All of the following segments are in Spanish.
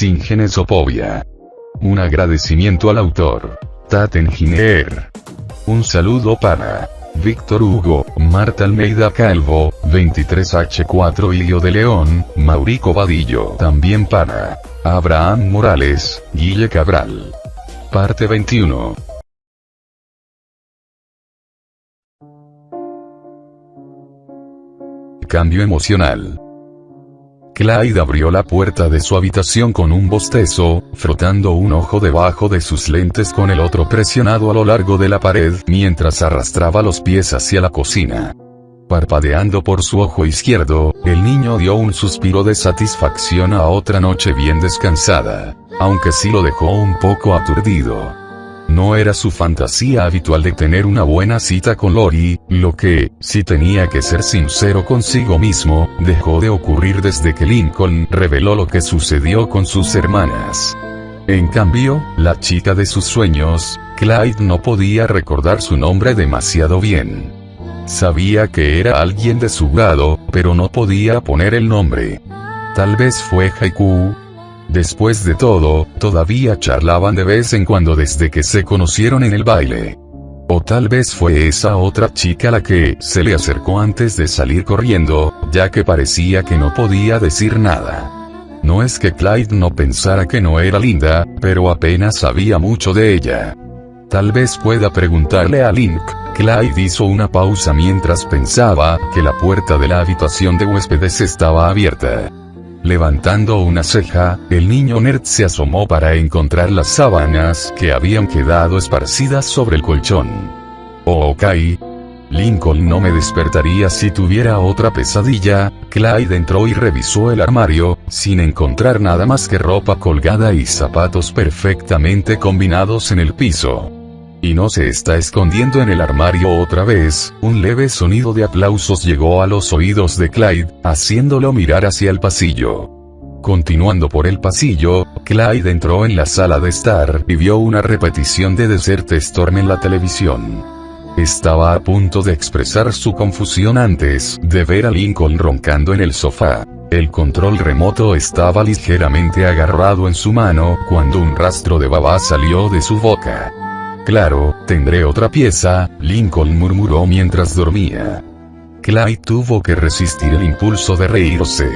sin genesofobia. Un agradecimiento al autor, Taten Gineer. Un saludo para Víctor Hugo, Marta Almeida Calvo, 23H4 Ilio de León, Mauricio Vadillo. También para Abraham Morales, Guille Cabral. Parte 21. Cambio emocional. Clyde abrió la puerta de su habitación con un bostezo, frotando un ojo debajo de sus lentes con el otro presionado a lo largo de la pared mientras arrastraba los pies hacia la cocina. Parpadeando por su ojo izquierdo, el niño dio un suspiro de satisfacción a otra noche bien descansada, aunque sí lo dejó un poco aturdido. No era su fantasía habitual de tener una buena cita con Lori, lo que, si tenía que ser sincero consigo mismo, dejó de ocurrir desde que Lincoln reveló lo que sucedió con sus hermanas. En cambio, la chica de sus sueños, Clyde no podía recordar su nombre demasiado bien. Sabía que era alguien de su grado, pero no podía poner el nombre. Tal vez fue Haiku. Después de todo, todavía charlaban de vez en cuando desde que se conocieron en el baile. O tal vez fue esa otra chica la que se le acercó antes de salir corriendo, ya que parecía que no podía decir nada. No es que Clyde no pensara que no era linda, pero apenas sabía mucho de ella. Tal vez pueda preguntarle a Link. Clyde hizo una pausa mientras pensaba que la puerta de la habitación de huéspedes estaba abierta. Levantando una ceja, el niño nerd se asomó para encontrar las sábanas que habían quedado esparcidas sobre el colchón. Oh, ok. Lincoln no me despertaría si tuviera otra pesadilla. Clyde entró y revisó el armario, sin encontrar nada más que ropa colgada y zapatos perfectamente combinados en el piso. Y no se está escondiendo en el armario otra vez. Un leve sonido de aplausos llegó a los oídos de Clyde, haciéndolo mirar hacia el pasillo. Continuando por el pasillo, Clyde entró en la sala de estar y vio una repetición de Desert Storm en la televisión. Estaba a punto de expresar su confusión antes de ver a Lincoln roncando en el sofá. El control remoto estaba ligeramente agarrado en su mano cuando un rastro de baba salió de su boca. Claro, tendré otra pieza, Lincoln murmuró mientras dormía. Clyde tuvo que resistir el impulso de reírse.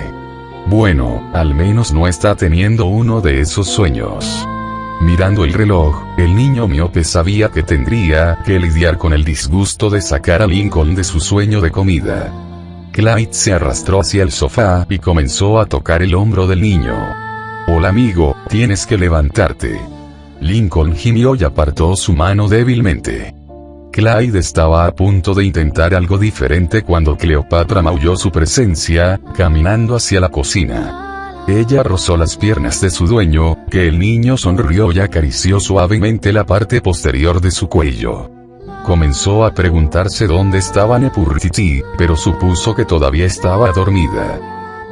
Bueno, al menos no está teniendo uno de esos sueños. Mirando el reloj, el niño miope sabía que tendría que lidiar con el disgusto de sacar a Lincoln de su sueño de comida. Clyde se arrastró hacia el sofá y comenzó a tocar el hombro del niño. Hola amigo, tienes que levantarte. Lincoln gimió y apartó su mano débilmente. Clyde estaba a punto de intentar algo diferente cuando Cleopatra maulló su presencia, caminando hacia la cocina. Ella rozó las piernas de su dueño, que el niño sonrió y acarició suavemente la parte posterior de su cuello. Comenzó a preguntarse dónde estaba Nepurtiti, pero supuso que todavía estaba dormida.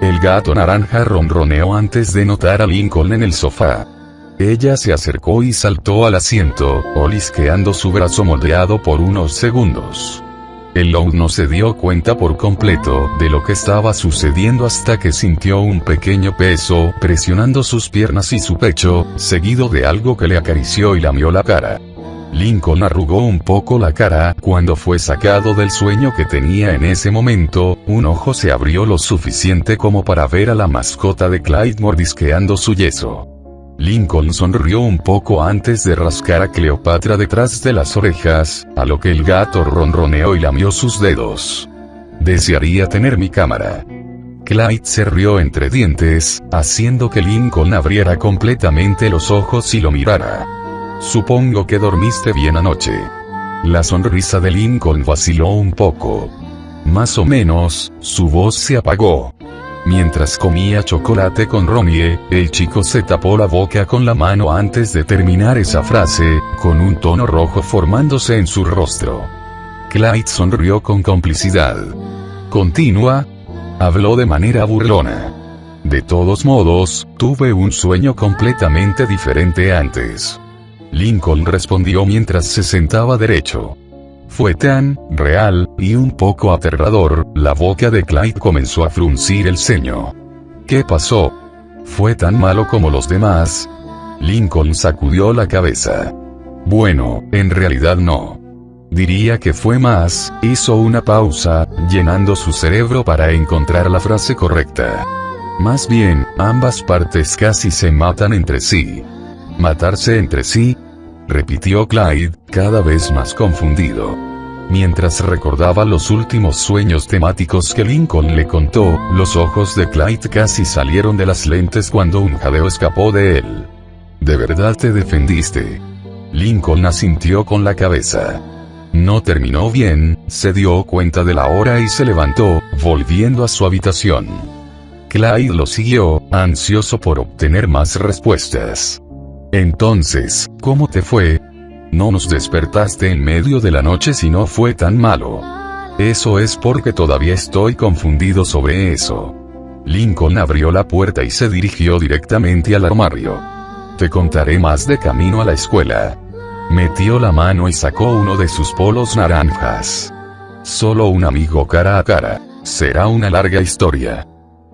El gato naranja ronroneó antes de notar a Lincoln en el sofá. Ella se acercó y saltó al asiento, olisqueando su brazo moldeado por unos segundos. El Lord no se dio cuenta por completo de lo que estaba sucediendo hasta que sintió un pequeño peso presionando sus piernas y su pecho, seguido de algo que le acarició y lamió la cara. Lincoln arrugó un poco la cara cuando fue sacado del sueño que tenía en ese momento. Un ojo se abrió lo suficiente como para ver a la mascota de Clyde mordisqueando su yeso. Lincoln sonrió un poco antes de rascar a Cleopatra detrás de las orejas, a lo que el gato ronroneó y lamió sus dedos. Desearía tener mi cámara. Clyde se rió entre dientes, haciendo que Lincoln abriera completamente los ojos y lo mirara. Supongo que dormiste bien anoche. La sonrisa de Lincoln vaciló un poco. Más o menos, su voz se apagó. Mientras comía chocolate con Ronnie, el chico se tapó la boca con la mano antes de terminar esa frase, con un tono rojo formándose en su rostro. Clyde sonrió con complicidad. Continúa. Habló de manera burlona. De todos modos, tuve un sueño completamente diferente antes. Lincoln respondió mientras se sentaba derecho. Fue tan real y un poco aterrador. La boca de Clyde comenzó a fruncir el ceño. ¿Qué pasó? ¿Fue tan malo como los demás? Lincoln sacudió la cabeza. Bueno, en realidad no. Diría que fue más. Hizo una pausa, llenando su cerebro para encontrar la frase correcta. Más bien, ambas partes casi se matan entre sí. ¿Matarse entre sí? Repitió Clyde, cada vez más confundido. Mientras recordaba los últimos sueños temáticos que Lincoln le contó, los ojos de Clyde casi salieron de las lentes cuando un jadeo escapó de él. ¿De verdad te defendiste? Lincoln asintió con la cabeza. No terminó bien, se dio cuenta de la hora y se levantó, volviendo a su habitación. Clyde lo siguió, ansioso por obtener más respuestas. Entonces, ¿cómo te fue? No nos despertaste en medio de la noche si no fue tan malo. Eso es porque todavía estoy confundido sobre eso. Lincoln abrió la puerta y se dirigió directamente al armario. Te contaré más de camino a la escuela. Metió la mano y sacó uno de sus polos naranjas. Solo un amigo cara a cara. Será una larga historia.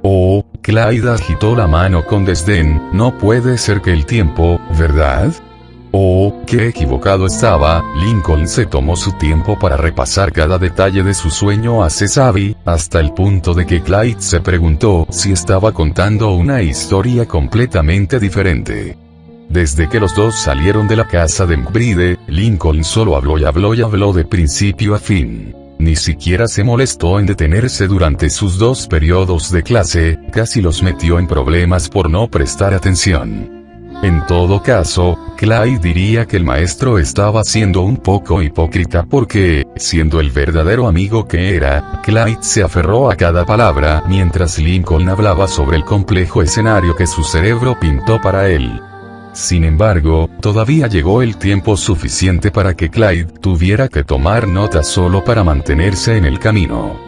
Oh, Clyde agitó la mano con desdén, no puede ser que el tiempo, ¿verdad? Oh, qué equivocado estaba. Lincoln se tomó su tiempo para repasar cada detalle de su sueño a Cesavi, hasta el punto de que Clyde se preguntó si estaba contando una historia completamente diferente. Desde que los dos salieron de la casa de McBride, Lincoln solo habló y habló y habló de principio a fin. Ni siquiera se molestó en detenerse durante sus 2 periodos de clase, casi los metió en problemas por no prestar atención. En todo caso, Clyde diría que el maestro estaba siendo un poco hipócrita porque, siendo el verdadero amigo que era, Clyde se aferró a cada palabra mientras Lincoln hablaba sobre el complejo escenario que su cerebro pintó para él. Sin embargo, todavía llegó el tiempo suficiente para que Clyde tuviera que tomar notas solo para mantenerse en el camino.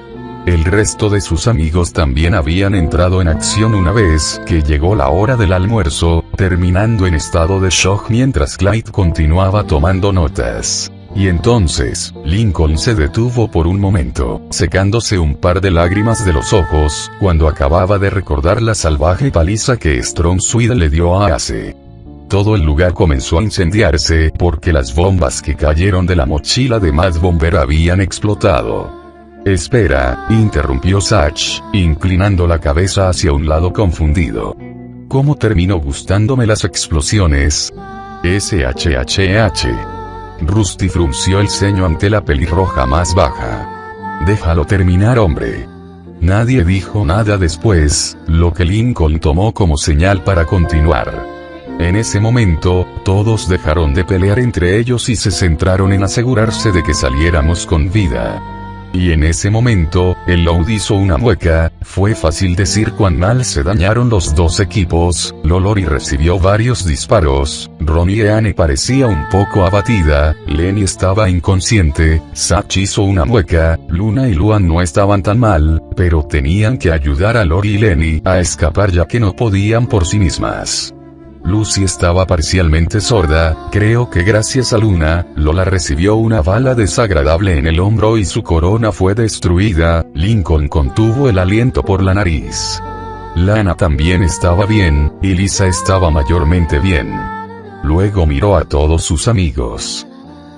El resto de sus amigos también habían entrado en acción una vez que llegó la hora del almuerzo, terminando en estado de shock mientras Clyde continuaba tomando notas. Y entonces, Lincoln se detuvo por un momento, secándose un par de lágrimas de los ojos, cuando acababa de recordar la salvaje paliza que Strong Swede le dio a Ace. Todo el lugar comenzó a incendiarse porque las bombas que cayeron de la mochila de Mad Bomber habían explotado. Espera, interrumpió Satch, inclinando la cabeza hacia un lado confundido. ¿Cómo terminó gustándome las explosiones? SHHH. Rusty frunció el ceño ante la pelirroja más baja. Déjalo terminar, hombre. Nadie dijo nada después, lo que Lincoln tomó como señal para continuar. En ese momento, todos dejaron de pelear entre ellos y se centraron en asegurarse de que saliéramos con vida. Y en ese momento, el Loud hizo una mueca. Fue fácil decir cuán mal se dañaron los 2 equipos. Lolori recibió varios disparos, Ronnie y Anne parecía un poco abatida, Lenny estaba inconsciente, Satch hizo una mueca, Luna y Luan no estaban tan mal, pero tenían que ayudar a Lori y Lenny a escapar ya que no podían por sí mismas. Lucy estaba parcialmente sorda, creo que gracias a Luna. Lola recibió una bala desagradable en el hombro y su corona fue destruida. Lincoln contuvo el aliento por la nariz. Lana también estaba bien, y Lisa estaba mayormente bien. Luego miró a todos sus amigos.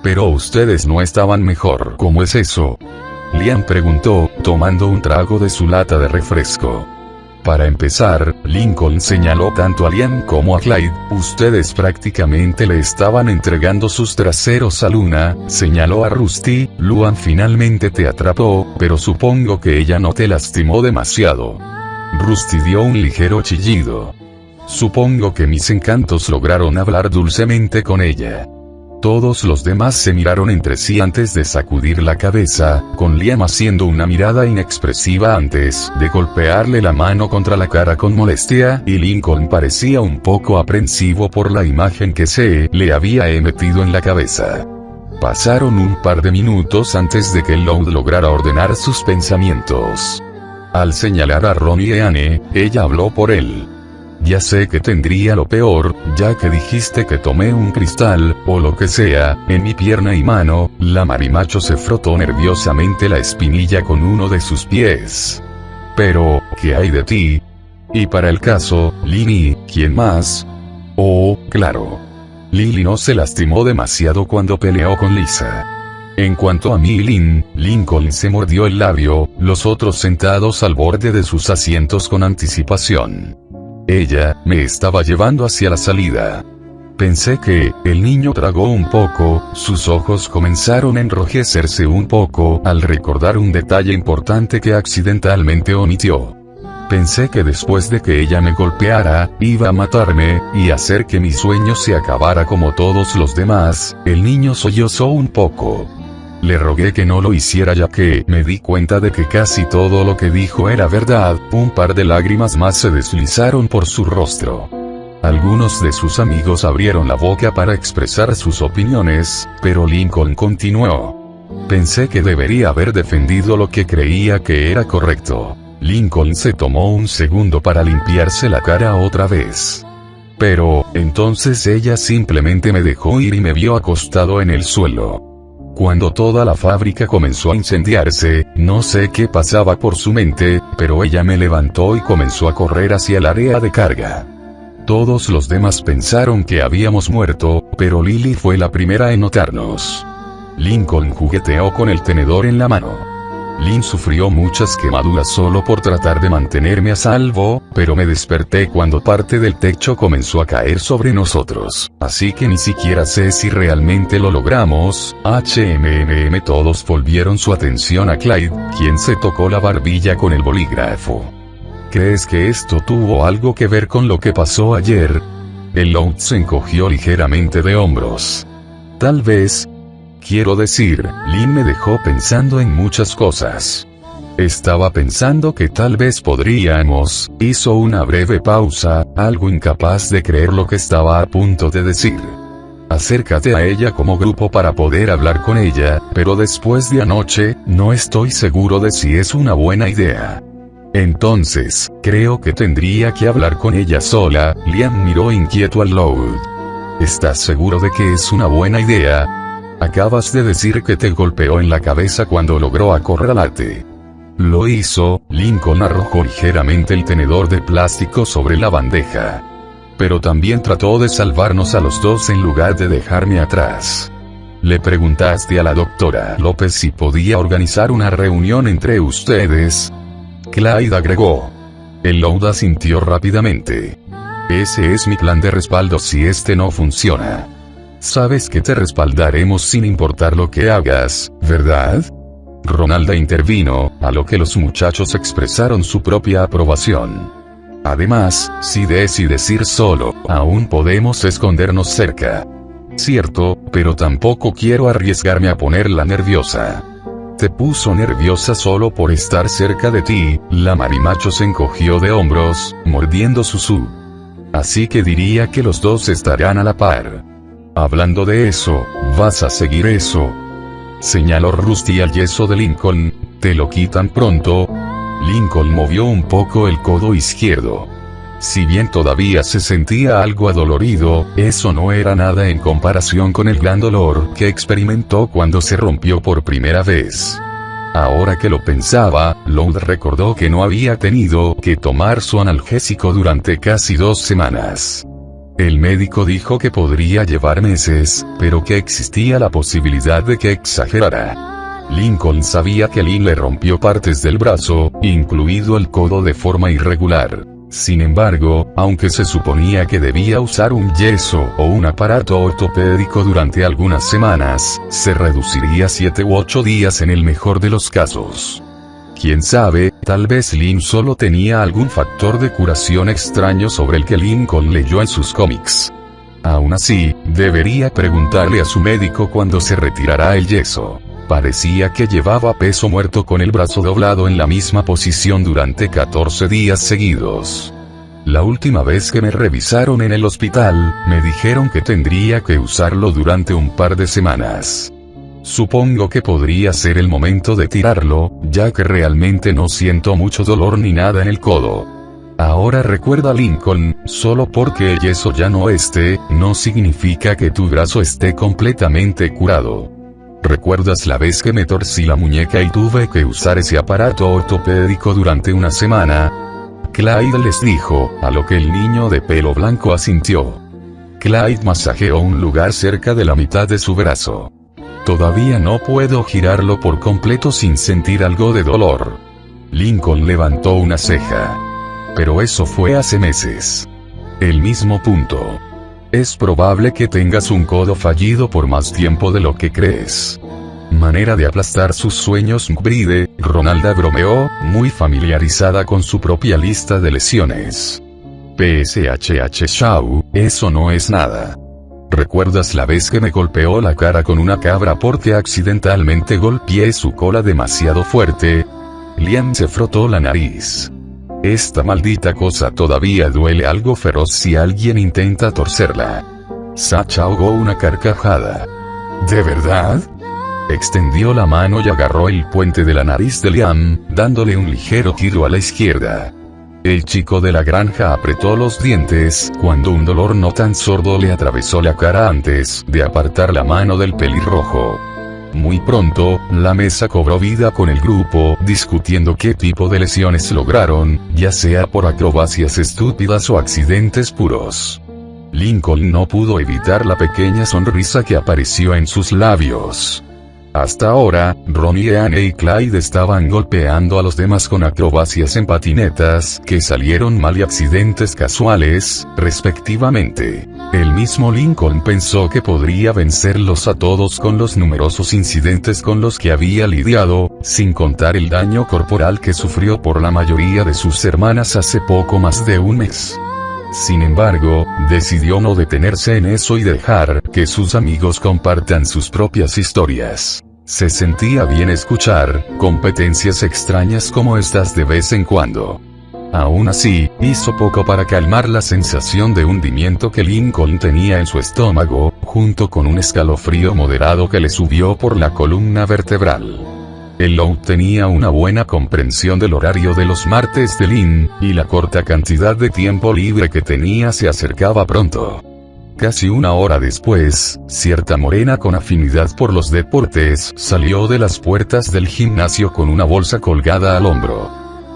Pero ustedes no estaban mejor. ¿Cómo es eso? Liam preguntó, tomando un trago de su lata de refresco. Para empezar, Lincoln señaló tanto a Liam como a Clyde, ustedes prácticamente le estaban entregando sus traseros a Luna, señaló a Rusty, Luan finalmente te atrapó, pero supongo que ella no te lastimó demasiado. Rusty dio un ligero chillido. Supongo que mis encantos lograron hablar dulcemente con ella. Todos los demás se miraron entre sí antes de sacudir la cabeza, con Liam haciendo una mirada inexpresiva antes de golpearle la mano contra la cara con molestia, y Lincoln parecía un poco aprensivo por la imagen que se le había metido en la cabeza. Pasaron un par de minutos antes de que Loud lograra ordenar sus pensamientos. Al señalar a Ronnie y Anne, ella habló por él. Ya sé que tendría lo peor, ya que dijiste que tomé un cristal, o lo que sea, en mi pierna y mano. La marimacho se frotó nerviosamente la espinilla con uno de sus pies. Pero, ¿qué hay de ti? Y para el caso, Lily, ¿quién más? Oh, claro. Lily no se lastimó demasiado cuando peleó con Lisa. En cuanto a mí y Lynn, Lincoln se mordió el labio, los otros sentados al borde de sus asientos con anticipación. Ella me estaba llevando hacia la salida. Pensé que el niño tragó un poco, sus ojos comenzaron a enrojecerse un poco al recordar un detalle importante que accidentalmente omitió. Pensé que después de que ella me golpeara, iba a matarme, y hacer que mi sueño se acabara como todos los demás. El niño sollozó un poco. Le rogué que no lo hiciera ya que me di cuenta de que casi todo lo que dijo era verdad. Un par de lágrimas más se deslizaron por su rostro. Algunos de sus amigos abrieron la boca para expresar sus opiniones, pero Lincoln continuó. Pensé que debería haber defendido lo que creía que era correcto. Lincoln se tomó un segundo para limpiarse la cara otra vez. Pero, entonces ella simplemente me dejó ir y me vio acostado en el suelo. Cuando toda la fábrica comenzó a incendiarse, no sé qué pasaba por su mente, pero ella me levantó y comenzó a correr hacia el área de carga. Todos los demás pensaron que habíamos muerto, pero Lily fue la primera en notarnos. Lincoln jugueteó con el tenedor en la mano. Lynn sufrió muchas quemaduras solo por tratar de mantenerme a salvo, pero me desperté cuando parte del techo comenzó a caer sobre nosotros, así que ni siquiera sé si realmente lo logramos. Todos volvieron su atención a Clyde, quien se tocó la barbilla con el bolígrafo. ¿Crees que esto tuvo algo que ver con lo que pasó ayer? El Loud se encogió ligeramente de hombros. Tal vez. Quiero decir, Lynn me dejó pensando en muchas cosas. Estaba pensando que tal vez podríamos. Hizo una breve pausa, algo incapaz de creer lo que estaba a punto de decir. Acércate a ella como grupo para poder hablar con ella, pero después de anoche, no estoy seguro de si es una buena idea. Entonces, creo que tendría que hablar con ella sola. Liam miró inquieto al Loud. ¿Estás seguro de que es una buena idea? Acabas de decir que te golpeó en la cabeza cuando logró acorralarte. Lo hizo. Lincoln arrojó ligeramente el tenedor de plástico sobre la bandeja. Pero también trató de salvarnos a los dos en lugar de dejarme atrás. Le preguntaste a la doctora López si podía organizar una reunión entre ustedes. Clyde agregó. El Loud asintió rápidamente. Ese es mi plan de respaldo si este no funciona. Sabes que te respaldaremos sin importar lo que hagas, ¿verdad? Ronalda intervino, a lo que los muchachos expresaron su propia aprobación. Además, si decides ir solo, aún podemos escondernos cerca. Cierto, pero tampoco quiero arriesgarme a ponerla nerviosa. Te puso nerviosa solo por estar cerca de ti. La marimacho se encogió de hombros, mordiendo su. Así que diría que los dos estarán a la par. Hablando de eso, ¿vas a seguir eso? Señaló Rusty al yeso de Lincoln. ¿Te lo quitan pronto? Lincoln movió un poco el codo izquierdo. Si bien todavía se sentía algo adolorido, eso no era nada en comparación con el gran dolor que experimentó cuando se rompió por primera vez. Ahora que lo pensaba, Loud recordó que no había tenido que tomar su analgésico durante casi 2 semanas. El médico dijo que podría llevar meses, pero que existía la posibilidad de que exagerara. Lincoln sabía que Lynn le rompió partes del brazo, incluido el codo de forma irregular. Sin embargo, aunque se suponía que debía usar un yeso o un aparato ortopédico durante algunas semanas, se reduciría 7 u 8 días en el mejor de los casos. Quién sabe, tal vez Lynn solo tenía algún factor de curación extraño sobre el que Lincoln leyó en sus cómics. Aún así, debería preguntarle a su médico cuándo se retirará el yeso. Parecía que llevaba peso muerto con el brazo doblado en la misma posición durante 14 días seguidos. La última vez que me revisaron en el hospital, me dijeron que tendría que usarlo durante un par de semanas. Supongo que podría ser el momento de tirarlo, ya que realmente no siento mucho dolor ni nada en el codo. Ahora recuerda Lincoln, solo porque el yeso ya no esté, no significa que tu brazo esté completamente curado. ¿Recuerdas la vez que me torcí la muñeca y tuve que usar ese aparato ortopédico durante una semana? Clyde les dijo, a lo que el niño de pelo blanco asintió. Clyde masajeó un lugar cerca de la mitad de su brazo. Todavía no puedo girarlo por completo sin sentir algo de dolor. Lincoln levantó una ceja. Pero eso fue hace meses. El mismo punto. Es probable que tengas un codo fallido por más tiempo de lo que crees. Manera de aplastar sus sueños, Bride, Ronalda bromeó, muy familiarizada con su propia lista de lesiones. PSHH Shaw, eso no es nada. ¿Recuerdas la vez que me golpeó la cara con una cabra porque accidentalmente golpeé su cola demasiado fuerte? Liam se frotó la nariz. Esta maldita cosa todavía duele algo feroz si alguien intenta torcerla. Sacha ahogó una carcajada. ¿De verdad? Extendió la mano y agarró el puente de la nariz de Liam, dándole un ligero giro a la izquierda. El chico de la granja apretó los dientes, cuando un dolor no tan sordo le atravesó la cara antes de apartar la mano del pelirrojo. Muy pronto, la mesa cobró vida con el grupo, discutiendo qué tipo de lesiones lograron, ya sea por acrobacias estúpidas o accidentes puros. Lincoln no pudo evitar la pequeña sonrisa que apareció en sus labios. Hasta ahora, Ronnie, Anne y Clyde estaban golpeando a los demás con acrobacias en patinetas, que salieron mal y accidentes casuales, respectivamente. El mismo Lincoln pensó que podría vencerlos a todos con los numerosos incidentes con los que había lidiado, sin contar el daño corporal que sufrió por la mayoría de sus hermanas hace poco más de un mes. Sin embargo, decidió no detenerse en eso y dejar que sus amigos compartan sus propias historias. Se sentía bien escuchar competencias extrañas como estas de vez en cuando. Aún así, hizo poco para calmar la sensación de hundimiento que Lincoln tenía en su estómago, junto con un escalofrío moderado que le subió por la columna vertebral. El Lou tenía una buena comprensión del horario de los martes de Lynn, y la corta cantidad de tiempo libre que tenía se acercaba pronto. Casi una hora después, cierta morena con afinidad por los deportes salió de las puertas del gimnasio con una bolsa colgada al hombro.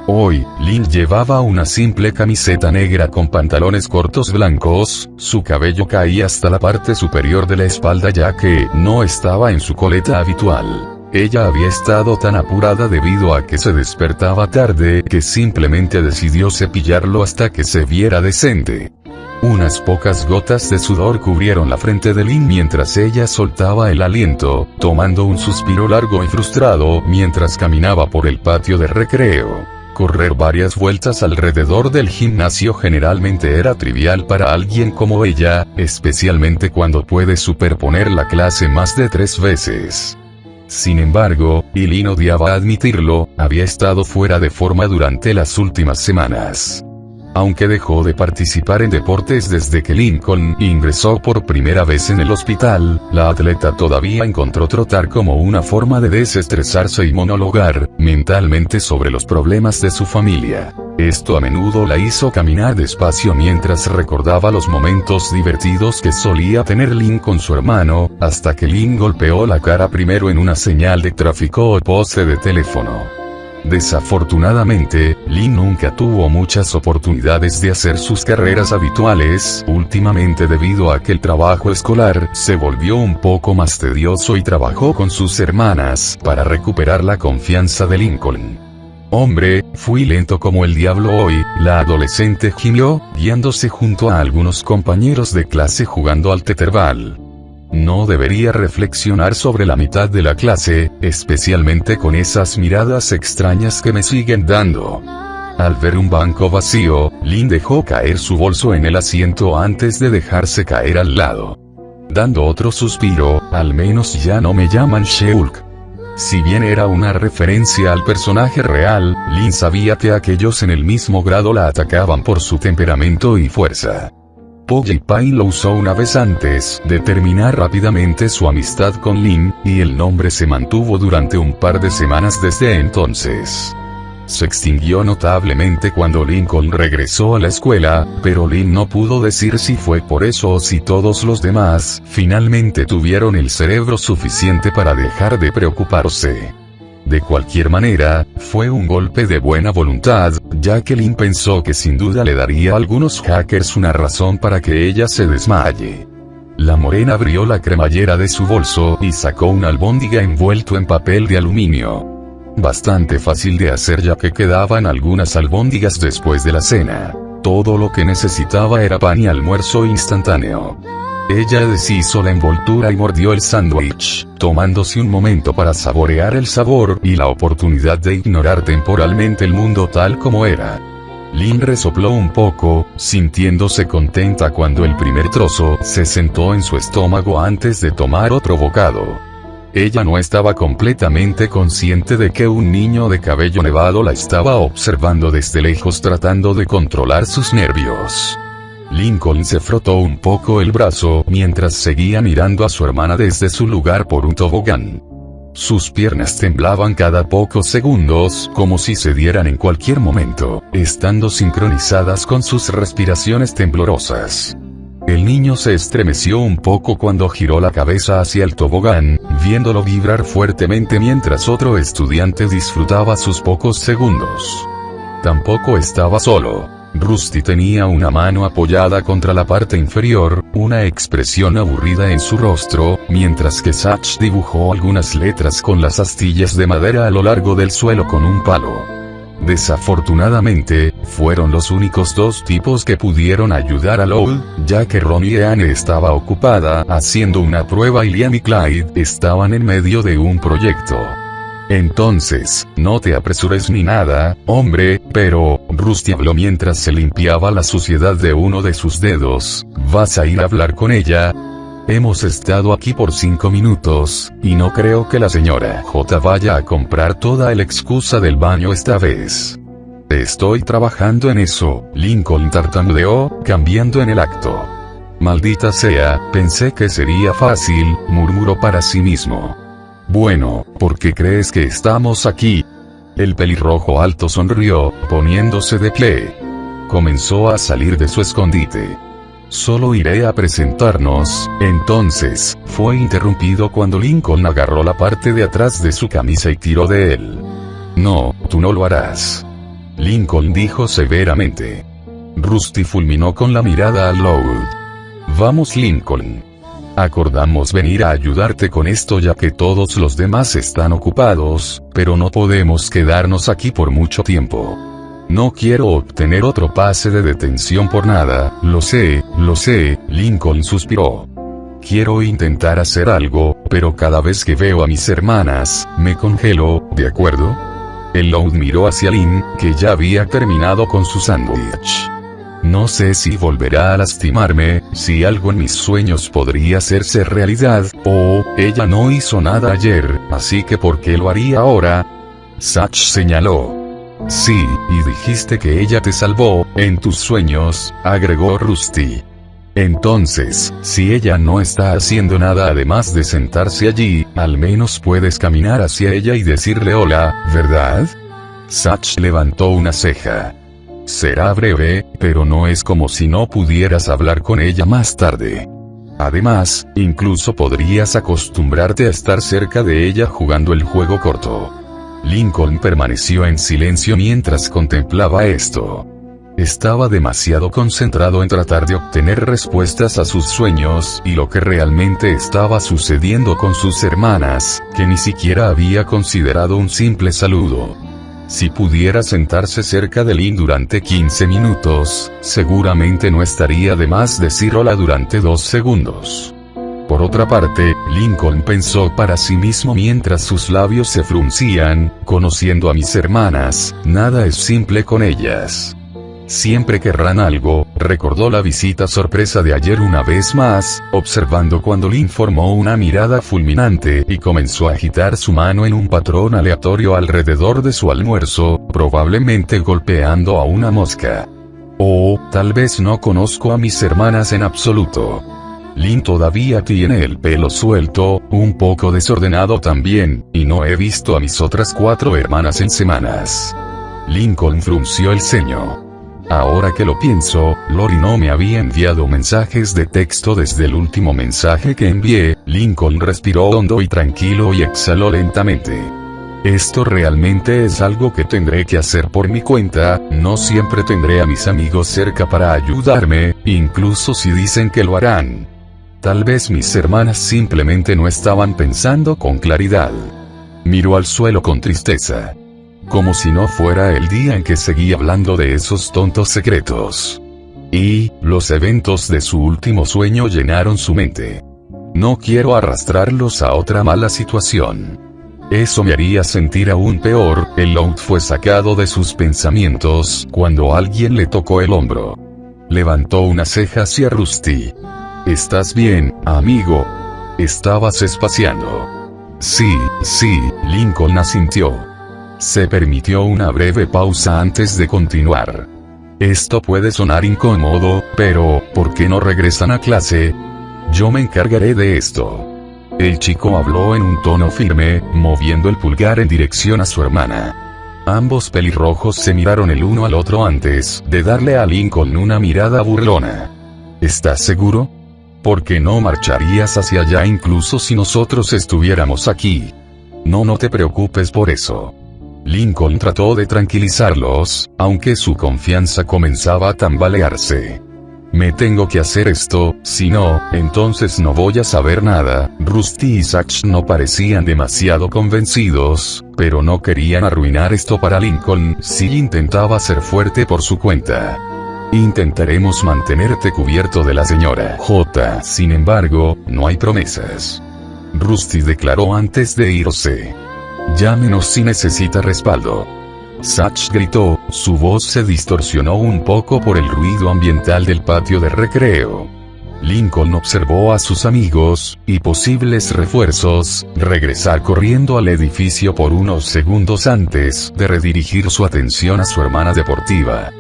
Hoy, Lynn llevaba una simple camiseta negra con pantalones cortos blancos, su cabello caía hasta la parte superior de la espalda ya que no estaba en su coleta habitual. Ella había estado tan apurada debido a que se despertaba tarde que simplemente decidió cepillarlo hasta que se viera decente. Unas pocas gotas de sudor cubrieron la frente de Lynn mientras ella soltaba el aliento, tomando un suspiro largo y frustrado mientras caminaba por el patio de recreo. Correr varias vueltas alrededor del gimnasio generalmente era trivial para alguien como ella, especialmente cuando puede superponer la clase más de 3 veces. Sin embargo, y Lynn odiaba admitirlo, había estado fuera de forma durante las últimas semanas. Aunque dejó de participar en deportes desde que Lincoln ingresó por primera vez en el hospital, la atleta todavía encontró trotar como una forma de desestresarse y monologar mentalmente sobre los problemas de su familia. Esto a menudo la hizo caminar despacio mientras recordaba los momentos divertidos que solía tener Lynn con su hermano, hasta que Lynn golpeó la cara primero en una señal de tráfico o poste de teléfono. Desafortunadamente, Lynn nunca tuvo muchas oportunidades de hacer sus carreras habituales, últimamente debido a que el trabajo escolar se volvió un poco más tedioso y trabajó con sus hermanas para recuperar la confianza de Lincoln. Hombre, fui lento como el diablo hoy, la adolescente gimió, guiándose junto a algunos compañeros de clase jugando al teterball. No debería reflexionar sobre la mitad de la clase, especialmente con esas miradas extrañas que me siguen dando. Al ver un banco vacío, Lynn dejó caer su bolso en el asiento antes de dejarse caer al lado. Dando otro suspiro, al menos ya no me llaman She-Hulk. Si bien era una referencia al personaje real, Lynn sabía que aquellos en el mismo grado la atacaban por su temperamento y fuerza. Poggy Pine lo usó una vez antes de terminar rápidamente su amistad con Lynn, y el nombre se mantuvo durante un par de semanas desde entonces. Se extinguió notablemente cuando Lincoln regresó a la escuela, pero Lynn no pudo decir si fue por eso o si todos los demás finalmente tuvieron el cerebro suficiente para dejar de preocuparse. De cualquier manera, fue un golpe de buena voluntad, ya que Lynn pensó que sin duda le daría a algunos hackers una razón para que ella se desmaye. La morena abrió la cremallera de su bolso y sacó una albóndiga envuelto en papel de aluminio. Bastante fácil de hacer ya que quedaban algunas albóndigas después de la cena. Todo lo que necesitaba era pan y almuerzo instantáneo. Ella deshizo la envoltura y mordió el sándwich, tomándose un momento para saborear el sabor y la oportunidad de ignorar temporalmente el mundo tal como era. Lynn resopló un poco, sintiéndose contenta cuando el primer trozo se sentó en su estómago antes de tomar otro bocado. Ella no estaba completamente consciente de que un niño de cabello nevado la estaba observando desde lejos tratando de controlar sus nervios. Lincoln se frotó un poco el brazo mientras seguía mirando a su hermana desde su lugar por un tobogán. Sus piernas temblaban cada pocos segundos, como si se dieran en cualquier momento, estando sincronizadas con sus respiraciones temblorosas. El niño se estremeció un poco cuando giró la cabeza hacia el tobogán, viéndolo vibrar fuertemente mientras otro estudiante disfrutaba sus pocos segundos. Tampoco estaba solo. Rusty tenía una mano apoyada contra la parte inferior, una expresión aburrida en su rostro, mientras que Satch dibujó algunas letras con las astillas de madera a lo largo del suelo con un palo. Desafortunadamente, fueron los únicos dos tipos que pudieron ayudar a Lowell, ya que Ronnie y Anne estaba ocupada haciendo una prueba y Liam y Clyde estaban en medio de un proyecto. Entonces, no te apresures ni nada, hombre, pero, Rusty habló mientras se limpiaba la suciedad de uno de sus dedos, ¿vas a ir a hablar con ella? Hemos estado aquí por 5 minutos, y no creo que la señora J vaya a comprar toda la excusa del baño esta vez. Estoy trabajando en eso, Lincoln tartamudeó, cambiando en el acto. Maldita sea, pensé que sería fácil, murmuró para sí mismo. Bueno, ¿por qué crees que estamos aquí? El pelirrojo alto sonrió, poniéndose de pie. Comenzó a salir de su escondite. Solo iré a presentarnos, entonces, fue interrumpido cuando Lincoln agarró la parte de atrás de su camisa y tiró de él. No, tú no lo harás. Lincoln dijo severamente. Rusty fulminó con la mirada a Lowell. Vamos Lincoln. Acordamos venir a ayudarte con esto ya que todos los demás están ocupados, pero no podemos quedarnos aquí por mucho tiempo. No quiero obtener otro pase de detención por nada, lo sé, Lincoln suspiró. Quiero intentar hacer algo, pero cada vez que veo a mis hermanas, me congelo, ¿de acuerdo? El Lowell miró hacia Lynn, que ya había terminado con su sándwich. No sé si volverá a lastimarme, si algo en mis sueños podría hacerse realidad, o, ella no hizo nada ayer, así que ¿por qué lo haría ahora? Satch señaló. Sí, y dijiste que ella te salvó, en tus sueños, agregó Rusty. Entonces, si ella no está haciendo nada además de sentarse allí, al menos puedes caminar hacia ella y decirle hola, ¿verdad? Satch levantó una ceja. Será breve, pero no es como si no pudieras hablar con ella más tarde. Además, incluso podrías acostumbrarte a estar cerca de ella jugando el juego corto. Lincoln permaneció en silencio mientras contemplaba esto. Estaba demasiado concentrado en tratar de obtener respuestas a sus sueños y lo que realmente estaba sucediendo con sus hermanas, que ni siquiera había considerado un simple saludo. Si pudiera sentarse cerca de Lynn durante 15 minutos, seguramente no estaría de más decir hola durante 2 segundos. Por otra parte, Lincoln pensó para sí mismo mientras sus labios se fruncían, conociendo a mis hermanas, nada es simple con ellas. Siempre querrán algo, recordó la visita sorpresa de ayer una vez más, observando cuando Lynn formó una mirada fulminante y comenzó a agitar su mano en un patrón aleatorio alrededor de su almuerzo, probablemente golpeando a una mosca. O, tal vez no conozco a mis hermanas en absoluto. Lynn todavía tiene el pelo suelto, un poco desordenado también, y no he visto a mis otras 4 hermanas en semanas. Lincoln frunció el ceño. Ahora que lo pienso, Lori no me había enviado mensajes de texto desde el último mensaje que envié. Lincoln respiró hondo y tranquilo y exhaló lentamente. Esto realmente es algo que tendré que hacer por mi cuenta, no siempre tendré a mis amigos cerca para ayudarme, incluso si dicen que lo harán. Tal vez mis hermanas simplemente no estaban pensando con claridad. Miró al suelo con tristeza. Como si no fuera el día en que seguía hablando de esos tontos secretos. Y, los eventos de su último sueño llenaron su mente. No quiero arrastrarlos a otra mala situación. Eso me haría sentir aún peor. El Loud fue sacado de sus pensamientos cuando alguien le tocó el hombro. Levantó una ceja hacia Rusty. ¿Estás bien, amigo? Estabas espaciando. Sí, Lincoln asintió. Se permitió una breve pausa antes de continuar. Esto puede sonar incómodo, pero, ¿por qué no regresan a clase? Yo me encargaré de esto. El chico habló en un tono firme, moviendo el pulgar en dirección a su hermana. Ambos pelirrojos se miraron el uno al otro antes de darle a Lincoln una mirada burlona. ¿Estás seguro? ¿Por qué no marcharías hacia allá incluso si nosotros estuviéramos aquí? No te preocupes por eso. Lincoln trató de tranquilizarlos, aunque su confianza comenzaba a tambalearse. Me tengo que hacer esto, si no, entonces no voy a saber nada. Rusty y Satch no parecían demasiado convencidos, pero no querían arruinar esto para Lincoln si intentaba ser fuerte por su cuenta. Intentaremos mantenerte cubierto de la señora J. Sin embargo, no hay promesas. Rusty declaró antes de irse. Llámenos si necesita respaldo. Satch gritó, su voz se distorsionó un poco por el ruido ambiental del patio de recreo. Lincoln observó a sus amigos, y posibles refuerzos, regresar corriendo al edificio por unos segundos antes de redirigir su atención a su hermana deportiva.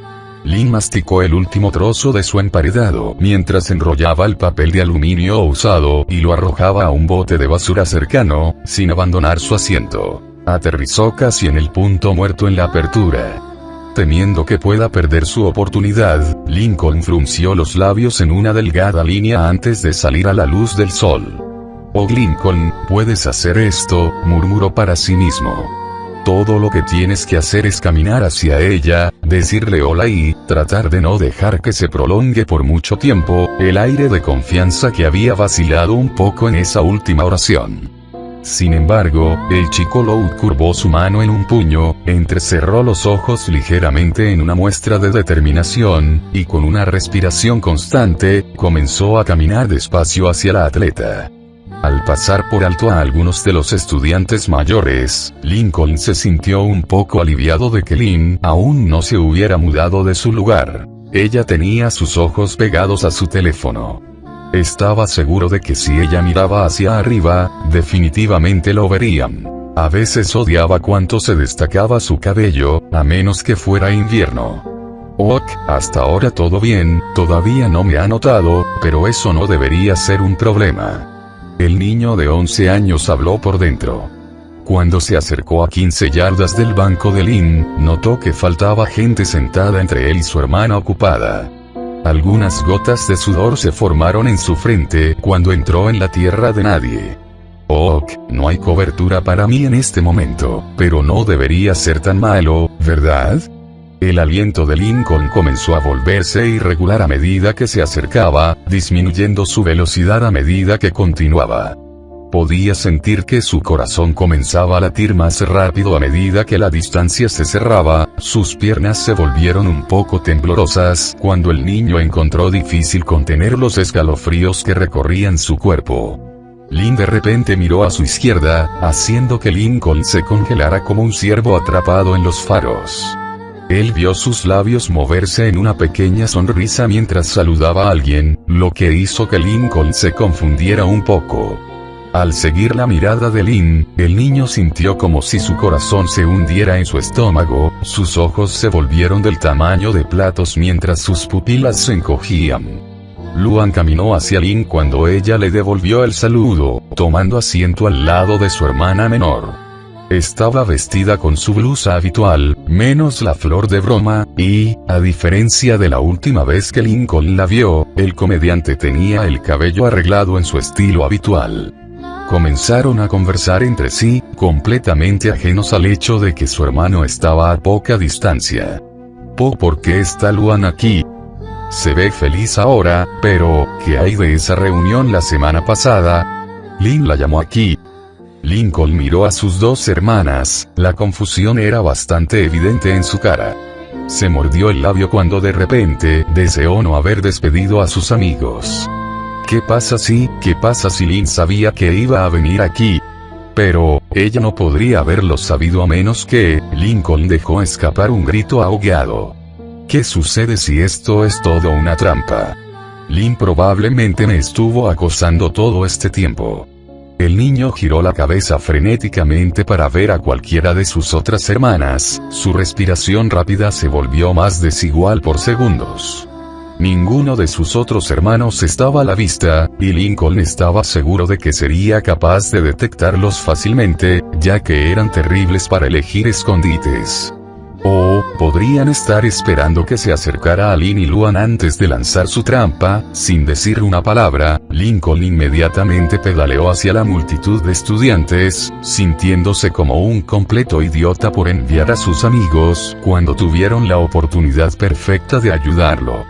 Lynn masticó el último trozo de su emparedado mientras enrollaba el papel de aluminio usado y lo arrojaba a un bote de basura cercano, sin abandonar su asiento. Aterrizó casi en el punto muerto en la apertura. Temiendo que pueda perder su oportunidad, Lincoln frunció los labios en una delgada línea antes de salir a la luz del sol. «Oh Lincoln, puedes hacer esto», murmuró para sí mismo. Todo lo que tienes que hacer es caminar hacia ella, decirle hola y tratar de no dejar que se prolongue por mucho tiempo el aire de confianza que había vacilado un poco en esa última oración. Sin embargo, el chico Loud curvó su mano en un puño, entrecerró los ojos ligeramente en una muestra de determinación, y con una respiración constante, comenzó a caminar despacio hacia la atleta. Al pasar por alto a algunos de los estudiantes mayores, Lincoln se sintió un poco aliviado de que Lynn aún no se hubiera mudado de su lugar. Ella tenía sus ojos pegados a su teléfono. Estaba seguro de que si ella miraba hacia arriba, definitivamente lo verían. A veces odiaba cuánto se destacaba su cabello, a menos que fuera invierno. Ok, hasta ahora todo bien, todavía no me ha notado, pero eso no debería ser un problema. El niño de 11 años habló por dentro. Cuando se acercó a 15 yardas del banco de Lynn, notó que faltaba gente sentada entre él y su hermana ocupada. Algunas gotas de sudor se formaron en su frente cuando entró en la tierra de nadie. Ok, no hay cobertura para mí en este momento, pero no debería ser tan malo, ¿verdad? El aliento de Lincoln comenzó a volverse irregular a medida que se acercaba, disminuyendo su velocidad a medida que continuaba. Podía sentir que su corazón comenzaba a latir más rápido a medida que la distancia se cerraba, sus piernas se volvieron un poco temblorosas cuando el niño encontró difícil contener los escalofríos que recorrían su cuerpo. Lynn de repente miró a su izquierda, haciendo que Lincoln se congelara como un ciervo atrapado en los faros. Él vio sus labios moverse en una pequeña sonrisa mientras saludaba a alguien, lo que hizo que Lincoln se confundiera un poco. Al seguir la mirada de Lynn, el niño sintió como si su corazón se hundiera en su estómago, sus ojos se volvieron del tamaño de platos mientras sus pupilas se encogían. Luan caminó hacia Lynn cuando ella le devolvió el saludo, tomando asiento al lado de su hermana menor. Estaba vestida con su blusa habitual, menos la flor de broma, y, a diferencia de la última vez que Lincoln la vio, el comediante tenía el cabello arreglado en su estilo habitual. Comenzaron a conversar entre sí, completamente ajenos al hecho de que su hermano estaba a poca distancia. ¿Por qué está Luan aquí? Se ve feliz ahora, pero, ¿qué hay de esa reunión la semana pasada? Lin la llamó aquí. Lincoln miró a sus dos hermanas, la confusión era bastante evidente en su cara. Se mordió el labio cuando de repente, deseó no haber despedido a sus amigos. ¿Qué pasa si Lin sabía que iba a venir aquí? Pero, ella no podría haberlo sabido a menos que, Lincoln dejó escapar un grito ahogado. ¿Qué sucede si esto es todo una trampa? Lin probablemente me estuvo acosando todo este tiempo. El niño giró la cabeza frenéticamente para ver a cualquiera de sus otras hermanas, su respiración rápida se volvió más desigual por segundos. Ninguno de sus otros hermanos estaba a la vista, y Lincoln estaba seguro de que sería capaz de detectarlos fácilmente, ya que eran terribles para elegir escondites. O, podrían estar esperando que se acercara a Lin y Luan antes de lanzar su trampa. Sin decir una palabra, Lincoln inmediatamente pedaleó hacia la multitud de estudiantes, sintiéndose como un completo idiota por enviar a sus amigos, cuando tuvieron la oportunidad perfecta de ayudarlo.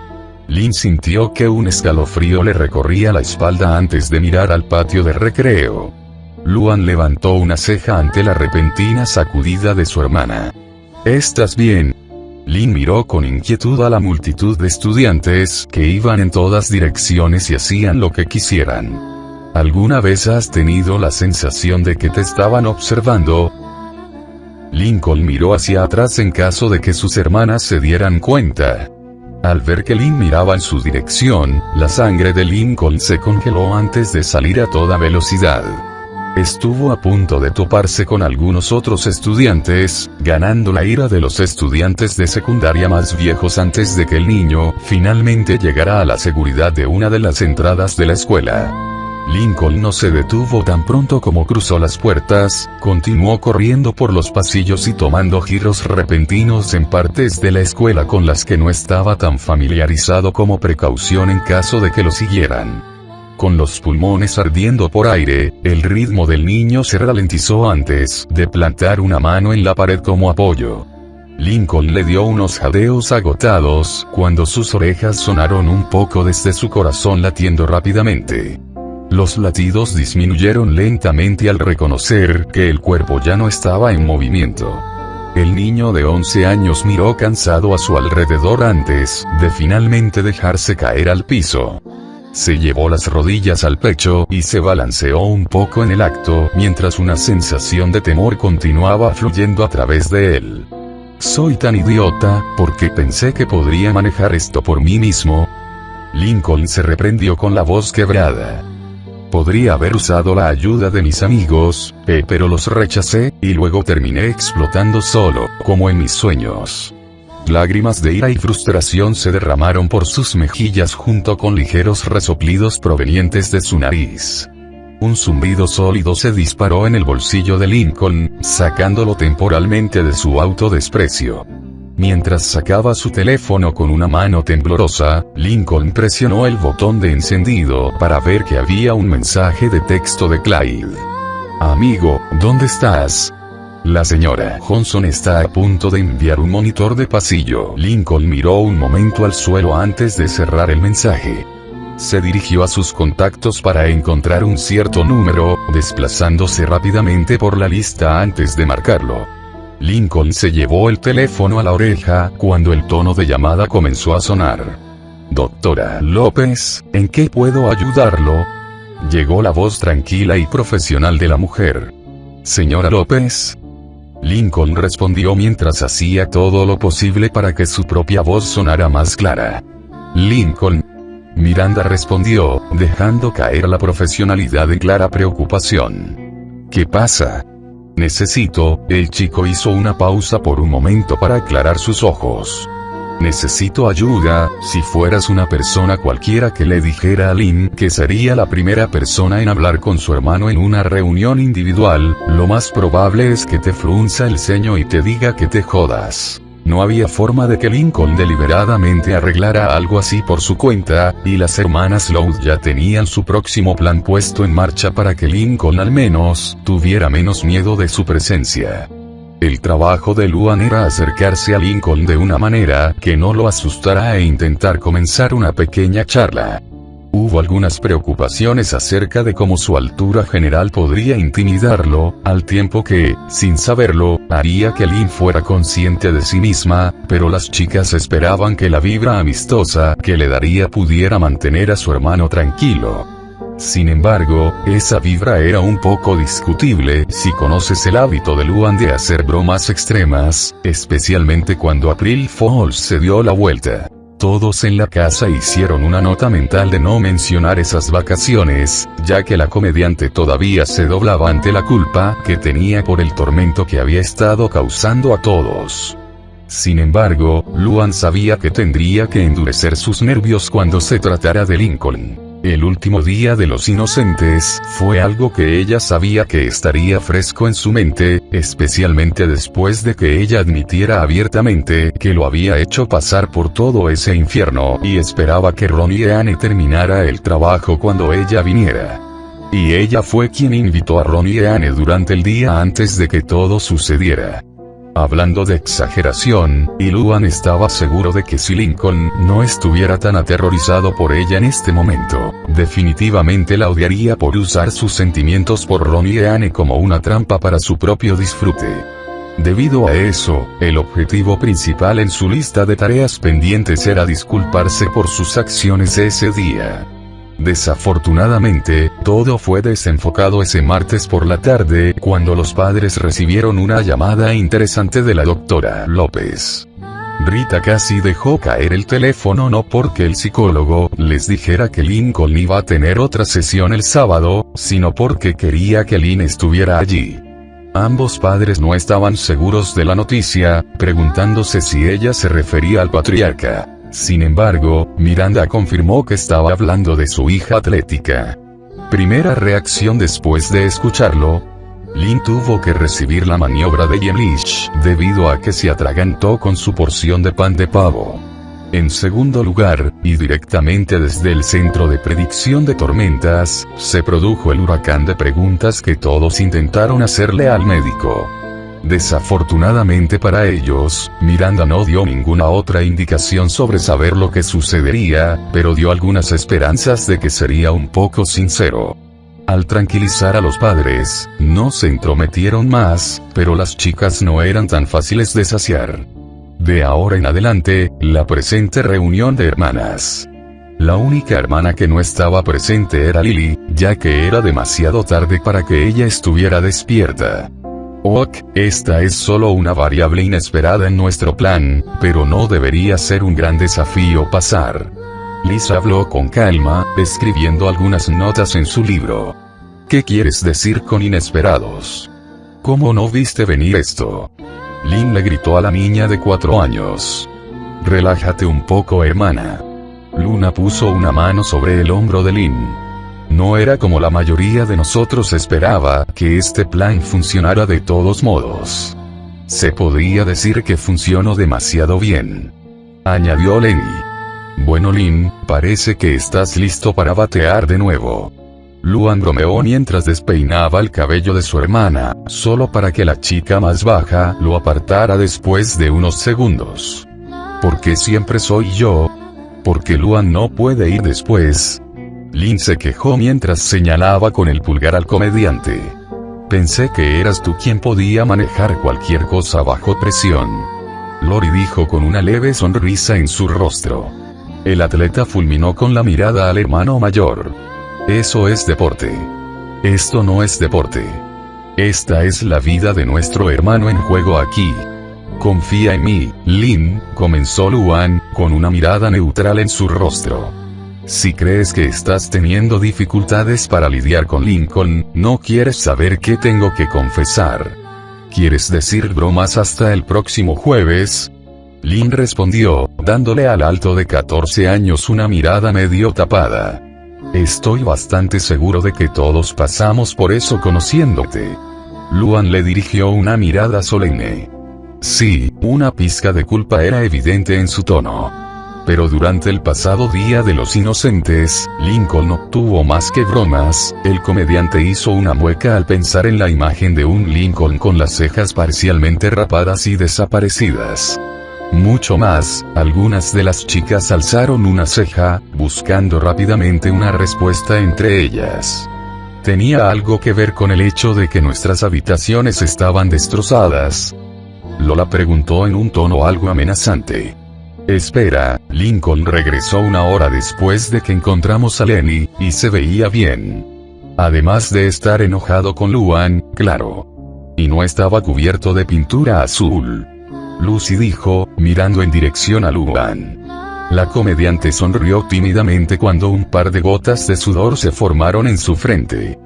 Lin sintió que un escalofrío le recorría la espalda antes de mirar al patio de recreo. Luan levantó una ceja ante la repentina sacudida de su hermana. ¿Estás bien? Lin miró con inquietud a la multitud de estudiantes que iban en todas direcciones y hacían lo que quisieran. ¿Alguna vez has tenido la sensación de que te estaban observando? Lincoln miró hacia atrás en caso de que sus hermanas se dieran cuenta. Al ver que Lin miraba en su dirección, la sangre de Lincoln se congeló antes de salir a toda velocidad. Estuvo a punto de toparse con algunos otros estudiantes, ganando la ira de los estudiantes de secundaria más viejos antes de que el niño, finalmente llegara a la seguridad de una de las entradas de la escuela. Lincoln no se detuvo tan pronto como cruzó las puertas, continuó corriendo por los pasillos y tomando giros repentinos en partes de la escuela con las que no estaba tan familiarizado como precaución en caso de que lo siguieran. Con los pulmones ardiendo por aire, el ritmo del niño se ralentizó antes de plantar una mano en la pared como apoyo. Lincoln le dio unos jadeos agotados, cuando sus orejas sonaron un poco desde su corazón latiendo rápidamente. Los latidos disminuyeron lentamente al reconocer que el cuerpo ya no estaba en movimiento. El niño de 11 años miró cansado a su alrededor antes de finalmente dejarse caer al piso. Se llevó las rodillas al pecho y se balanceó un poco en el acto, mientras una sensación de temor continuaba fluyendo a través de él. Soy tan idiota, porque pensé que podría manejar esto por mí mismo. Lincoln se reprendió con la voz quebrada. Podría haber usado la ayuda de mis amigos, pero los rechacé, y luego terminé explotando solo, como en mis sueños. Lágrimas de ira y frustración se derramaron por sus mejillas junto con ligeros resoplidos provenientes de su nariz. Un zumbido sólido se disparó en el bolsillo de Lincoln, sacándolo temporalmente de su autodesprecio. Mientras sacaba su teléfono con una mano temblorosa, Lincoln presionó el botón de encendido para ver que había un mensaje de texto de Clyde. Amigo, ¿dónde estás? La señora Johnson está a punto de enviar un monitor de pasillo. Lincoln miró un momento al suelo antes de cerrar el mensaje. Se dirigió a sus contactos para encontrar un cierto número, desplazándose rápidamente por la lista antes de marcarlo. Lincoln se llevó el teléfono a la oreja cuando el tono de llamada comenzó a sonar. Doctora López, ¿en qué puedo ayudarlo? Llegó la voz tranquila y profesional de la mujer. Señora López. Lincoln respondió mientras hacía todo lo posible para que su propia voz sonara más clara. Lincoln. Miranda respondió, dejando caer la profesionalidad en clara preocupación. ¿Qué pasa? Necesito, el chico hizo una pausa por un momento para aclarar sus ojos. Necesito ayuda. Si fueras una persona cualquiera que le dijera a Lin que sería la primera persona en hablar con su hermano en una reunión individual, lo más probable es que te frunza el ceño y te diga que te jodas. No había forma de que Lincoln deliberadamente arreglara algo así por su cuenta, y las hermanas Loud ya tenían su próximo plan puesto en marcha para que Lincoln al menos tuviera menos miedo de su presencia. El trabajo de Luan era acercarse a Lincoln de una manera que no lo asustara e intentar comenzar una pequeña charla. Hubo algunas preocupaciones acerca de cómo su altura general podría intimidarlo, al tiempo que, sin saberlo, haría que Lynn fuera consciente de sí misma, pero las chicas esperaban que la vibra amistosa que le daría pudiera mantener a su hermano tranquilo. Sin embargo, esa vibra era un poco discutible si conoces el hábito de Luan de hacer bromas extremas, especialmente cuando April Fools se dio la vuelta. Todos en la casa hicieron una nota mental de no mencionar esas vacaciones, ya que la comediante todavía se doblaba ante la culpa que tenía por el tormento que había estado causando a todos. Sin embargo, Luan sabía que tendría que endurecer sus nervios cuando se tratara de Lincoln. El último día de los inocentes fue algo que ella sabía que estaría fresco en su mente, especialmente después de que ella admitiera abiertamente que lo había hecho pasar por todo ese infierno y esperaba que Ron y Anne terminara el trabajo cuando ella viniera. Y ella fue quien invitó a Ron y Anne durante el día antes de que todo sucediera. Hablando de exageración, y Luan estaba seguro de que si Lincoln no estuviera tan aterrorizado por ella en este momento, definitivamente la odiaría por usar sus sentimientos por Ron y Anne como una trampa para su propio disfrute. Debido a eso, el objetivo principal en su lista de tareas pendientes era disculparse por sus acciones ese día. Desafortunadamente, todo fue desenfocado ese martes por la tarde, cuando los padres recibieron una llamada interesante de la doctora López. Rita casi dejó caer el teléfono no porque el psicólogo les dijera que Lincoln iba a tener otra sesión el sábado, sino porque quería que Lynn estuviera allí. Ambos padres no estaban seguros de la noticia, preguntándose si ella se refería al patriarca. Sin embargo, Miranda confirmó que estaba hablando de su hija atlética. Primera reacción después de escucharlo: Lynn tuvo que recibir la maniobra de Yemlish debido a que se atragantó con su porción de pan de pavo. En segundo lugar, y directamente desde el Centro de Predicción de Tormentas, se produjo el huracán de preguntas que todos intentaron hacerle al médico. Desafortunadamente para ellos, Miranda no dio ninguna otra indicación sobre saber lo que sucedería, pero dio algunas esperanzas de que sería un poco sincero. Al tranquilizar a los padres, no se entrometieron más, pero las chicas no eran tan fáciles de saciar. De ahora en adelante, la presente reunión de hermanas. La única hermana que no estaba presente era Lily, ya que era demasiado tarde para que ella estuviera despierta. Ok, esta es solo una variable inesperada en nuestro plan, pero no debería ser un gran desafío pasar. Liz habló con calma, escribiendo algunas notas en su libro. ¿Qué quieres decir con inesperados? ¿Cómo no viste venir esto? Lynn le gritó a la niña de 4 años. Relájate un poco, hermana. Luna puso una mano sobre el hombro de Lynn. No era como la mayoría de nosotros esperaba que este plan funcionara de todos modos. Se podría decir que funcionó demasiado bien, añadió Lenny. Bueno, Lynn, parece que estás listo para batear de nuevo. Luan bromeó mientras despeinaba el cabello de su hermana, solo para que la chica más baja lo apartara después de unos segundos. ¿Por qué siempre soy yo? ¿Por qué Luan no puede ir después? Lynn se quejó mientras señalaba con el pulgar al comediante. Pensé que eras tú quien podía manejar cualquier cosa bajo presión. Lori dijo con una leve sonrisa en su rostro. El atleta fulminó con la mirada al hermano mayor. Eso es deporte. Esto no es deporte. Esta es la vida de nuestro hermano en juego aquí. Confía en mí, Lynn, comenzó Luan, con una mirada neutral en su rostro. Si crees que estás teniendo dificultades para lidiar con Lincoln, no quieres saber qué tengo que confesar. ¿Quieres decir bromas hasta el próximo jueves? Lynn respondió, dándole al alto de 14 años una mirada medio tapada. Estoy bastante seguro de que todos pasamos por eso conociéndote. Luan le dirigió una mirada solemne. Sí, una pizca de culpa era evidente en su tono. Pero durante el pasado Día de los Inocentes, Lincoln no tuvo más que bromas. El comediante hizo una mueca al pensar en la imagen de un Lincoln con las cejas parcialmente rapadas y desaparecidas. Mucho más, algunas de las chicas alzaron una ceja, buscando rápidamente una respuesta entre ellas. ¿Tenía algo que ver con el hecho de que nuestras habitaciones estaban destrozadas? Lola preguntó en un tono algo amenazante. Espera, Lincoln regresó una hora después de que encontramos a Lenny, y se veía bien. Además de estar enojado con Luan, claro. Y no estaba cubierto de pintura azul. Lucy dijo, mirando en dirección a Luan. La comediante sonrió tímidamente cuando un par de gotas de sudor se formaron en su frente.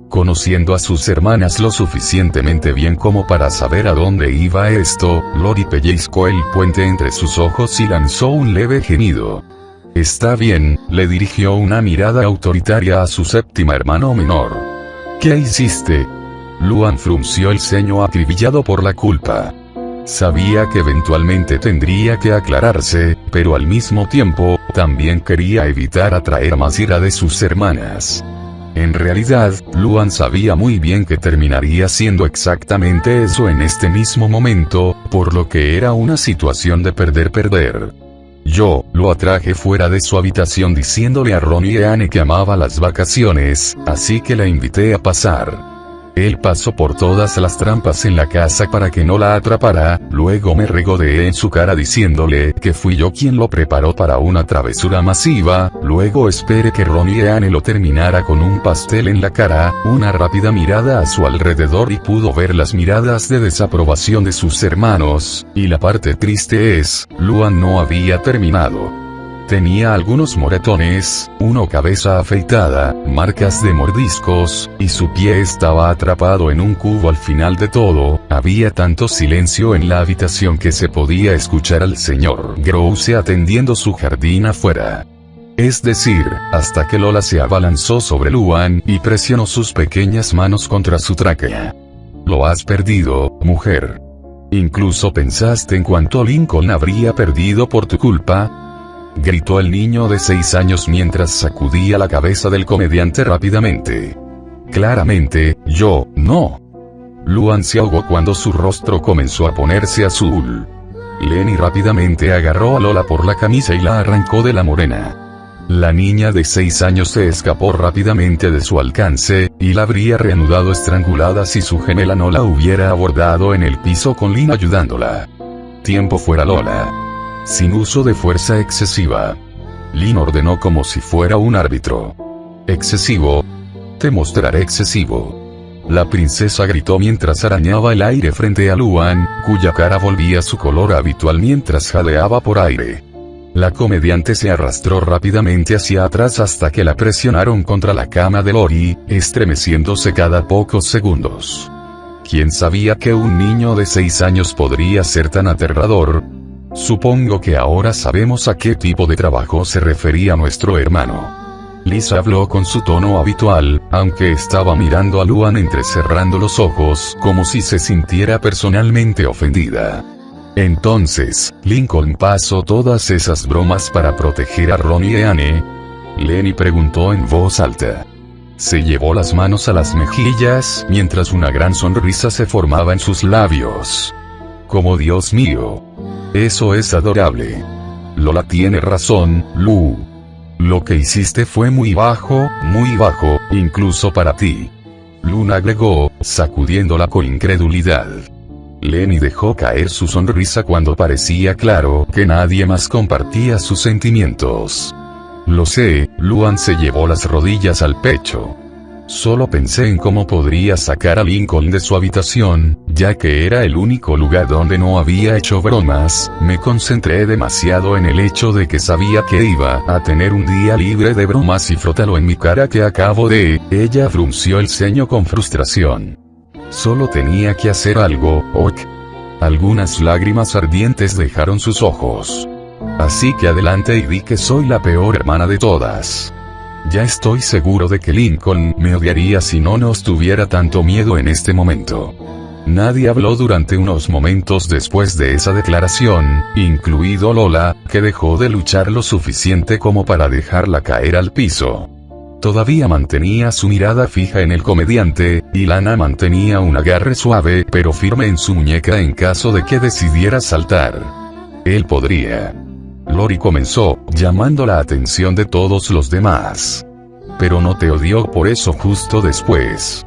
Conociendo a sus hermanas lo suficientemente bien como para saber a dónde iba esto, Lori pellizcó el puente entre sus ojos y lanzó un leve gemido. Está bien, le dirigió una mirada autoritaria a su séptima hermano menor. ¿Qué hiciste? Luan frunció el ceño acribillado por la culpa. Sabía que eventualmente tendría que aclararse, pero al mismo tiempo, también quería evitar atraer más ira de sus hermanas. En realidad, Luan sabía muy bien que terminaría siendo exactamente eso en este mismo momento, por lo que era una situación de perder-perder. Yo lo atraje fuera de su habitación diciéndole a Ron y Anne que amaba las vacaciones, así que la invité a pasar. Él pasó por todas las trampas en la casa para que no la atrapara, luego me regodeé en su cara diciéndole que fui yo quien lo preparó para una travesura masiva, luego esperé que Ron y Anne lo terminara con un pastel en la cara, una rápida mirada a su alrededor y pudo ver las miradas de desaprobación de sus hermanos, y la parte triste es, Luan no había terminado. Tenía algunos moretones, una cabeza afeitada, marcas de mordiscos, y su pie estaba atrapado en un cubo al final de todo. Había tanto silencio en la habitación que se podía escuchar al señor Grouse atendiendo su jardín afuera. Es decir, hasta que Lola se abalanzó sobre Luan y presionó sus pequeñas manos contra su tráquea. Lo has perdido, mujer. ¿Incluso pensaste en cuánto Lincoln habría perdido por tu culpa? Gritó el niño de 6 años mientras sacudía la cabeza del comediante rápidamente. Claramente, yo, no. Luan se ahogó cuando su rostro comenzó a ponerse azul. Lenny rápidamente agarró a Lola por la camisa y la arrancó de la morena. La niña de 6 años se escapó rápidamente de su alcance, y la habría reanudado estrangulada si su gemela no la hubiera abordado en el piso con Lynn ayudándola. Tiempo fuera Lola. Sin uso de fuerza excesiva. Lynn ordenó como si fuera un árbitro. ¿Excesivo? Te mostraré excesivo. La princesa gritó mientras arañaba el aire frente a Luan, cuya cara volvía a su color habitual mientras jadeaba por aire. La comediante se arrastró rápidamente hacia atrás hasta que la presionaron contra la cama de Lori, estremeciéndose cada pocos segundos. ¿Quién sabía que un niño de 6 años podría ser tan aterrador? Supongo que ahora sabemos a qué tipo de trabajo se refería nuestro hermano. Lisa habló con su tono habitual, aunque estaba mirando a Luan entrecerrando los ojos como si se sintiera personalmente ofendida. Entonces, Lincoln pasó todas esas bromas para proteger a Ron y Anne. Lenny preguntó en voz alta. Se llevó las manos a las mejillas mientras una gran sonrisa se formaba en sus labios. Como Dios mío. Eso es adorable. Lola tiene razón, Lu. Lo que hiciste fue muy bajo, incluso para ti. Luna agregó, sacudiéndola con incredulidad. Lenny dejó caer su sonrisa cuando parecía claro que nadie más compartía sus sentimientos. Lo sé, Luan se llevó las rodillas al pecho. Solo pensé en cómo podría sacar a Lincoln de su habitación, ya que era el único lugar donde no había hecho bromas. Me concentré demasiado en el hecho de que sabía que iba a tener un día libre de bromas y frótalo en mi cara que acabo de... Ella frunció el ceño con frustración. Solo tenía que hacer algo, ok. Algunas lágrimas ardientes dejaron sus ojos. Así que adelante y di que soy la peor hermana de todas. Ya estoy seguro de que Lincoln me odiaría si no nos tuviera tanto miedo en este momento. Nadie habló durante unos momentos después de esa declaración, incluido Lola, que dejó de luchar lo suficiente como para dejarla caer al piso. Todavía mantenía su mirada fija en el comediante, y Lana mantenía un agarre suave pero firme en su muñeca en caso de que decidiera saltar. Él podría. Lori comenzó, llamando la atención de todos los demás. Pero no te odió por eso justo después.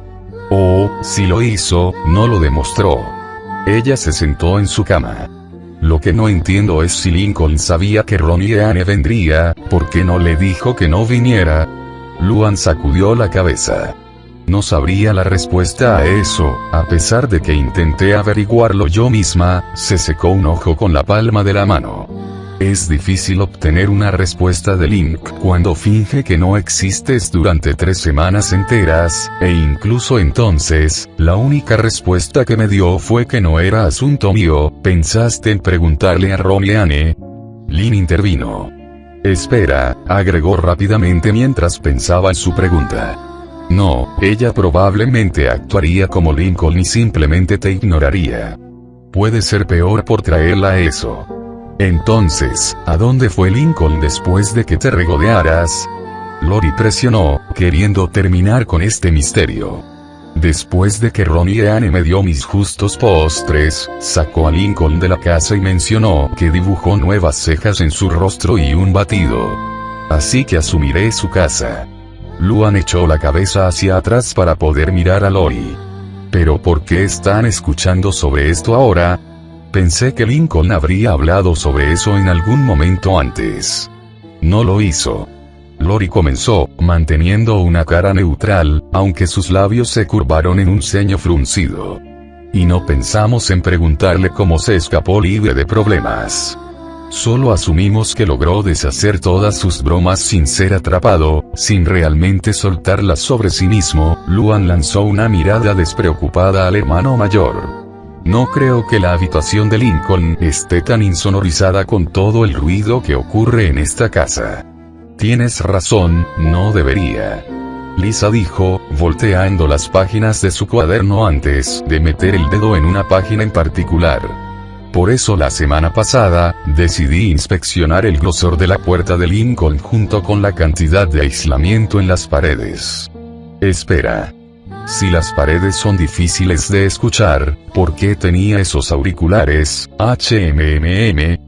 O, si lo hizo, no lo demostró. Ella se sentó en su cama. Lo que no entiendo es si Lincoln sabía que Ronnie Anne vendría, ¿por qué no le dijo que no viniera? Luan sacudió la cabeza. No sabría la respuesta a eso, a pesar de que intenté averiguarlo yo misma. Se secó un ojo con la palma de la mano. Es difícil obtener una respuesta de Link cuando finge que no existes durante 3 semanas enteras, e incluso entonces, la única respuesta que me dio fue que no era asunto mío. ¿Pensaste en preguntarle a Ronnie Anne? Lin intervino. Espera, agregó rápidamente mientras pensaba en su pregunta. No, ella probablemente actuaría como Lincoln y simplemente te ignoraría. Puede ser peor por traerla a eso. Entonces, ¿a dónde fue Lincoln después de que te regodearas? Lori presionó, queriendo terminar con este misterio. Después de que Ronnie Anne me dio mis justos postres, sacó a Lincoln de la casa y mencionó que dibujó nuevas cejas en su rostro y un batido. Así que asumiré su casa. Luan echó la cabeza hacia atrás para poder mirar a Lori. ¿Pero por qué están escuchando sobre esto ahora? Pensé que Lincoln habría hablado sobre eso en algún momento antes. No lo hizo. Lori comenzó, manteniendo una cara neutral, aunque sus labios se curvaron en un ceño fruncido. Y no pensamos en preguntarle cómo se escapó libre de problemas. Solo asumimos que logró deshacer todas sus bromas sin ser atrapado, sin realmente soltarlas sobre sí mismo. Luan lanzó una mirada despreocupada al hermano mayor. No creo que la habitación de Lincoln esté tan insonorizada con todo el ruido que ocurre en esta casa. Tienes razón, no debería. Lisa dijo, volteando las páginas de su cuaderno antes de meter el dedo en una página en particular. Por eso la semana pasada, decidí inspeccionar el grosor de la puerta de Lincoln junto con la cantidad de aislamiento en las paredes. Espera. Si las paredes son difíciles de escuchar, ¿por qué tenía esos auriculares, HMMM?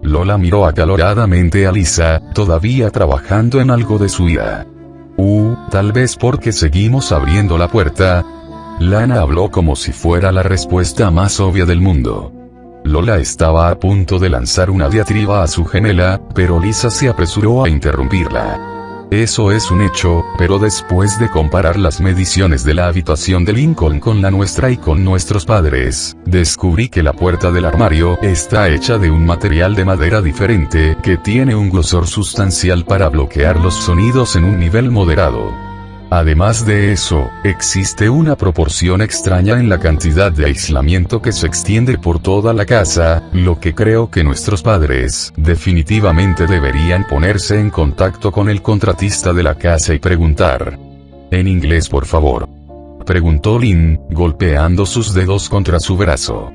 Lola miró acaloradamente a Lisa, todavía trabajando en algo de su ira. Tal vez porque seguimos abriendo la puerta. Lana habló como si fuera la respuesta más obvia del mundo. Lola estaba a punto de lanzar una diatriba a su gemela, pero Lisa se apresuró a interrumpirla. Eso es un hecho, pero después de comparar las mediciones de la habitación de Lincoln con la nuestra y con nuestros padres, descubrí que la puerta del armario está hecha de un material de madera diferente que tiene un grosor sustancial para bloquear los sonidos en un nivel moderado. Además de eso, existe una proporción extraña en la cantidad de aislamiento que se extiende por toda la casa, lo que creo que nuestros padres definitivamente deberían ponerse en contacto con el contratista de la casa y preguntar. En inglés, por favor. Preguntó Lynn, golpeando sus dedos contra su brazo.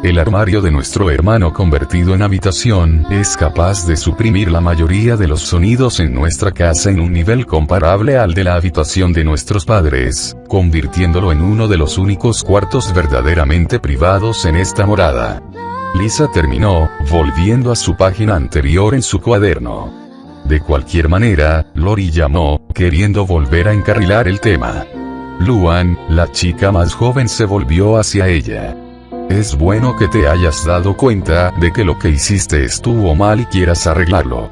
El armario de nuestro hermano convertido en habitación es capaz de suprimir la mayoría de los sonidos en nuestra casa en un nivel comparable al de la habitación de nuestros padres, convirtiéndolo en uno de los únicos cuartos verdaderamente privados en esta morada. Lisa terminó, volviendo a su página anterior en su cuaderno. De cualquier manera, Lori llamó, queriendo volver a encarrilar el tema. Luan, la chica más joven, se volvió hacia ella. Es bueno que te hayas dado cuenta de que lo que hiciste estuvo mal y quieras arreglarlo.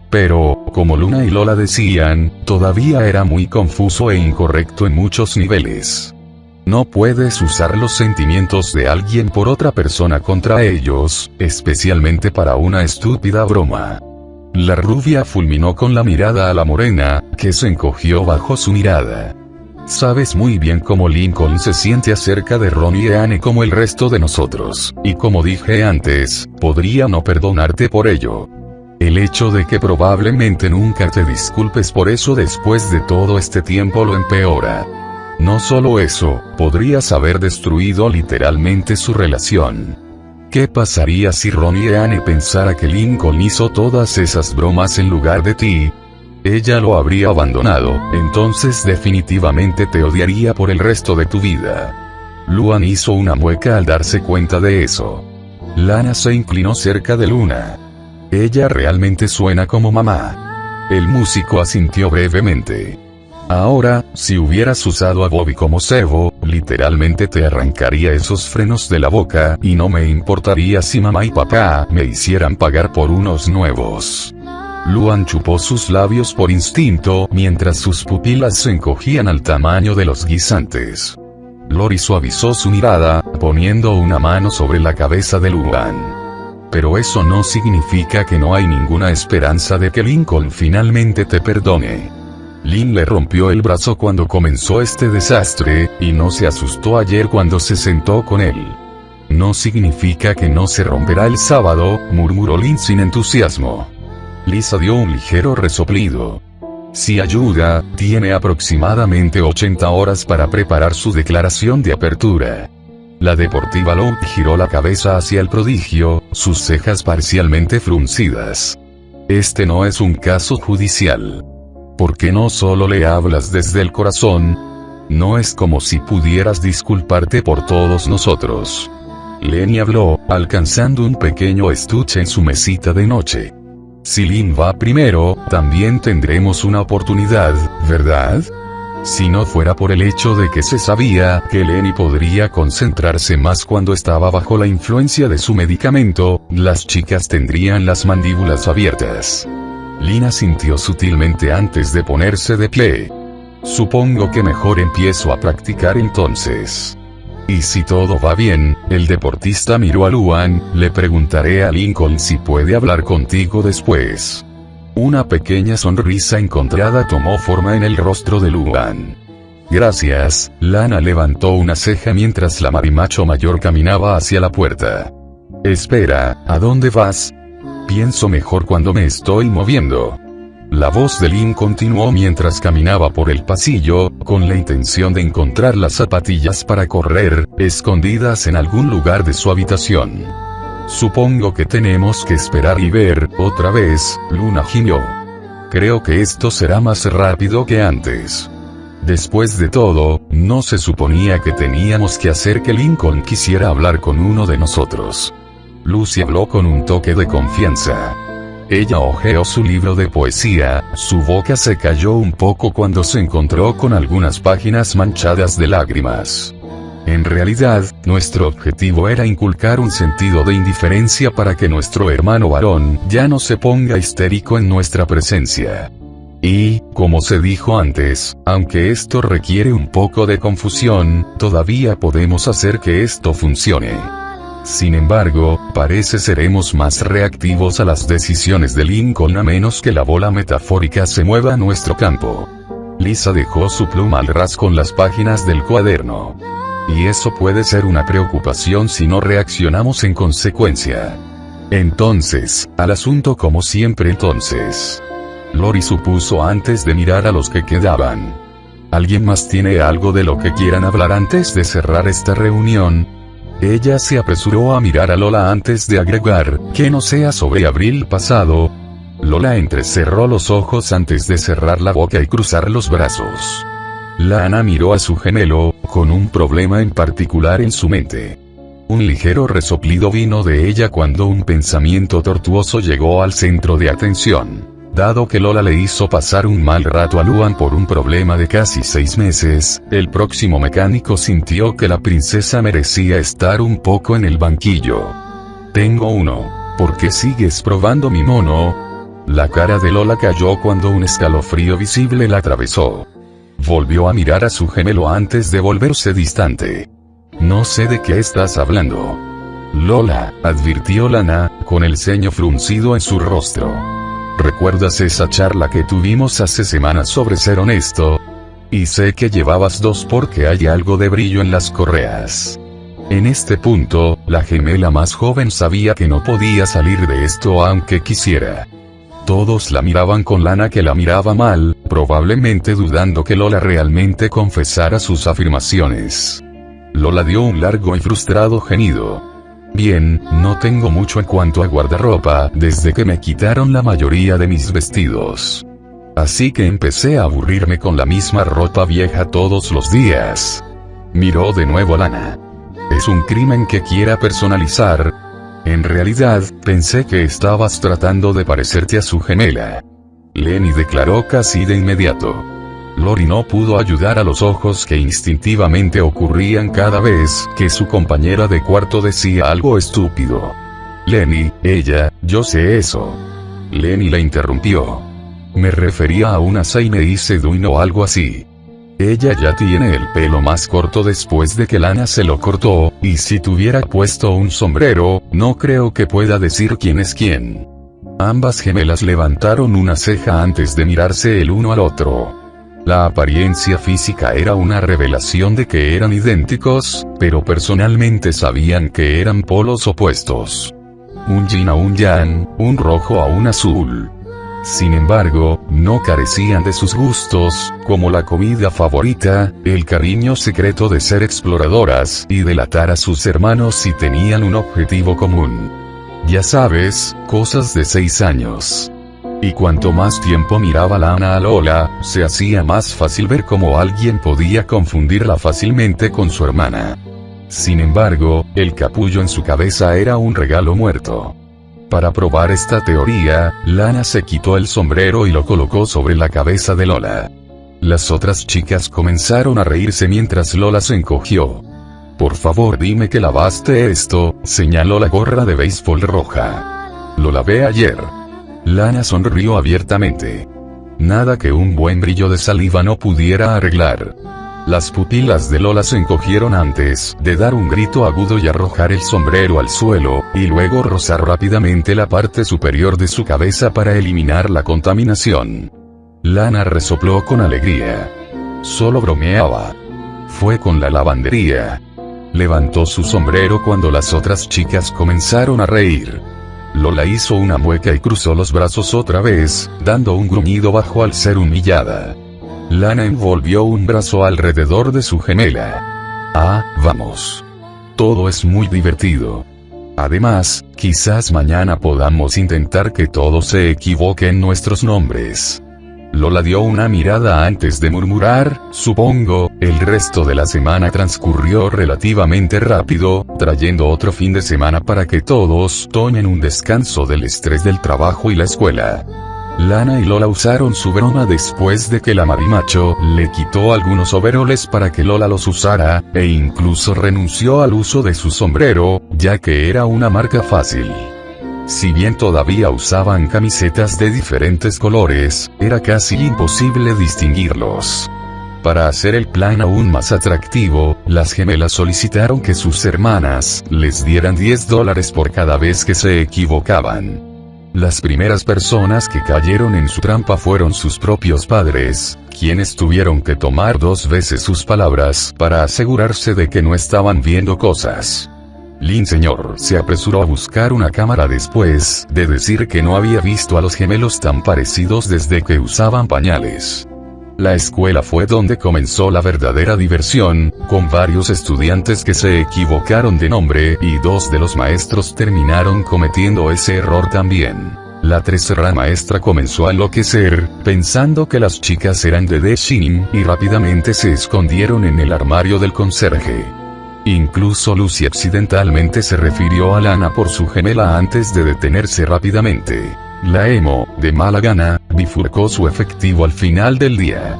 Pero, como Luna y Lola decían, todavía era muy confuso e incorrecto en muchos niveles. No puedes usar los sentimientos de alguien por otra persona contra ellos, especialmente para una estúpida broma. La rubia fulminó con la mirada a la morena, que se encogió bajo su mirada. Sabes muy bien cómo Lincoln se siente acerca de Ronnie y Anne como el resto de nosotros, y como dije antes, podría no perdonarte por ello. El hecho de que probablemente nunca te disculpes por eso después de todo este tiempo lo empeora. No solo eso, podrías haber destruido literalmente su relación. ¿Qué pasaría si Ron y Anne pensara que Lincoln hizo todas esas bromas en lugar de ti? Ella lo habría abandonado, entonces definitivamente te odiaría por el resto de tu vida. Luan hizo una mueca al darse cuenta de eso. Lana se inclinó cerca de Luna. Ella realmente suena como mamá. El músico asintió brevemente. Ahora, si hubieras usado a Bobby como cebo, literalmente te arrancaría esos frenos de la boca, y no me importaría si mamá y papá me hicieran pagar por unos nuevos. Luan chupó sus labios por instinto, mientras sus pupilas se encogían al tamaño de los guisantes. Lori suavizó su mirada, poniendo una mano sobre la cabeza de Luan. Pero eso no significa que no hay ninguna esperanza de que Lincoln finalmente te perdone. Lynn le rompió el brazo cuando comenzó este desastre, y no se asustó ayer cuando se sentó con él. No significa que no se romperá el sábado, murmuró Lynn sin entusiasmo. Lisa dio un ligero resoplido. Si ayuda, tiene aproximadamente 80 horas para preparar su declaración de apertura. La deportiva Lou giró la cabeza hacia el prodigio, sus cejas parcialmente fruncidas. Este no es un caso judicial. ¿Por qué no solo le hablas desde el corazón? No es como si pudieras disculparte por todos nosotros. Lenny habló, alcanzando un pequeño estuche en su mesita de noche. Si Lynn va primero, también tendremos una oportunidad, ¿verdad? Si no fuera por el hecho de que se sabía que Lenny podría concentrarse más cuando estaba bajo la influencia de su medicamento, las chicas tendrían las mandíbulas abiertas. Lina sintió sutilmente antes de ponerse de pie. Supongo que mejor empiezo a practicar entonces. Y si todo va bien, el deportista miró a Luan, le preguntaré a Lincoln si puede hablar contigo después. Una pequeña sonrisa encontrada tomó forma en el rostro de Luan. Gracias, Lana levantó una ceja mientras la marimacho mayor caminaba hacia la puerta. Espera, ¿a dónde vas? Pienso mejor cuando me estoy moviendo. La voz de Lynn continuó mientras caminaba por el pasillo, con la intención de encontrar las zapatillas para correr, escondidas en algún lugar de su habitación. Supongo que tenemos que esperar y ver, otra vez, Luna gimió. Creo que esto será más rápido que antes. Después de todo, no se suponía que teníamos que hacer que Lincoln quisiera hablar con uno de nosotros. Lucy habló con un toque de confianza. Ella hojeó su libro de poesía, su boca se cayó un poco cuando se encontró con algunas páginas manchadas de lágrimas. En realidad, nuestro objetivo era inculcar un sentido de indiferencia para que nuestro hermano varón ya no se ponga histérico en nuestra presencia. Y, como se dijo antes, aunque esto requiere un poco de confusión, todavía podemos hacer que esto funcione. Sin embargo, parece seremos más reactivos a las decisiones de Lincoln a menos que la bola metafórica se mueva a nuestro campo. Lisa dejó su pluma al ras con las páginas del cuaderno. Y eso puede ser una preocupación si no reaccionamos en consecuencia. Entonces, al asunto como siempre entonces. Lori supuso antes de mirar a los que quedaban. ¿Alguien más tiene algo de lo que quieran hablar antes de cerrar esta reunión? Ella se apresuró a mirar a Lola antes de agregar, que no sea sobre abril pasado. Lola entrecerró los ojos antes de cerrar la boca y cruzar los brazos. Lana miró a su gemelo, con un problema en particular en su mente. Un ligero resoplido vino de ella cuando un pensamiento tortuoso llegó al centro de atención. Dado que Lola le hizo pasar un mal rato a Luan por un problema de casi 6 meses, el próximo mecánico sintió que la princesa merecía estar un poco en el banquillo. Tengo uno. ¿Por qué sigues probando mi mono? La cara de Lola cayó cuando un escalofrío visible la atravesó. Volvió a mirar a su gemelo antes de volverse distante. No sé de qué estás hablando. Lola, advirtió Lana, con el ceño fruncido en su rostro. ¿Recuerdas esa charla que tuvimos hace semanas sobre ser honesto? Y sé que llevabas 2 porque hay algo de brillo en las correas. En este punto, la gemela más joven sabía que no podía salir de esto aunque quisiera. Todos la miraban con Lana, que la miraba mal, probablemente dudando que Lola realmente confesara sus afirmaciones. Lola dio un largo y frustrado gemido. Bien, no tengo mucho en cuanto a guardarropa, desde que me quitaron la mayoría de mis vestidos. Así que empecé a aburrirme con la misma ropa vieja todos los días. Miró de nuevo a Lana. ¿Es un crimen que quiera personalizar? En realidad, pensé que estabas tratando de parecerte a su gemela. Lenny declaró casi de inmediato. Lori no pudo ayudar a los ojos que instintivamente ocurrían cada vez que su compañera de cuarto decía algo estúpido. Lenny, yo sé eso. Lenny la interrumpió. Me refería a una Saime Sedun o algo así. Ella ya tiene el pelo más corto después de que Lana se lo cortó, y si tuviera puesto un sombrero, no creo que pueda decir quién es quién. Ambas gemelas levantaron una ceja antes de mirarse el uno al otro. La apariencia física era una revelación de que eran idénticos, pero personalmente sabían que eran polos opuestos. Un yin a un yang, un rojo a un azul. Sin embargo, no carecían de sus gustos, como la comida favorita, el cariño secreto de ser exploradoras y delatar a sus hermanos si tenían un objetivo común. Ya sabes, cosas de 6 años. Y cuanto más tiempo miraba Lana a Lola, se hacía más fácil ver cómo alguien podía confundirla fácilmente con su hermana. Sin embargo, el capullo en su cabeza era un regalo muerto. Para probar esta teoría, Lana se quitó el sombrero y lo colocó sobre la cabeza de Lola. Las otras chicas comenzaron a reírse mientras Lola se encogió. Por favor dime que lavaste esto, señaló la gorra de béisbol roja. Lo lavé ayer. Lana sonrió abiertamente. Nada que un buen brillo de saliva no pudiera arreglar. Las pupilas de Lola se encogieron antes de dar un grito agudo y arrojar el sombrero al suelo, y luego rozar rápidamente la parte superior de su cabeza para eliminar la contaminación. Lana resopló con alegría. Solo bromeaba. Fue con la lavandería. Levantó su sombrero cuando las otras chicas comenzaron a reír. Lola hizo una mueca y cruzó los brazos otra vez, dando un gruñido bajo al ser humillada. Lana envolvió un brazo alrededor de su gemela. Ah, vamos. Todo es muy divertido. Además, quizás mañana podamos intentar que todos se equivoquen nuestros nombres. Lola dio una mirada antes de murmurar, supongo. El resto de la semana transcurrió relativamente rápido, trayendo otro fin de semana para que todos tomen un descanso del estrés del trabajo y la escuela. Lana y Lola usaron su broma después de que la marimacho le quitó algunos overoles para que Lola los usara, e incluso renunció al uso de su sombrero, ya que era una marca fácil. Si bien todavía usaban camisetas de diferentes colores, era casi imposible distinguirlos. Para hacer el plan aún más atractivo, las gemelas solicitaron que sus hermanas les dieran $10 por cada vez que se equivocaban. Las primeras personas que cayeron en su trampa fueron sus propios padres, quienes tuvieron que tomar 2 veces sus palabras para asegurarse de que no estaban viendo cosas. Lin Señor se apresuró a buscar una cámara después de decir que no había visto a los gemelos tan parecidos desde que usaban pañales. La escuela fue donde comenzó la verdadera diversión, con varios estudiantes que se equivocaron de nombre y 2 de los maestros terminaron cometiendo ese error también. La tercera maestra comenzó a enloquecer, pensando que las chicas eran de Deshin, y rápidamente se escondieron en el armario del conserje. Incluso Lucy accidentalmente se refirió a Lana por su gemela antes de detenerse rápidamente. La emo, de mala gana, bifurcó su efectivo al final del día.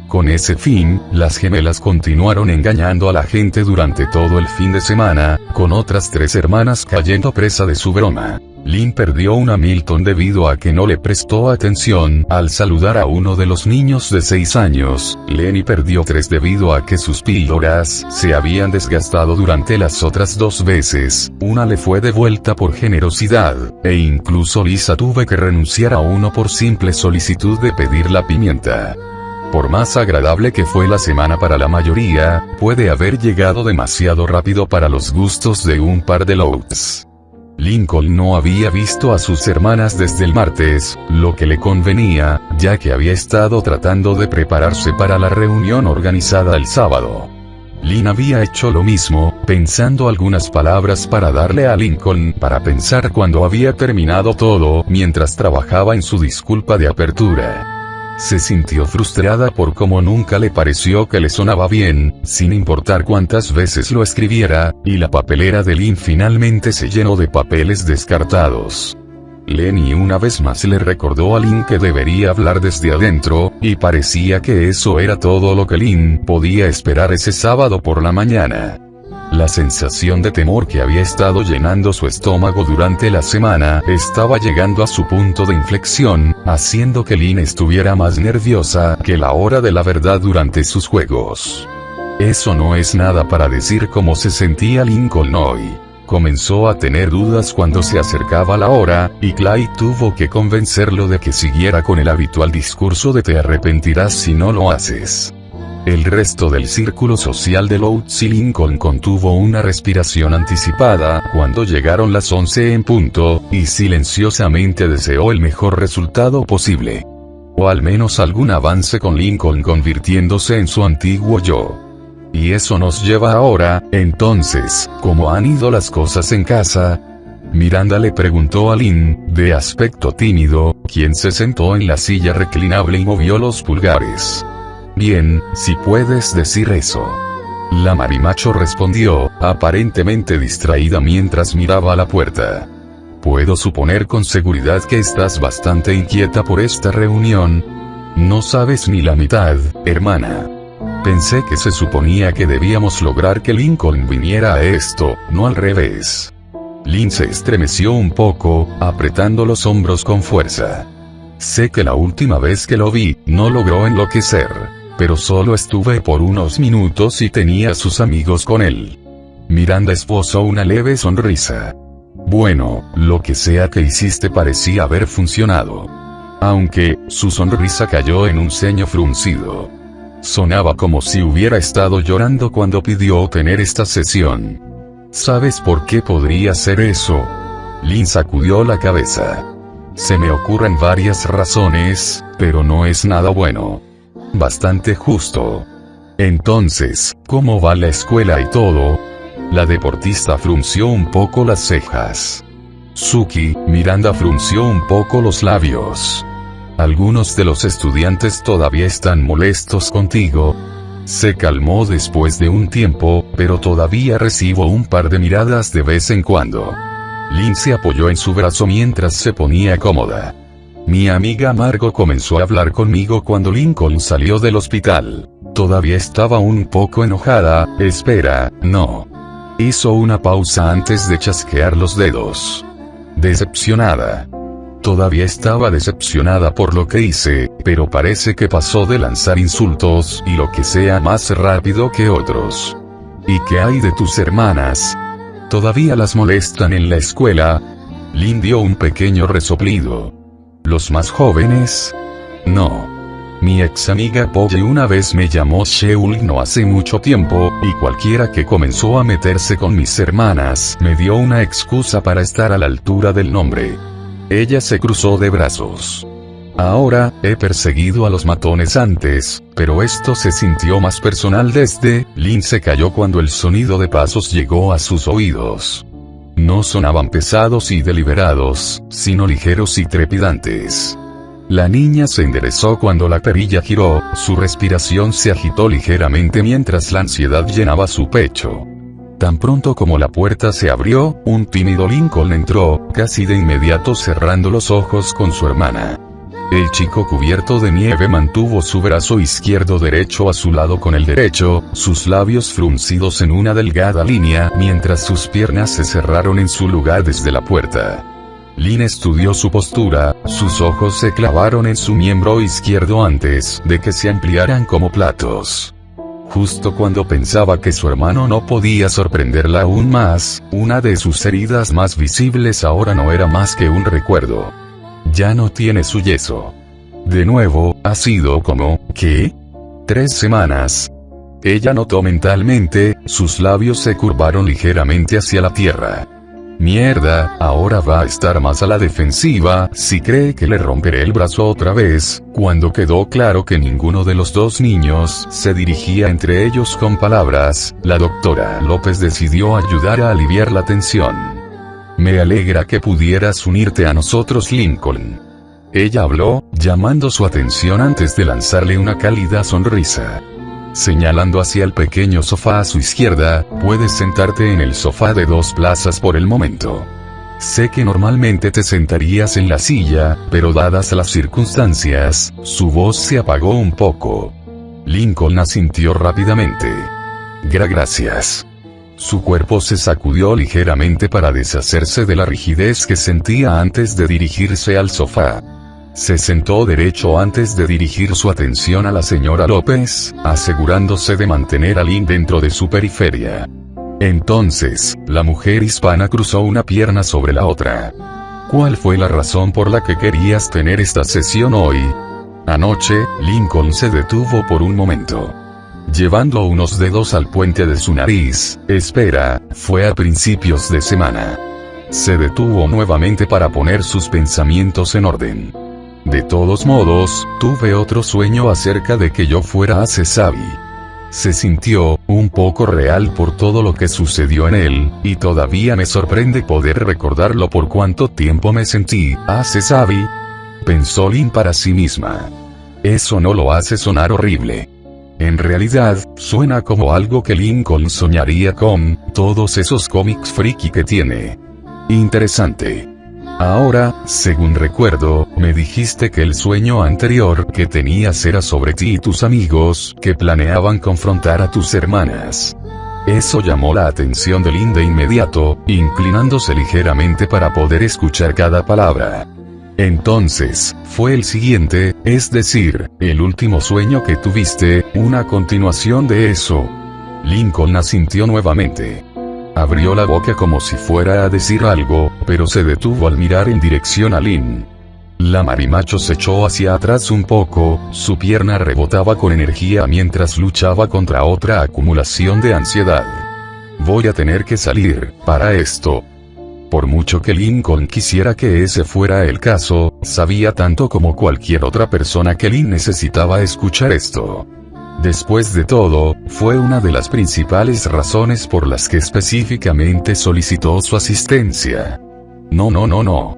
Con ese fin, las gemelas continuaron engañando a la gente durante todo el fin de semana, con otras 3 hermanas cayendo presa de su broma. Lynn perdió una Milton debido a que no le prestó atención al saludar a uno de los niños de 6 años, Lenny perdió 3 debido a que sus píldoras se habían desgastado durante las otras 2 veces, una le fue devuelta por generosidad, e incluso Lisa tuvo que renunciar a uno por simple solicitud de pedir la pimienta. Por más agradable que fue la semana para la mayoría, puede haber llegado demasiado rápido para los gustos de un par de Louts. Lincoln no había visto a sus hermanas desde el martes, lo que le convenía, ya que había estado tratando de prepararse para la reunión organizada el sábado. Lynn había hecho lo mismo, pensando algunas palabras para darle a Lincoln para pensar cuando había terminado todo, mientras trabajaba en su disculpa de apertura. Se sintió frustrada por cómo nunca le pareció que le sonaba bien, sin importar cuántas veces lo escribiera, y la papelera de Lynn finalmente se llenó de papeles descartados. Lenny una vez más le recordó a Lynn que debería hablar desde adentro, y parecía que eso era todo lo que Lynn podía esperar ese sábado por la mañana. La sensación de temor que había estado llenando su estómago durante la semana estaba llegando a su punto de inflexión, haciendo que Lynn estuviera más nerviosa que la hora de la verdad durante sus juegos. Eso no es nada para decir cómo se sentía Lincoln hoy. Comenzó a tener dudas cuando se acercaba la hora, y Clyde tuvo que convencerlo de que siguiera con el habitual discurso de te arrepentirás si no lo haces. El resto del círculo social de Louds y Lincoln contuvo una respiración anticipada cuando llegaron las 11 en punto, y silenciosamente deseó el mejor resultado posible. O al menos algún avance con Lincoln convirtiéndose en su antiguo yo. Y eso nos lleva ahora, entonces, ¿cómo han ido las cosas en casa? Miranda le preguntó a Lynn, de aspecto tímido, quien se sentó en la silla reclinable y movió los pulgares. Bien, si puedes decir eso. La marimacho respondió, aparentemente distraída mientras miraba a la puerta. Puedo suponer con seguridad que estás bastante inquieta por esta reunión. No sabes ni la mitad, hermana. Pensé que se suponía que debíamos lograr que Lincoln viniera a esto, no al revés. Lynn se estremeció un poco, apretando los hombros con fuerza. Sé que la última vez que lo vi, no logró enloquecer. Pero solo estuve por unos minutos y tenía a sus amigos con él. Miranda esbozó una leve sonrisa. Bueno, lo que sea que hiciste parecía haber funcionado. Aunque, su sonrisa cayó en un ceño fruncido. Sonaba como si hubiera estado llorando cuando pidió tener esta sesión. ¿Sabes por qué podría ser eso? Lynn sacudió la cabeza. Se me ocurren varias razones, pero no es nada bueno. Bastante justo. Entonces, ¿cómo va la escuela y todo? La deportista frunció un poco las cejas. Suki, Miranda frunció un poco los labios. Algunos de los estudiantes todavía están molestos contigo. Se calmó después de un tiempo, pero todavía recibo un par de miradas de vez en cuando. Lynn se apoyó en su brazo mientras se ponía cómoda. Mi amiga Margo comenzó a hablar conmigo cuando Lincoln salió del hospital. Todavía estaba un poco enojada. Espera, no. Hizo una pausa antes de chasquear los dedos. Decepcionada. Todavía estaba decepcionada por lo que hice, pero parece que pasó de lanzar insultos y lo que sea más rápido que otros. ¿Y qué hay de tus hermanas? ¿Todavía las molestan en la escuela? Lynn dio un pequeño resoplido. ¿Los más jóvenes? No. Mi ex amiga Polly una vez me llamó Sheol no hace mucho tiempo, y cualquiera que comenzó a meterse con mis hermanas me dio una excusa para estar a la altura del nombre. Ella se cruzó de brazos. Ahora, he perseguido a los matones antes, pero esto se sintió más personal desde... Lynn se calló cuando el sonido de pasos llegó a sus oídos. No sonaban pesados y deliberados, sino ligeros y trepidantes. La niña se enderezó cuando la perilla giró, su respiración se agitó ligeramente mientras la ansiedad llenaba su pecho. Tan pronto como la puerta se abrió, un tímido Lincoln entró, casi de inmediato cerrando los ojos con su hermana. El chico cubierto de nieve mantuvo su brazo izquierdo derecho a su lado con el derecho, sus labios fruncidos en una delgada línea, mientras sus piernas se cerraron en su lugar desde la puerta. Lynn estudió su postura, sus ojos se clavaron en su miembro izquierdo antes de que se ampliaran como platos. Justo cuando pensaba que su hermano no podía sorprenderla aún más, una de sus heridas más visibles ahora no era más que un recuerdo. Ya no tiene su yeso. De nuevo, ha sido como, ¿qué? 3 semanas. Ella notó mentalmente, sus labios se curvaron ligeramente hacia la tierra. Mierda, ahora va a estar más a la defensiva, si cree que le romperé el brazo otra vez. Cuando quedó claro que ninguno de los dos niños se dirigía entre ellos con palabras, la doctora López decidió ayudar a aliviar la tensión. Me alegra que pudieras unirte a nosotros, Lincoln. Ella habló, llamando su atención antes de lanzarle una cálida sonrisa. Señalando hacia el pequeño sofá a su izquierda, puedes sentarte en el sofá de 2 plazas por el momento. Sé que normalmente te sentarías en la silla, pero dadas las circunstancias, su voz se apagó un poco. Lincoln asintió rápidamente. Gracias. Su cuerpo se sacudió ligeramente para deshacerse de la rigidez que sentía antes de dirigirse al sofá. Se sentó derecho antes de dirigir su atención a la señora López, asegurándose de mantener a Lynn dentro de su periferia. Entonces, la mujer hispana cruzó una pierna sobre la otra. ¿Cuál fue la razón por la que querías tener esta sesión hoy? Anoche, Lincoln se detuvo por un momento. Llevando unos dedos al puente de su nariz, fue a principios de semana. Se detuvo nuevamente para poner sus pensamientos en orden. De todos modos, tuve otro sueño acerca de que yo fuera a Cesavi. Se sintió un poco real por todo lo que sucedió en él, y todavía me sorprende poder recordarlo por cuánto tiempo me sentí a Cesavi. Pensó Lynn para sí misma. Eso no lo hace sonar horrible. En realidad, suena como algo que Lincoln soñaría con todos esos cómics friki que tiene. Interesante. Ahora, según recuerdo, me dijiste que el sueño anterior que tenías era sobre ti y tus amigos, que planeaban confrontar a tus hermanas. Eso llamó la atención de Lynn de inmediato, inclinándose ligeramente para poder escuchar cada palabra. Entonces, fue el siguiente, es decir, el último sueño que tuviste, una continuación de eso. Lincoln asintió nuevamente. Abrió la boca como si fuera a decir algo, pero se detuvo al mirar en dirección a Lynn. La marimacho se echó hacia atrás un poco, su pierna rebotaba con energía mientras luchaba contra otra acumulación de ansiedad. Voy a tener que salir, para esto. Por mucho que Lincoln quisiera que ese fuera el caso, sabía tanto como cualquier otra persona que Lynn necesitaba escuchar esto. Después de todo, fue una de las principales razones por las que específicamente solicitó su asistencia. No.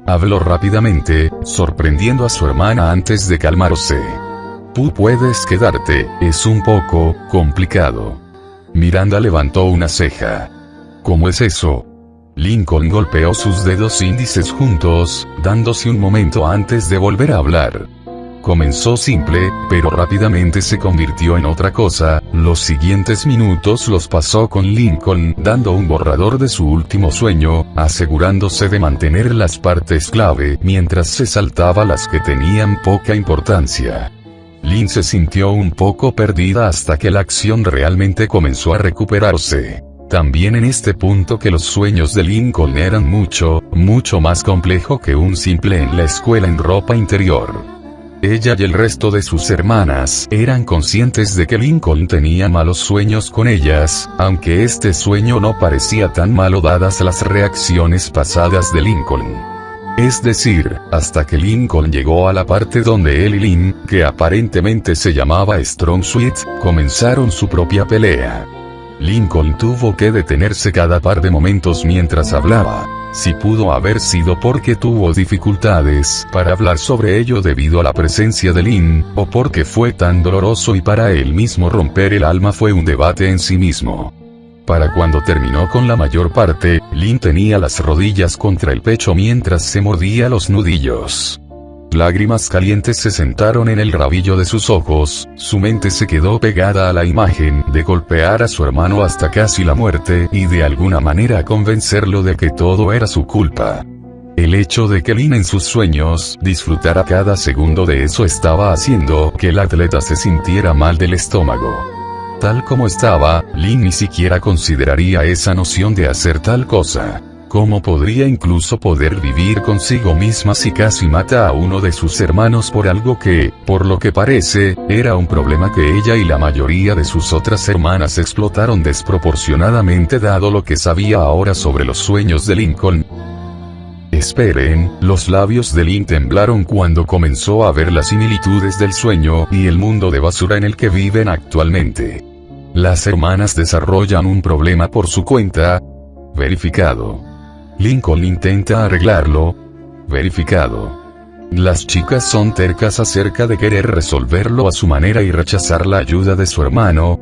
Habló rápidamente, sorprendiendo a su hermana antes de calmarse. Tú puedes quedarte, es un poco complicado. Miranda levantó una ceja. ¿Cómo es eso? Lincoln golpeó sus dedos índices juntos, dándose un momento antes de volver a hablar. Comenzó simple, pero rápidamente se convirtió en otra cosa. Los siguientes minutos los pasó con Lincoln, dando un borrador de su último sueño, asegurándose de mantener las partes clave mientras se saltaba las que tenían poca importancia. Lynn se sintió un poco perdida hasta que la acción realmente comenzó a recuperarse. También en este punto que los sueños de Lincoln eran mucho más complejo que un simple en la escuela en ropa interior. Ella y el resto de sus hermanas eran conscientes de que Lincoln tenía malos sueños con ellas, aunque este sueño no parecía tan malo dadas las reacciones pasadas de Lincoln. Es decir, hasta que Lincoln llegó a la parte donde él y Lynn, que aparentemente se llamaba Strong Suit, comenzaron su propia pelea. Lincoln tuvo que detenerse cada par de momentos mientras hablaba. Si pudo haber sido porque tuvo dificultades para hablar sobre ello debido a la presencia de Lynn, o porque fue tan doloroso y para él mismo romper el alma fue un debate en sí mismo. Para cuando terminó con la mayor parte, Lynn tenía las rodillas contra el pecho mientras se mordía los nudillos. Lágrimas calientes se sentaron en el rabillo de sus ojos, su mente se quedó pegada a la imagen de golpear a su hermano hasta casi la muerte y de alguna manera convencerlo de que todo era su culpa. El hecho de que Lynn en sus sueños disfrutara cada segundo de eso estaba haciendo que el atleta se sintiera mal del estómago. Tal como estaba, Lynn ni siquiera consideraría esa noción de hacer tal cosa. ¿Cómo podría incluso poder vivir consigo misma si casi mata a uno de sus hermanos por algo que, por lo que parece, era un problema que ella y la mayoría de sus otras hermanas explotaron desproporcionadamente dado lo que sabía ahora sobre los sueños de Lincoln? Esperen, los labios de Lynn temblaron cuando comenzó a ver las similitudes del sueño y el mundo de basura en el que viven actualmente. Las hermanas desarrollan un problema por su cuenta. Verificado. Lincoln intenta arreglarlo. Verificado. Las chicas son tercas acerca de querer resolverlo a su manera y rechazar la ayuda de su hermano.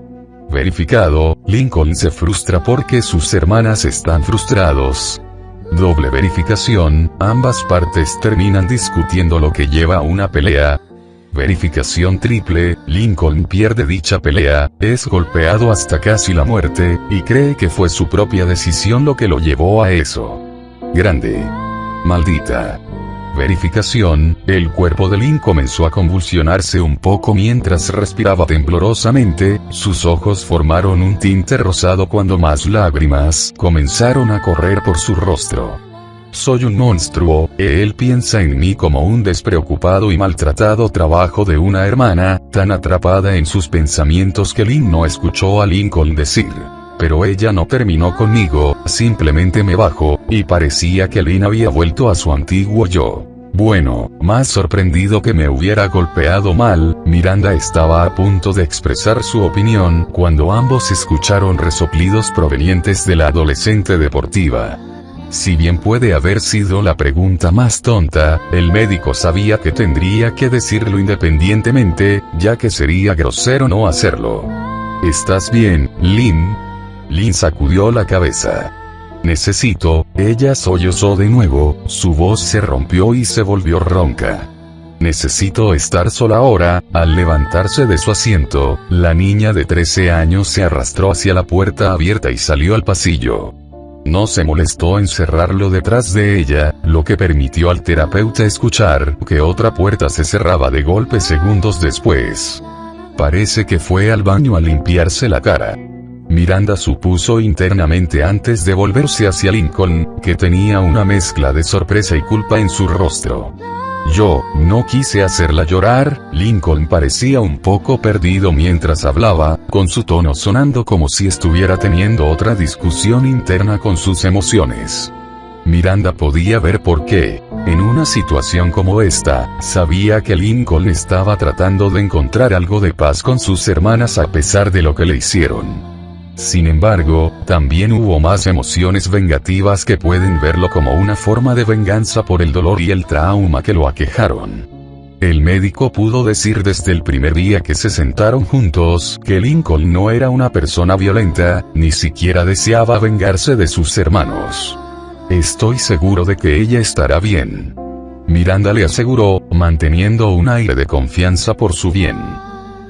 Verificado. Lincoln se frustra porque sus hermanas están frustrados. Doble verificación, ambas partes terminan discutiendo lo que lleva a una pelea. Verificación triple, Lincoln pierde dicha pelea, es golpeado hasta casi la muerte, y cree que fue su propia decisión lo que lo llevó a eso. Grande. Maldita. Verificación, el cuerpo de Lynn comenzó a convulsionarse un poco mientras respiraba temblorosamente, sus ojos formaron un tinte rosado cuando más lágrimas comenzaron a correr por su rostro. Soy un monstruo, él piensa en mí como un despreocupado y maltratado trabajo de una hermana, tan atrapada en sus pensamientos que Lynn no escuchó a Lincoln decir. Pero ella no terminó conmigo, simplemente me bajó, y parecía que Lynn había vuelto a su antiguo yo. Bueno, más sorprendido que me hubiera golpeado mal, Miranda estaba a punto de expresar su opinión cuando ambos escucharon resoplidos provenientes de la adolescente deportiva. Si bien puede haber sido la pregunta más tonta, el médico sabía que tendría que decirlo independientemente, ya que sería grosero no hacerlo. ¿Estás bien, Lynn? Lynn sacudió la cabeza. Necesito, ella sollozó de nuevo, su voz se rompió y se volvió ronca. Necesito estar sola ahora. Al levantarse de su asiento, la niña de 13 años se arrastró hacia la puerta abierta y salió al pasillo. No se molestó en cerrarlo detrás de ella, lo que permitió al terapeuta escuchar que otra puerta se cerraba de golpe segundos después. Parece que fue al baño a limpiarse la cara. Miranda supuso internamente antes de volverse hacia Lincoln, que tenía una mezcla de sorpresa y culpa en su rostro. Yo no quise hacerla llorar. Lincoln parecía un poco perdido mientras hablaba, con su tono sonando como si estuviera teniendo otra discusión interna con sus emociones. Miranda podía ver por qué, en una situación como esta, sabía que Lincoln estaba tratando de encontrar algo de paz con sus hermanas a pesar de lo que le hicieron. Sin embargo, también hubo más emociones vengativas que pueden verlo como una forma de venganza por el dolor y el trauma que lo aquejaron. El médico pudo decir desde el primer día que se sentaron juntos que Lincoln no era una persona violenta, ni siquiera deseaba vengarse de sus hermanos. Estoy seguro de que ella estará bien. Miranda le aseguró, manteniendo un aire de confianza por su bien.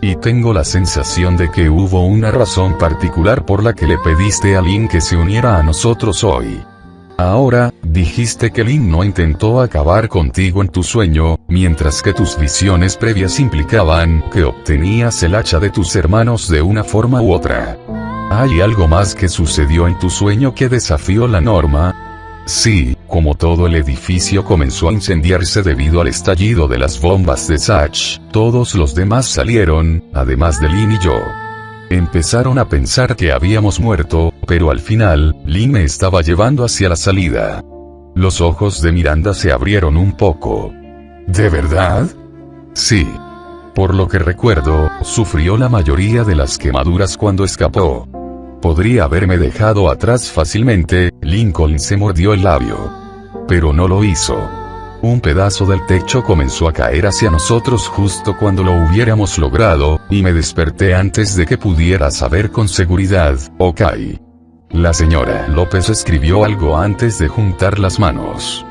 Y tengo la sensación de que hubo una razón particular por la que le pediste a Lynn que se uniera a nosotros hoy. Ahora, dijiste que Lynn no intentó acabar contigo en tu sueño, mientras que tus visiones previas implicaban que obtenías el hacha de tus hermanos de una forma u otra. ¿Hay algo más que sucedió en tu sueño que desafió la norma? Sí, como todo el edificio comenzó a incendiarse debido al estallido de las bombas de Satch, todos los demás salieron, además de Lynn y yo. Empezaron a pensar que habíamos muerto, pero al final, Lynn me estaba llevando hacia la salida. Los ojos de Miranda se abrieron un poco. ¿De verdad? Sí. Por lo que recuerdo, sufrió la mayoría de las quemaduras cuando escapó. Podría haberme dejado atrás fácilmente. Lincoln se mordió el labio. Pero no lo hizo. Un pedazo del techo comenzó a caer hacia nosotros justo cuando lo hubiéramos logrado, y me desperté antes de que pudiera saber con seguridad. Ok. La señora López escribió algo antes de juntar las manos.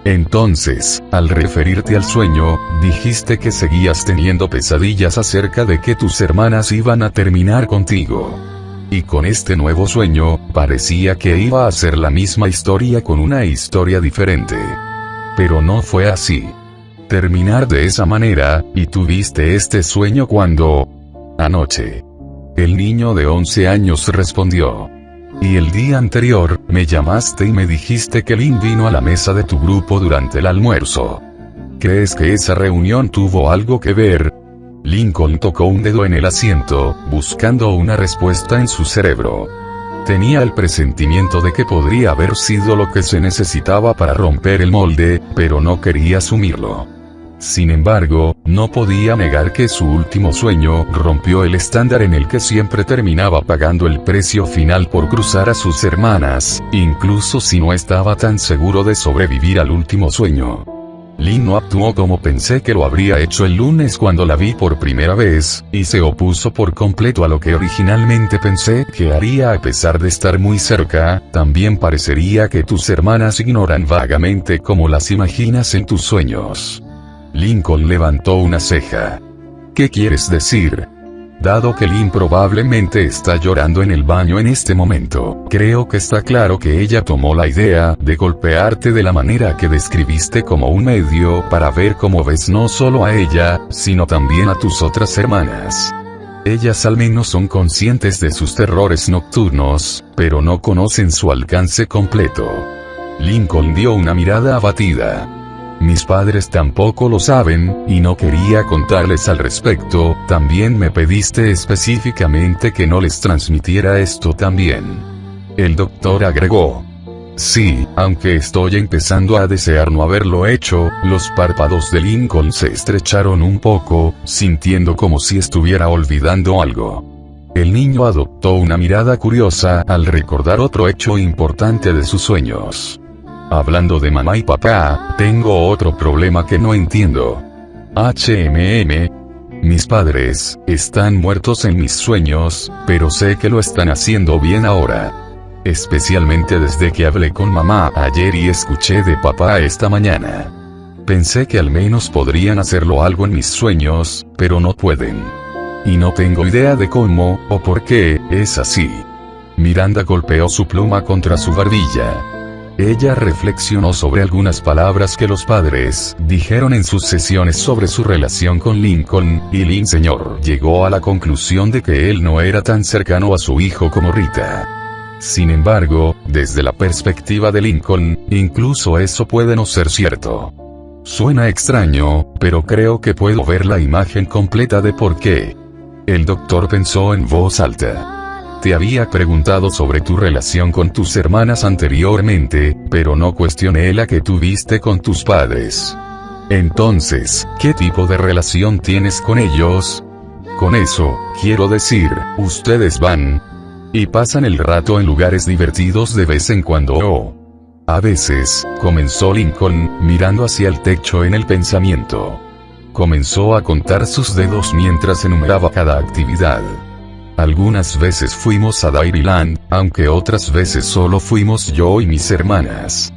Entonces, al referirte al sueño, dijiste que seguías teniendo pesadillas acerca de que tus hermanas iban a terminar contigo. Y con este nuevo sueño, parecía que iba a ser la misma historia con una historia diferente. Pero no fue así. Terminar de esa manera, y tuviste este sueño cuando... Anoche. El niño de 11 años respondió. Y el día anterior, me llamaste y me dijiste que Lynn vino a la mesa de tu grupo durante el almuerzo. ¿Crees que esa reunión tuvo algo que ver? Lincoln tocó un dedo en el asiento, buscando una respuesta en su cerebro. Tenía el presentimiento de que podría haber sido lo que se necesitaba para romper el molde, pero no quería asumirlo. Sin embargo, no podía negar que su último sueño rompió el estándar en el que siempre terminaba pagando el precio final por cruzar a sus hermanas, incluso si no estaba tan seguro de sobrevivir al último sueño. Lynn no actuó como pensé que lo habría hecho el lunes cuando la vi por primera vez, y se opuso por completo a lo que originalmente pensé que haría a pesar de estar muy cerca. También parecería que tus hermanas ignoran vagamente cómo las imaginas en tus sueños. Lincoln levantó una ceja. ¿Qué quieres decir? Dado que Lynn probablemente está llorando en el baño en este momento, creo que está claro que ella tomó la idea de golpearte de la manera que describiste como un medio para ver cómo ves no solo a ella, sino también a tus otras hermanas. Ellas al menos son conscientes de sus terrores nocturnos, pero no conocen su alcance completo. Lincoln dio una mirada abatida. Mis padres tampoco lo saben, y no quería contarles al respecto. También me pediste específicamente que no les transmitiera esto también. El doctor agregó. Sí, aunque estoy empezando a desear no haberlo hecho. Los párpados de Lincoln se estrecharon un poco, sintiendo como si estuviera olvidando algo. El niño adoptó una mirada curiosa al recordar otro hecho importante de sus sueños. Hablando de mamá y papá, tengo otro problema que no entiendo. Mis padres están muertos en mis sueños, pero sé que lo están haciendo bien ahora. Especialmente desde que hablé con mamá ayer y escuché de papá esta mañana. Pensé que al menos podrían hacerlo algo en mis sueños, pero no pueden. Y no tengo idea de cómo, o por qué, es así. Miranda golpeó su pluma contra su barbilla. Ella reflexionó sobre algunas palabras que los padres dijeron en sus sesiones sobre su relación con Lincoln, y Lynn Sr. llegó a la conclusión de que él no era tan cercano a su hijo como Rita. Sin embargo, desde la perspectiva de Lincoln, incluso eso puede no ser cierto. Suena extraño, pero creo que puedo ver la imagen completa de por qué. El doctor pensó en voz alta. Te había preguntado sobre tu relación con tus hermanas anteriormente, pero no cuestioné la que tuviste con tus padres. Entonces, ¿qué tipo de relación tienes con ellos? Con eso, quiero decir, ustedes van y pasan el rato en lugares divertidos de vez en cuando o... A veces, comenzó Lincoln, mirando hacia el techo en el pensamiento. Comenzó a contar sus dedos mientras enumeraba cada actividad. Algunas veces fuimos a Dairyland, aunque otras veces solo fuimos yo y mis hermanas.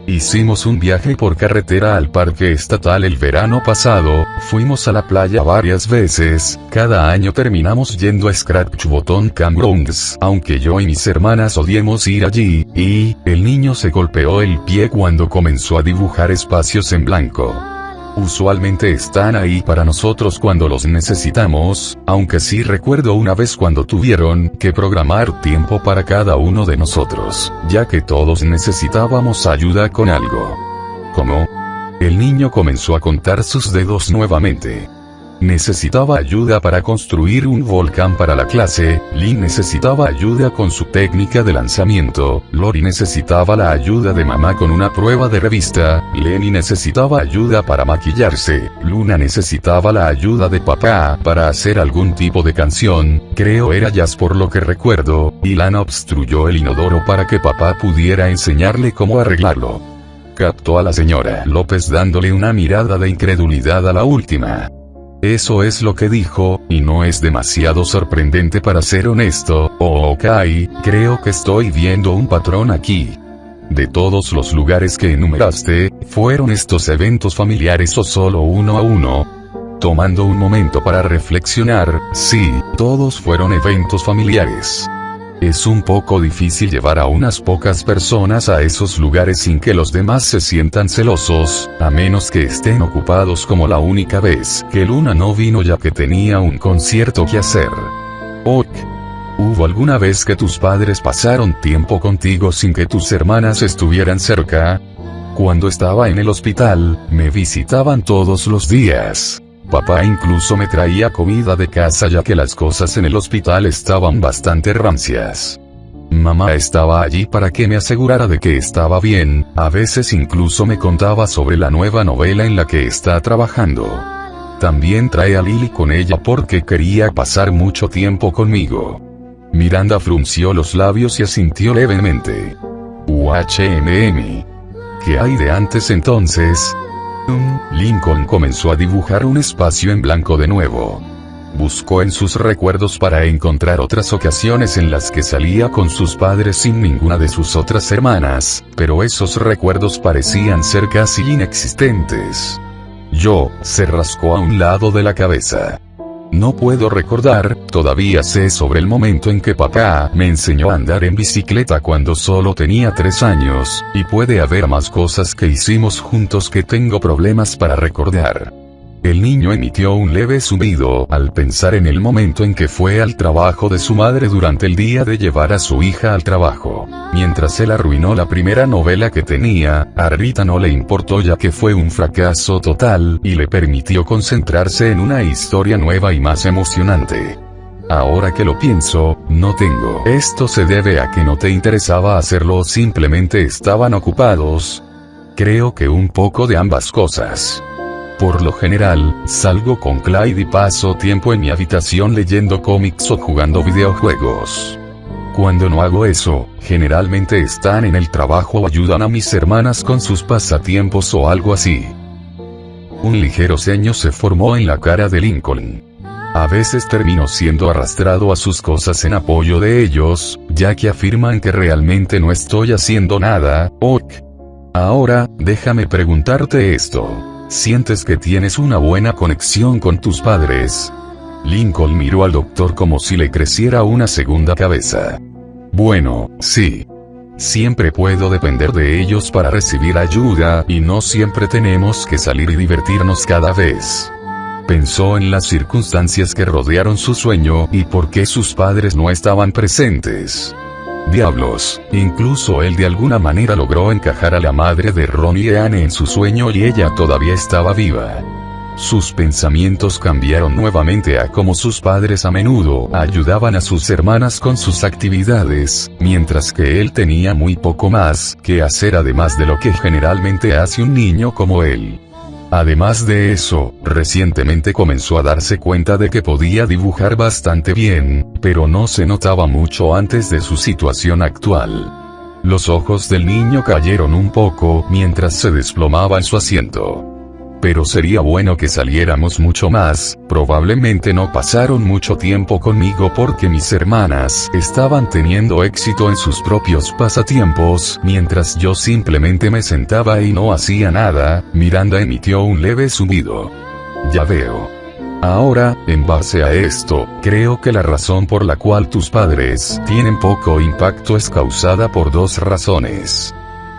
Hicimos un viaje por carretera al parque estatal el verano pasado, fuimos a la playa varias veces, cada año terminamos yendo a Scratch Bottom Campgrounds, aunque yo y mis hermanas odiemos ir allí, y, el niño se golpeó el pie cuando comenzó a dibujar espacios en blanco. Usualmente están ahí para nosotros cuando los necesitamos, aunque sí recuerdo una vez cuando tuvieron que programar tiempo para cada uno de nosotros, ya que todos necesitábamos ayuda con algo. ¿Cómo? El niño comenzó a contar sus dedos nuevamente. Necesitaba ayuda para construir un volcán para la clase, Lynn necesitaba ayuda con su técnica de lanzamiento, Lori necesitaba la ayuda de mamá con una prueba de revista, Lenny necesitaba ayuda para maquillarse, Luna necesitaba la ayuda de papá para hacer algún tipo de canción, creo era jazz por lo que recuerdo, y Lana obstruyó el inodoro para que papá pudiera enseñarle cómo arreglarlo. Captó a la señora López dándole una mirada de incredulidad a la última. Eso es lo que dijo, y no es demasiado sorprendente para ser honesto. Ok, creo que estoy viendo un patrón aquí. De todos los lugares que enumeraste, ¿fueron estos eventos familiares o solo uno a uno? Tomando un momento para reflexionar, sí, todos fueron eventos familiares. Es un poco difícil llevar a unas pocas personas a esos lugares sin que los demás se sientan celosos, a menos que estén ocupados como la única vez que Luna no vino ya que tenía un concierto que hacer. Ok. ¿Hubo alguna vez que tus padres pasaron tiempo contigo sin que tus hermanas estuvieran cerca? Cuando estaba en el hospital, me visitaban todos los días. Papá incluso me traía comida de casa ya que las cosas en el hospital estaban bastante rancias. Mamá estaba allí para que me asegurara de que estaba bien, a veces incluso me contaba sobre la nueva novela en la que está trabajando. También trae a Lily con ella porque quería pasar mucho tiempo conmigo. Miranda frunció los labios y asintió levemente. UHMM. ¿Qué hay de antes entonces? Lincoln comenzó a dibujar un espacio en blanco de nuevo. Buscó en sus recuerdos para encontrar otras ocasiones en las que salía con sus padres sin ninguna de sus otras hermanas, pero esos recuerdos parecían ser casi inexistentes. Se rascó a un lado de la cabeza. No puedo recordar, todavía sé sobre el momento en que papá me enseñó a andar en bicicleta cuando solo tenía 3 años, y puede haber más cosas que hicimos juntos que tengo problemas para recordar. El niño emitió un leve zumbido al pensar en el momento en que fue al trabajo de su madre durante el día de llevar a su hija al trabajo. Mientras él arruinó la primera novela que tenía, a Rita no le importó ya que fue un fracaso total, y le permitió concentrarse en una historia nueva y más emocionante. Ahora que lo pienso, no tengo. ¿Esto se debe a que no te interesaba hacerlo o simplemente estaban ocupados? Creo que un poco de ambas cosas. Por lo general, salgo con Clyde y paso tiempo en mi habitación leyendo cómics o jugando videojuegos. Cuando no hago eso, generalmente están en el trabajo o ayudan a mis hermanas con sus pasatiempos o algo así. Un ligero ceño se formó en la cara de Lincoln. A veces termino siendo arrastrado a sus cosas en apoyo de ellos, ya que afirman que realmente no estoy haciendo nada. Ahora, déjame preguntarte esto. ¿Sientes que tienes una buena conexión con tus padres? Lincoln miró al doctor como si le creciera una segunda cabeza. Bueno, sí. Siempre puedo depender de ellos para recibir ayuda, y no siempre tenemos que salir y divertirnos cada vez. Pensó en las circunstancias que rodearon su sueño, y por qué sus padres no estaban presentes. Diablos, incluso él de alguna manera logró encajar a la madre de Ron y Anne en su sueño y ella todavía estaba viva. Sus pensamientos cambiaron nuevamente a cómo sus padres a menudo ayudaban a sus hermanas con sus actividades, mientras que él tenía muy poco más que hacer además de lo que generalmente hace un niño como él. Además de eso, recientemente comenzó a darse cuenta de que podía dibujar bastante bien, pero no se notaba mucho antes de su situación actual. Los ojos del niño cayeron un poco mientras se desplomaba en su asiento. Pero sería bueno que saliéramos mucho más. Probablemente no pasaron mucho tiempo conmigo porque mis hermanas estaban teniendo éxito en sus propios pasatiempos, mientras yo simplemente me sentaba y no hacía nada. Miranda emitió un leve zumbido. Ya veo. Ahora, en base a esto, creo que la razón por la cual tus padres tienen poco impacto es causada por 2 razones.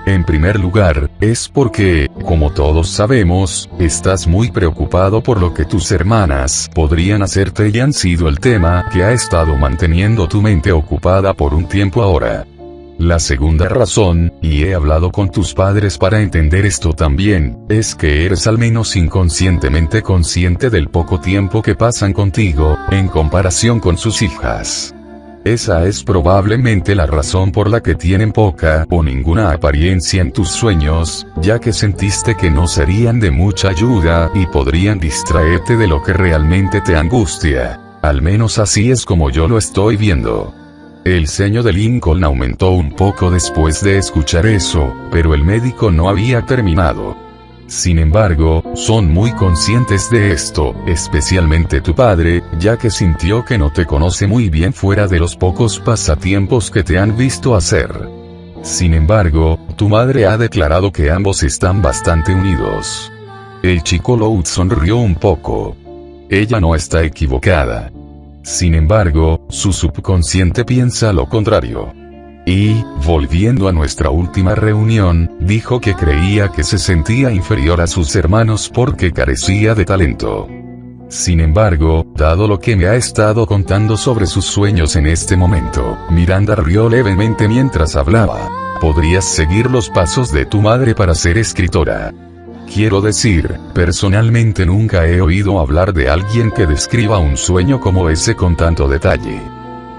En primer lugar, es porque, como todos sabemos, estás muy preocupado por lo que tus hermanas podrían hacerte y han sido el tema que ha estado manteniendo tu mente ocupada por un tiempo ahora. La segunda razón, y he hablado con tus padres para entender esto también, es que eres al menos inconscientemente consciente del poco tiempo que pasan contigo, en comparación con sus hijas. Esa es probablemente la razón por la que tienen poca o ninguna apariencia en tus sueños, ya que sentiste que no serían de mucha ayuda y podrían distraerte de lo que realmente te angustia. Al menos así es como yo lo estoy viendo. El ceño de Lincoln aumentó un poco después de escuchar eso, pero el médico no había terminado. Sin embargo, son muy conscientes de esto, especialmente tu padre, ya que sintió que no te conoce muy bien fuera de los pocos pasatiempos que te han visto hacer. Sin embargo, tu madre ha declarado que ambos están bastante unidos. El chico Loud sonrió un poco. Ella no está equivocada. Sin embargo, su subconsciente piensa lo contrario. Y, volviendo a nuestra última reunión, dijo que creía que se sentía inferior a sus hermanos porque carecía de talento. Sin embargo, dado lo que me ha estado contando sobre sus sueños en este momento, Miranda rió levemente mientras hablaba. Podrías seguir los pasos de tu madre para ser escritora. Quiero decir, personalmente nunca he oído hablar de alguien que describa un sueño como ese con tanto detalle.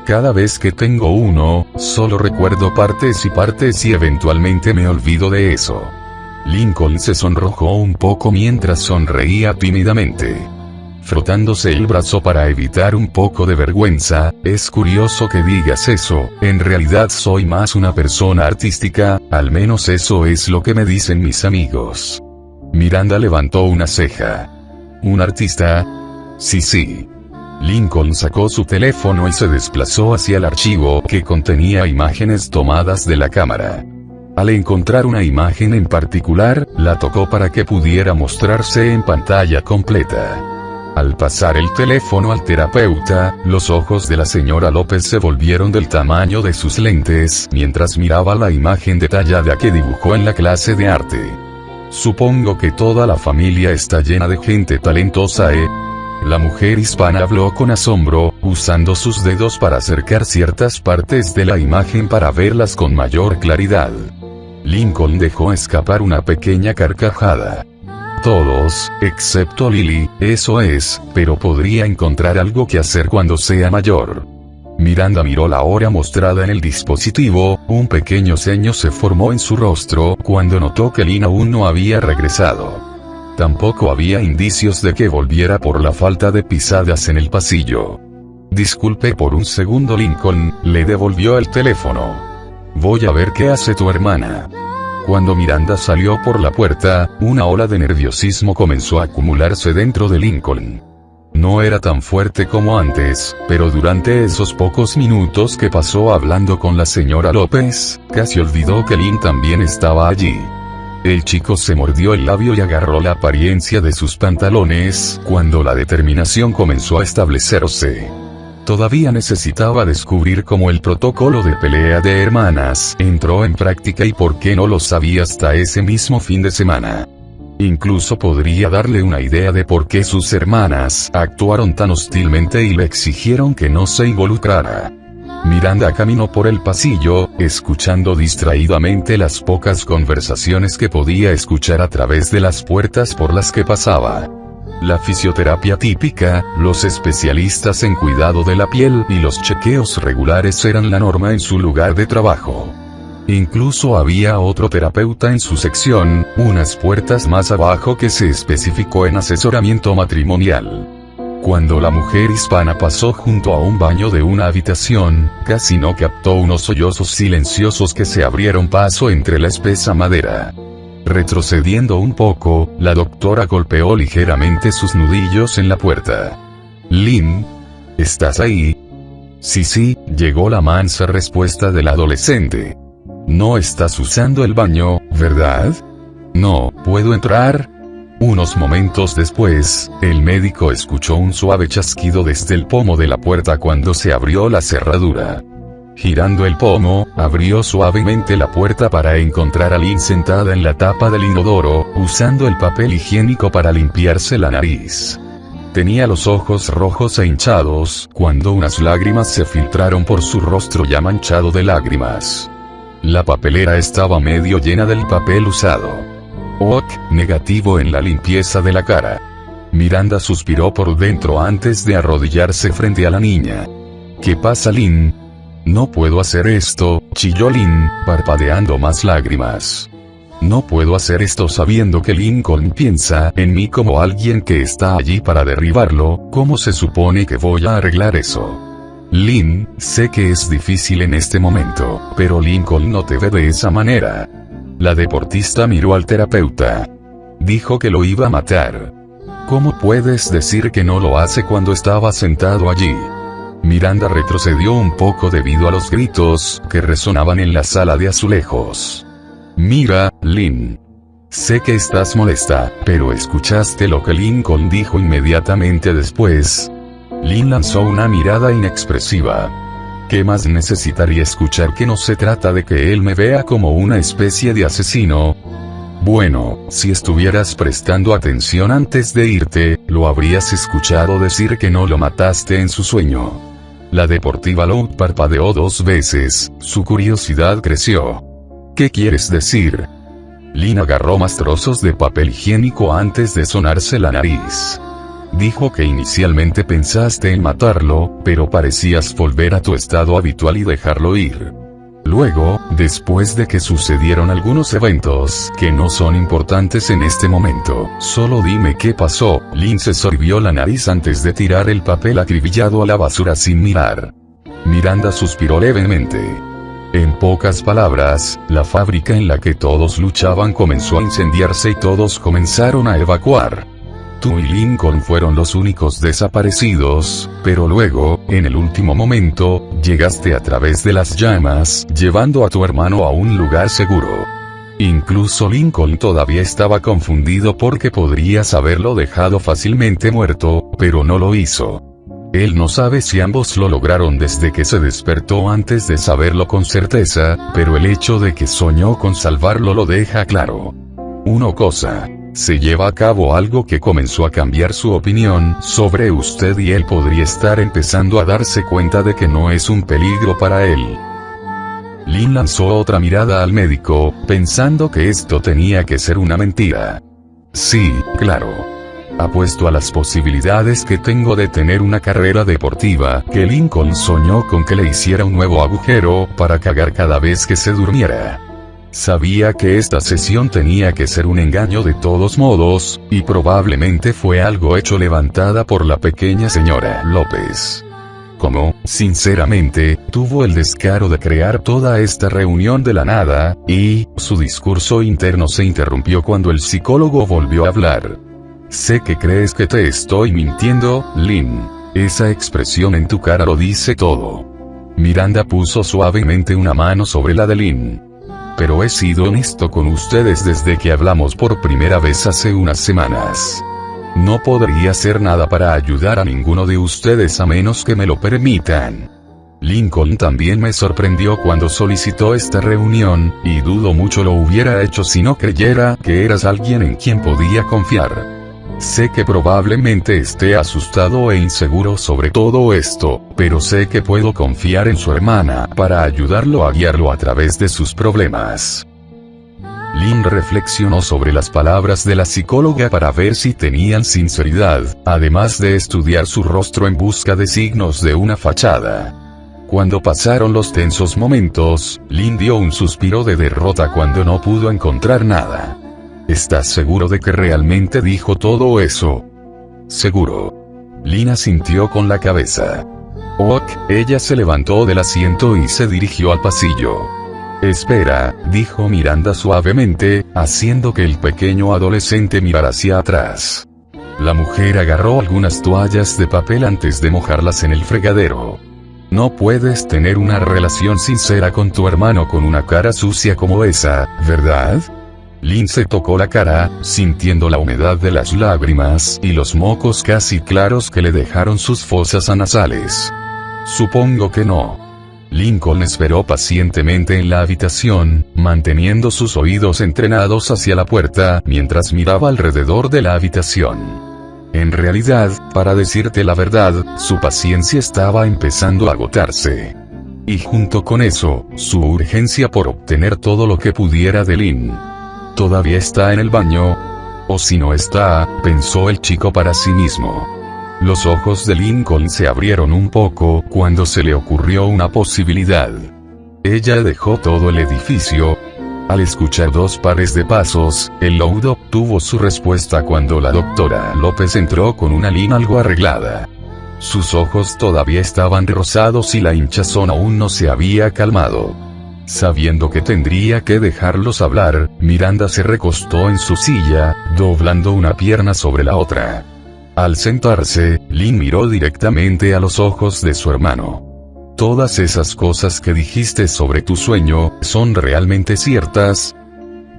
Cada vez que tengo uno, solo recuerdo partes y eventualmente me olvido de eso. Lincoln se sonrojó un poco mientras sonreía tímidamente, frotándose el brazo para evitar un poco de vergüenza. Es curioso que digas eso, en realidad soy más una persona artística, al menos eso es lo que me dicen mis amigos. Miranda levantó una ceja. ¿Un artista? Sí. Lincoln sacó su teléfono y se desplazó hacia el archivo que contenía imágenes tomadas de la cámara. Al encontrar una imagen en particular, la tocó para que pudiera mostrarse en pantalla completa. Al pasar el teléfono al terapeuta, los ojos de la señora López se volvieron del tamaño de sus lentes mientras miraba la imagen detallada que dibujó en la clase de arte. Supongo que toda la familia está llena de gente talentosa, ¿eh? La mujer hispana habló con asombro, usando sus dedos para acercar ciertas partes de la imagen para verlas con mayor claridad. Lincoln dejó escapar una pequeña carcajada. Todos, excepto Lily, eso es, pero podría encontrar algo que hacer cuando sea mayor. Miranda miró la hora mostrada en el dispositivo, un pequeño ceño se formó en su rostro cuando notó que Lynn aún no había regresado. Tampoco había indicios de que volviera por la falta de pisadas en el pasillo. Disculpe por un segundo. Lincoln le devolvió el teléfono. Voy a ver qué hace tu hermana. Cuando Miranda salió por la puerta, una ola de nerviosismo comenzó a acumularse dentro de Lincoln. No era tan fuerte como antes, pero durante esos pocos minutos que pasó hablando con la señora López, casi olvidó que Lynn también estaba allí. El chico se mordió el labio y agarró la apariencia de sus pantalones, cuando la determinación comenzó a establecerse. Todavía necesitaba descubrir cómo el protocolo de pelea de hermanas entró en práctica y por qué no lo sabía hasta ese mismo fin de semana. Incluso podría darle una idea de por qué sus hermanas actuaron tan hostilmente y le exigieron que no se involucrara. Miranda caminó por el pasillo, escuchando distraídamente las pocas conversaciones que podía escuchar a través de las puertas por las que pasaba. La fisioterapia típica, los especialistas en cuidado de la piel y los chequeos regulares eran la norma en su lugar de trabajo. Incluso había otro terapeuta en su sección, unas puertas más abajo que se especificó en asesoramiento matrimonial. Cuando la mujer hispana pasó junto a un baño de una habitación, casi no captó unos sollozos silenciosos que se abrieron paso entre la espesa madera. Retrocediendo un poco, la doctora golpeó ligeramente sus nudillos en la puerta. «Lynn, ¿estás ahí?» Sí, llegó la mansa respuesta del adolescente. «No estás usando el baño, ¿verdad?» «No, ¿puedo entrar?» Unos momentos después, el médico escuchó un suave chasquido desde el pomo de la puerta cuando se abrió la cerradura. Girando el pomo, abrió suavemente la puerta para encontrar a Lynn sentada en la tapa del inodoro, usando el papel higiénico para limpiarse la nariz. Tenía los ojos rojos e hinchados, cuando unas lágrimas se filtraron por su rostro ya manchado de lágrimas. La papelera estaba medio llena del papel usado. OK, negativo en la limpieza de la cara. Miranda suspiró por dentro antes de arrodillarse frente a la niña. ¿Qué pasa, Lynn? No puedo hacer esto, chilló Lynn, parpadeando más lágrimas. No puedo hacer esto sabiendo que Lincoln piensa en mí como alguien que está allí para derribarlo. ¿Cómo se supone que voy a arreglar eso? Lynn, sé que es difícil en este momento, pero Lincoln no te ve de esa manera. La deportista miró al terapeuta. Dijo que lo iba a matar. ¿Cómo puedes decir que no lo hace cuando estaba sentado allí? Miranda retrocedió un poco debido a los gritos que resonaban en la sala de azulejos. Mira, Lynn. Sé que estás molesta, pero ¿escuchaste lo que Lincoln dijo inmediatamente después? Lynn lanzó una mirada inexpresiva. ¿Qué más necesitaría escuchar que no se trata de que él me vea como una especie de asesino? Bueno, si estuvieras prestando atención antes de irte, lo habrías escuchado decir que no lo mataste en su sueño. La deportiva Loud parpadeó 2 veces, su curiosidad creció. ¿Qué quieres decir? Lynn agarró más trozos de papel higiénico antes de sonarse la nariz. Dijo que inicialmente pensaste en matarlo, pero parecías volver a tu estado habitual y dejarlo ir. Luego, después de que sucedieron algunos eventos que no son importantes en este momento, solo dime qué pasó. Lynn se sorbió la nariz antes de tirar el papel acribillado a la basura sin mirar. Miranda suspiró levemente. En pocas palabras, la fábrica en la que todos luchaban comenzó a incendiarse y todos comenzaron a evacuar. Tú y Lincoln fueron los únicos desaparecidos, pero luego, en el último momento, llegaste a través de las llamas, llevando a tu hermano a un lugar seguro. Incluso Lincoln todavía estaba confundido porque podrías haberlo dejado fácilmente muerto, pero no lo hizo. Él no sabe si ambos lo lograron desde que se despertó antes de saberlo con certeza, pero el hecho de que soñó con salvarlo lo deja claro. Una cosa. Se lleva a cabo algo que comenzó a cambiar su opinión sobre usted y él podría estar empezando a darse cuenta de que no es un peligro para él. Lynn lanzó otra mirada al médico, pensando que esto tenía que ser una mentira. Sí, claro. Apuesto a las posibilidades que tengo de tener una carrera deportiva, que Lincoln soñó con que le hiciera un nuevo agujero para cagar cada vez que se durmiera. Sabía que esta sesión tenía que ser un engaño de todos modos, y probablemente fue algo hecho levantada por la pequeña señora López. ¿Cómo, sinceramente, tuvo el descaro de crear toda esta reunión de la nada? Y, su discurso interno se interrumpió cuando el psicólogo volvió a hablar. Sé que crees que te estoy mintiendo, Lynn. Esa expresión en tu cara lo dice todo. Miranda puso suavemente una mano sobre la de Lynn. Pero he sido honesto con ustedes desde que hablamos por primera vez hace unas semanas. No podría hacer nada para ayudar a ninguno de ustedes a menos que me lo permitan. Lincoln también me sorprendió cuando solicitó esta reunión, y dudo mucho lo hubiera hecho si no creyera que eras alguien en quien podía confiar. Sé que probablemente esté asustado e inseguro sobre todo esto, pero sé que puedo confiar en su hermana para ayudarlo a guiarlo a través de sus problemas. Lynn reflexionó sobre las palabras de la psicóloga para ver si tenían sinceridad, además de estudiar su rostro en busca de signos de una fachada. Cuando pasaron los tensos momentos, Lynn dio un suspiro de derrota cuando no pudo encontrar nada. ¿Estás seguro de que realmente dijo todo eso? Seguro. Lynn asintió con la cabeza. Ok, ella se levantó del asiento y se dirigió al pasillo. Espera, dijo Miranda suavemente, haciendo que el pequeño adolescente mirara hacia atrás. La mujer agarró algunas toallas de papel antes de mojarlas en el fregadero. No puedes tener una relación sincera con tu hermano con una cara sucia como esa, ¿verdad? Lynn se tocó la cara, sintiendo la humedad de las lágrimas y los mocos casi claros que le dejaron sus fosas nasales. Supongo que no. Lincoln esperó pacientemente en la habitación, manteniendo sus oídos entrenados hacia la puerta mientras miraba alrededor de la habitación. En realidad, para decirte la verdad, su paciencia estaba empezando a agotarse. Y junto con eso, su urgencia por obtener todo lo que pudiera de Lynn. ¿Todavía está en el baño? O si no está, pensó el chico para sí mismo. Los ojos de Lincoln se abrieron un poco cuando se le ocurrió una posibilidad. Ella dejó todo el edificio. Al escuchar 2 pares de pasos, el Loud obtuvo su respuesta cuando la doctora López entró con una Lynn algo arreglada. Sus ojos todavía estaban rosados y la hinchazón aún no se había calmado. Sabiendo que tendría que dejarlos hablar, Miranda se recostó en su silla, doblando una pierna sobre la otra. Al sentarse, Lynn miró directamente a los ojos de su hermano. ¿Todas esas cosas que dijiste sobre tu sueño, son realmente ciertas?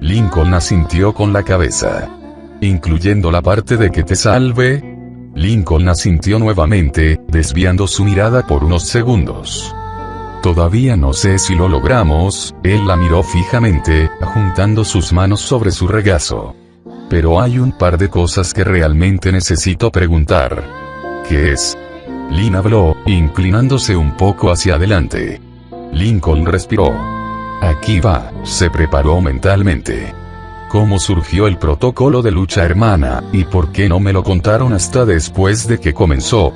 Lincoln asintió con la cabeza. ¿Incluyendo la parte de que te salve? Lincoln asintió nuevamente, desviando su mirada por unos segundos. Todavía no sé si lo logramos. Él la miró fijamente, juntando sus manos sobre su regazo. Pero hay un par de cosas que realmente necesito preguntar. ¿Qué es? Lynn habló, inclinándose un poco hacia adelante. Lincoln respiró. Aquí va, se preparó mentalmente. ¿Cómo surgió el protocolo de lucha, hermana, y por qué no me lo contaron hasta después de que comenzó?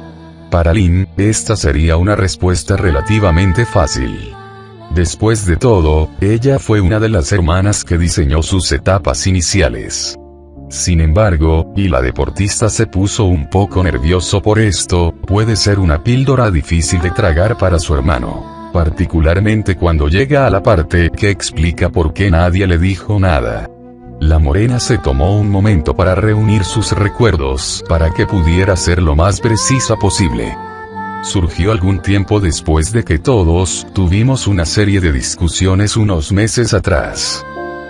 Para Lynn, esta sería una respuesta relativamente fácil. Después de todo, ella fue una de las hermanas que diseñó sus etapas iniciales. Sin embargo, y la deportista se puso un poco nervioso por esto, puede ser una píldora difícil de tragar para su hermano. Particularmente cuando llega a la parte que explica por qué nadie le dijo nada. La morena se tomó un momento para reunir sus recuerdos para que pudiera ser lo más precisa posible. Surgió algún tiempo después de que todos tuvimos una serie de discusiones unos meses atrás.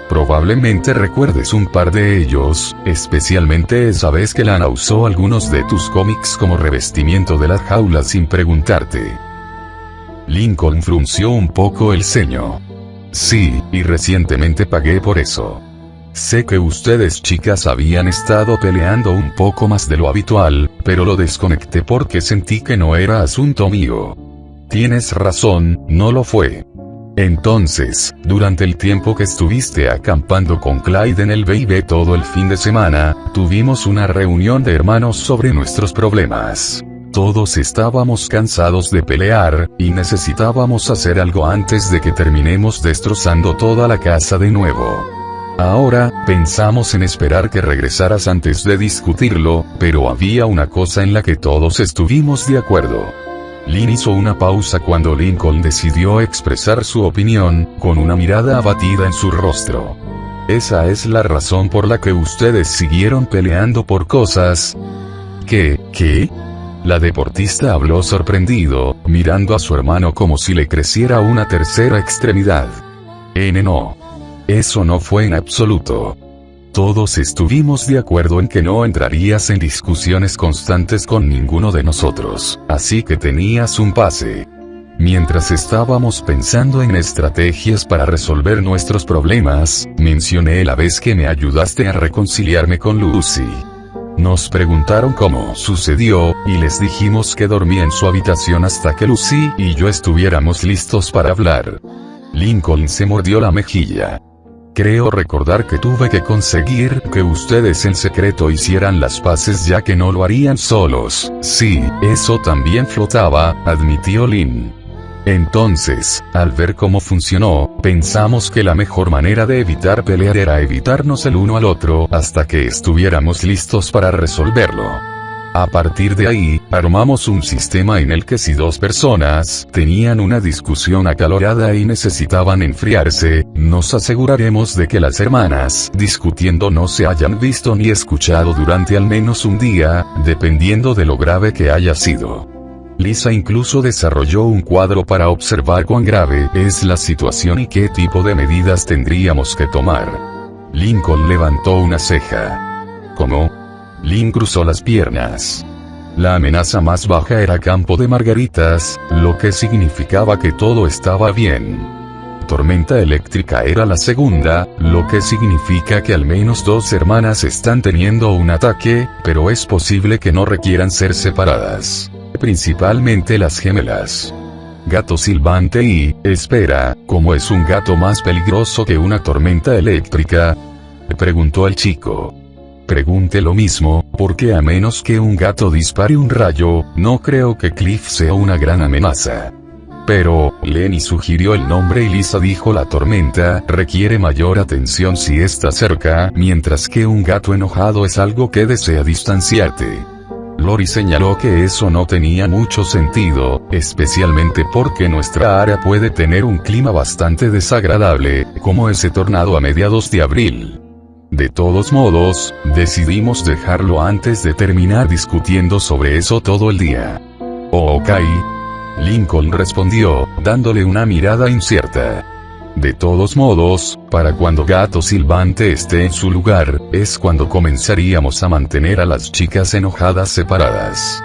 Probablemente recuerdes un par de ellos, especialmente esa vez que Lana usó algunos de tus cómics como revestimiento de la jaula sin preguntarte. Lincoln frunció un poco el ceño. Sí, y recientemente pagué por eso. Sé que ustedes chicas habían estado peleando un poco más de lo habitual, pero lo desconecté porque sentí que no era asunto mío. Tienes razón, no lo fue. Entonces, durante el tiempo que estuviste acampando con Clyde en el B&B todo el fin de semana, tuvimos una reunión de hermanos sobre nuestros problemas. Todos estábamos cansados de pelear, y necesitábamos hacer algo antes de que terminemos destrozando toda la casa de nuevo. Ahora, pensamos en esperar que regresaras antes de discutirlo, pero había una cosa en la que todos estuvimos de acuerdo. Lynn hizo una pausa cuando Lincoln decidió expresar su opinión, con una mirada abatida en su rostro. Esa es la razón por la que ustedes siguieron peleando por cosas. ¿Qué? La deportista habló sorprendido, mirando a su hermano como si le creciera una tercera extremidad. No. Eso no fue en absoluto. Todos estuvimos de acuerdo en que no entrarías en discusiones constantes con ninguno de nosotros, así que tenías un pase. Mientras estábamos pensando en estrategias para resolver nuestros problemas, mencioné la vez que me ayudaste a reconciliarme con Lucy. Nos preguntaron cómo sucedió, y les dijimos que dormía en su habitación hasta que Lucy y yo estuviéramos listos para hablar. Lincoln se mordió la mejilla. Creo recordar que tuve que conseguir que ustedes en secreto hicieran las paces ya que no lo harían solos. Sí, eso también flotaba, admitió Lynn. Entonces, al ver cómo funcionó, pensamos que la mejor manera de evitar pelear era evitarnos el uno al otro hasta que estuviéramos listos para resolverlo. A partir de ahí, armamos un sistema en el que si dos personas tenían una discusión acalorada y necesitaban enfriarse, nos aseguraremos de que las hermanas discutiendo no se hayan visto ni escuchado durante al menos un día, dependiendo de lo grave que haya sido. Lisa incluso desarrolló un cuadro para observar cuán grave es la situación y qué tipo de medidas tendríamos que tomar. Lincoln levantó una ceja. ¿Cómo? Lynn cruzó las piernas. La amenaza más baja era campo de margaritas, lo que significaba que todo estaba bien. Tormenta eléctrica era la segunda, lo que significa que al menos dos hermanas están teniendo un ataque, pero es posible que no requieran ser separadas. Principalmente las gemelas. Gato silbante y, espera, ¿cómo es un gato más peligroso que una tormenta eléctrica? Preguntó el chico. Pregunte lo mismo, porque a menos que un gato dispare un rayo, no creo que Cliff sea una gran amenaza. Pero, Lenny sugirió el nombre y Lisa dijo la tormenta requiere mayor atención si está cerca, mientras que un gato enojado es algo que desea distanciarte. Lori señaló que eso no tenía mucho sentido, especialmente porque nuestra área puede tener un clima bastante desagradable, como ese tornado a mediados de abril. De todos modos, decidimos dejarlo antes de terminar discutiendo sobre eso todo el día. Ok. Lincoln respondió, dándole una mirada incierta. De todos modos, para cuando Gato Silbante esté en su lugar, es cuando comenzaríamos a mantener a las chicas enojadas separadas.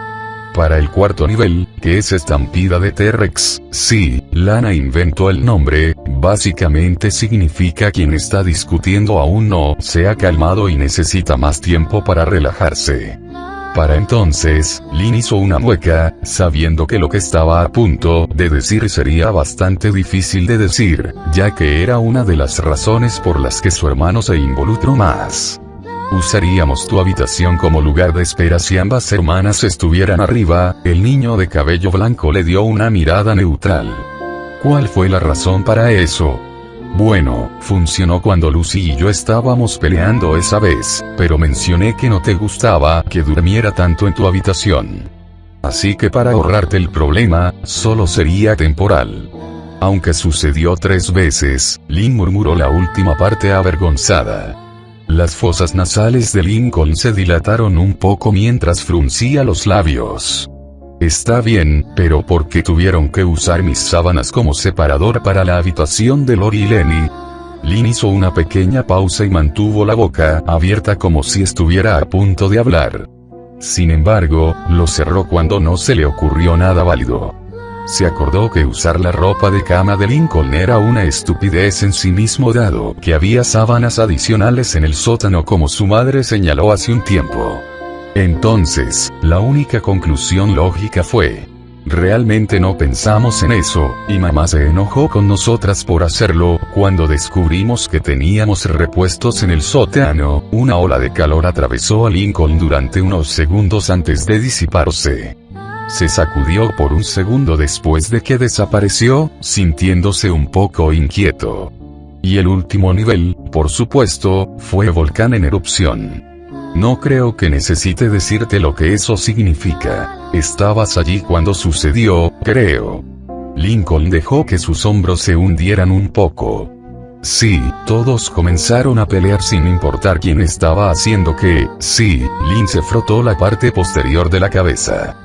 Para el cuarto nivel, ¿Qué es estampida de T-Rex? Sí, Lana inventó el nombre, básicamente significa quien está discutiendo aún no se ha calmado y necesita más tiempo para relajarse. Para entonces, Lynn hizo una mueca, sabiendo que lo que estaba a punto de decir sería bastante difícil de decir, ya que era una de las razones por las que su hermano se involucró más. Usaríamos tu habitación como lugar de espera si ambas hermanas estuvieran arriba. El niño de cabello blanco le dio una mirada neutral. ¿Cuál fue la razón para eso? Bueno, funcionó cuando Lucy y yo estábamos peleando esa vez, pero mencioné que no te gustaba que durmiera tanto en tu habitación. Así que para ahorrarte el problema, solo sería temporal. Aunque sucedió 3 veces, Lynn murmuró la última parte avergonzada. Las fosas nasales de Lincoln se dilataron un poco mientras fruncía los labios. Está bien, pero ¿por qué tuvieron que usar mis sábanas como separador para la habitación de Lori y Lenny? Lynn hizo una pequeña pausa y mantuvo la boca abierta como si estuviera a punto de hablar. Sin embargo, lo cerró cuando no se le ocurrió nada válido. Se acordó que usar la ropa de cama de Lincoln era una estupidez en sí mismo dado que había sábanas adicionales en el sótano como su madre señaló hace un tiempo. Entonces, la única conclusión lógica fue: realmente no pensamos en eso, y mamá se enojó con nosotras por hacerlo. Cuando descubrimos que teníamos repuestos en el sótano, una ola de calor atravesó a Lincoln durante unos segundos antes de disiparse. Se sacudió por un segundo después de que desapareció, sintiéndose un poco inquieto. Y el último nivel, por supuesto, fue volcán en erupción. No creo que necesite decirte lo que eso significa. Estabas allí cuando sucedió, creo. Lincoln dejó que sus hombros se hundieran un poco. Sí, todos comenzaron a pelear sin importar quién estaba haciendo qué. Sí, Lynn se frotó la parte posterior de la cabeza.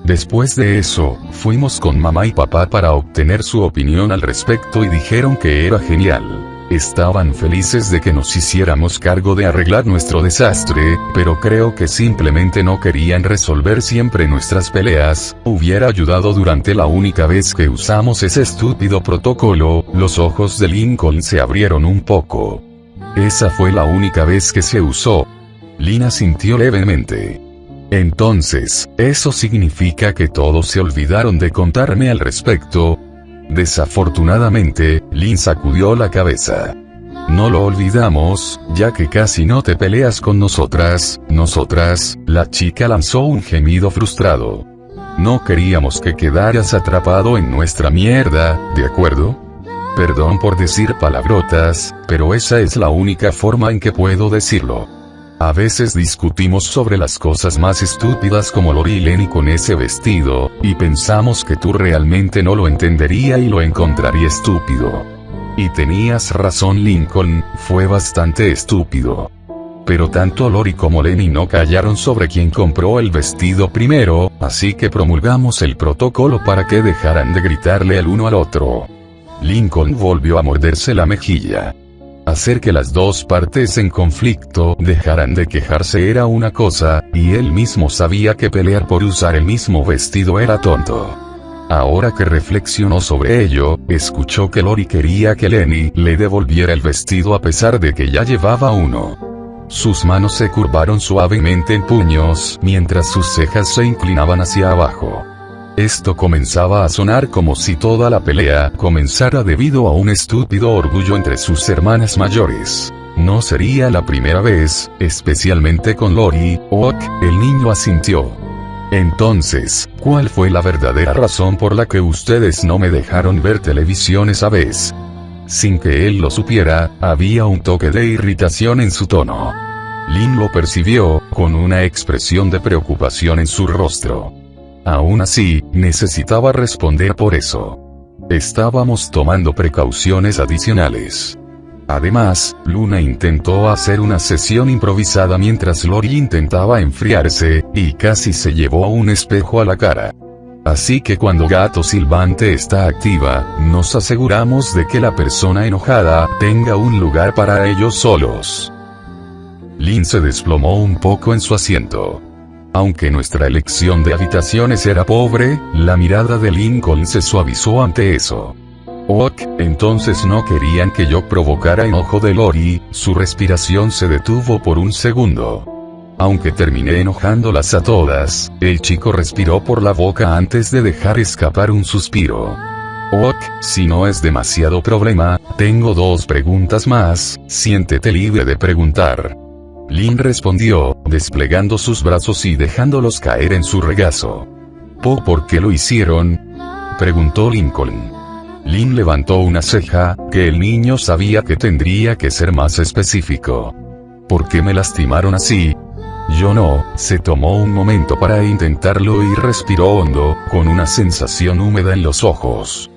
Después de eso, fuimos con mamá y papá para obtener su opinión al respecto y dijeron que era genial. Estaban felices de que nos hiciéramos cargo de arreglar nuestro desastre, pero creo que simplemente no querían resolver siempre nuestras peleas. Hubiera ayudado durante la única vez que usamos ese estúpido protocolo. Los ojos de Lincoln se abrieron un poco. Esa fue la única vez que se usó. Lynn asintió levemente. Entonces, ¿eso significa que todos se olvidaron de contarme al respecto? Desafortunadamente, Lynn sacudió la cabeza. No lo olvidamos, ya que casi no te peleas con nosotras. La chica lanzó un gemido frustrado. No queríamos que quedaras atrapado en nuestra mierda, ¿de acuerdo? Perdón por decir palabrotas, pero esa es la única forma en que puedo decirlo. A veces discutimos sobre las cosas más estúpidas como Lori y Lenny con ese vestido, y pensamos que tú realmente no lo entendería y lo encontraría estúpido. Y tenías razón, Lincoln, fue bastante estúpido. Pero tanto Lori como Lenny no callaron sobre quién compró el vestido primero, así que promulgamos el protocolo para que dejaran de gritarle el uno al otro. Lincoln volvió a morderse la mejilla. Hacer que las dos partes en conflicto dejaran de quejarse era una cosa, y él mismo sabía que pelear por usar el mismo vestido era tonto. Ahora que reflexionó sobre ello, escuchó que Lori quería que Lenny le devolviera el vestido a pesar de que ya llevaba uno. Sus manos se curvaron suavemente en puños, mientras sus cejas se inclinaban hacia abajo. Esto comenzaba a sonar como si toda la pelea comenzara debido a un estúpido orgullo entre sus hermanas mayores. No sería la primera vez, especialmente con Lori. El niño asintió. Entonces, ¿cuál fue la verdadera razón por la que ustedes no me dejaron ver televisión esa vez? Sin que él lo supiera, había un toque de irritación en su tono. Lynn lo percibió, con una expresión de preocupación en su rostro. Aún así, necesitaba responder por eso. Estábamos tomando precauciones adicionales. Además, Luna intentó hacer una sesión improvisada mientras Lori intentaba enfriarse, y casi se llevó un espejo a la cara. Así que cuando Gato Silbante está activa, nos aseguramos de que la persona enojada tenga un lugar para ellos solos. Lynn se desplomó un poco en su asiento. Aunque nuestra elección de habitaciones era pobre, la mirada de Lincoln se suavizó ante eso. Ok, entonces no querían que yo provocara enojo de Lori. Su respiración se detuvo por un segundo. Aunque terminé enojándolas a todas, el chico respiró por la boca antes de dejar escapar un suspiro. Ok, si no es demasiado problema, tengo 2 preguntas más, siéntete libre de preguntar. Lynn respondió, desplegando sus brazos y dejándolos caer en su regazo. ¿Por qué lo hicieron?, preguntó Lincoln. Lynn levantó una ceja, que el niño sabía que tendría que ser más específico. ¿Por qué me lastimaron así? Yo no. Se tomó un momento para intentarlo y respiró hondo, con una sensación húmeda en los ojos.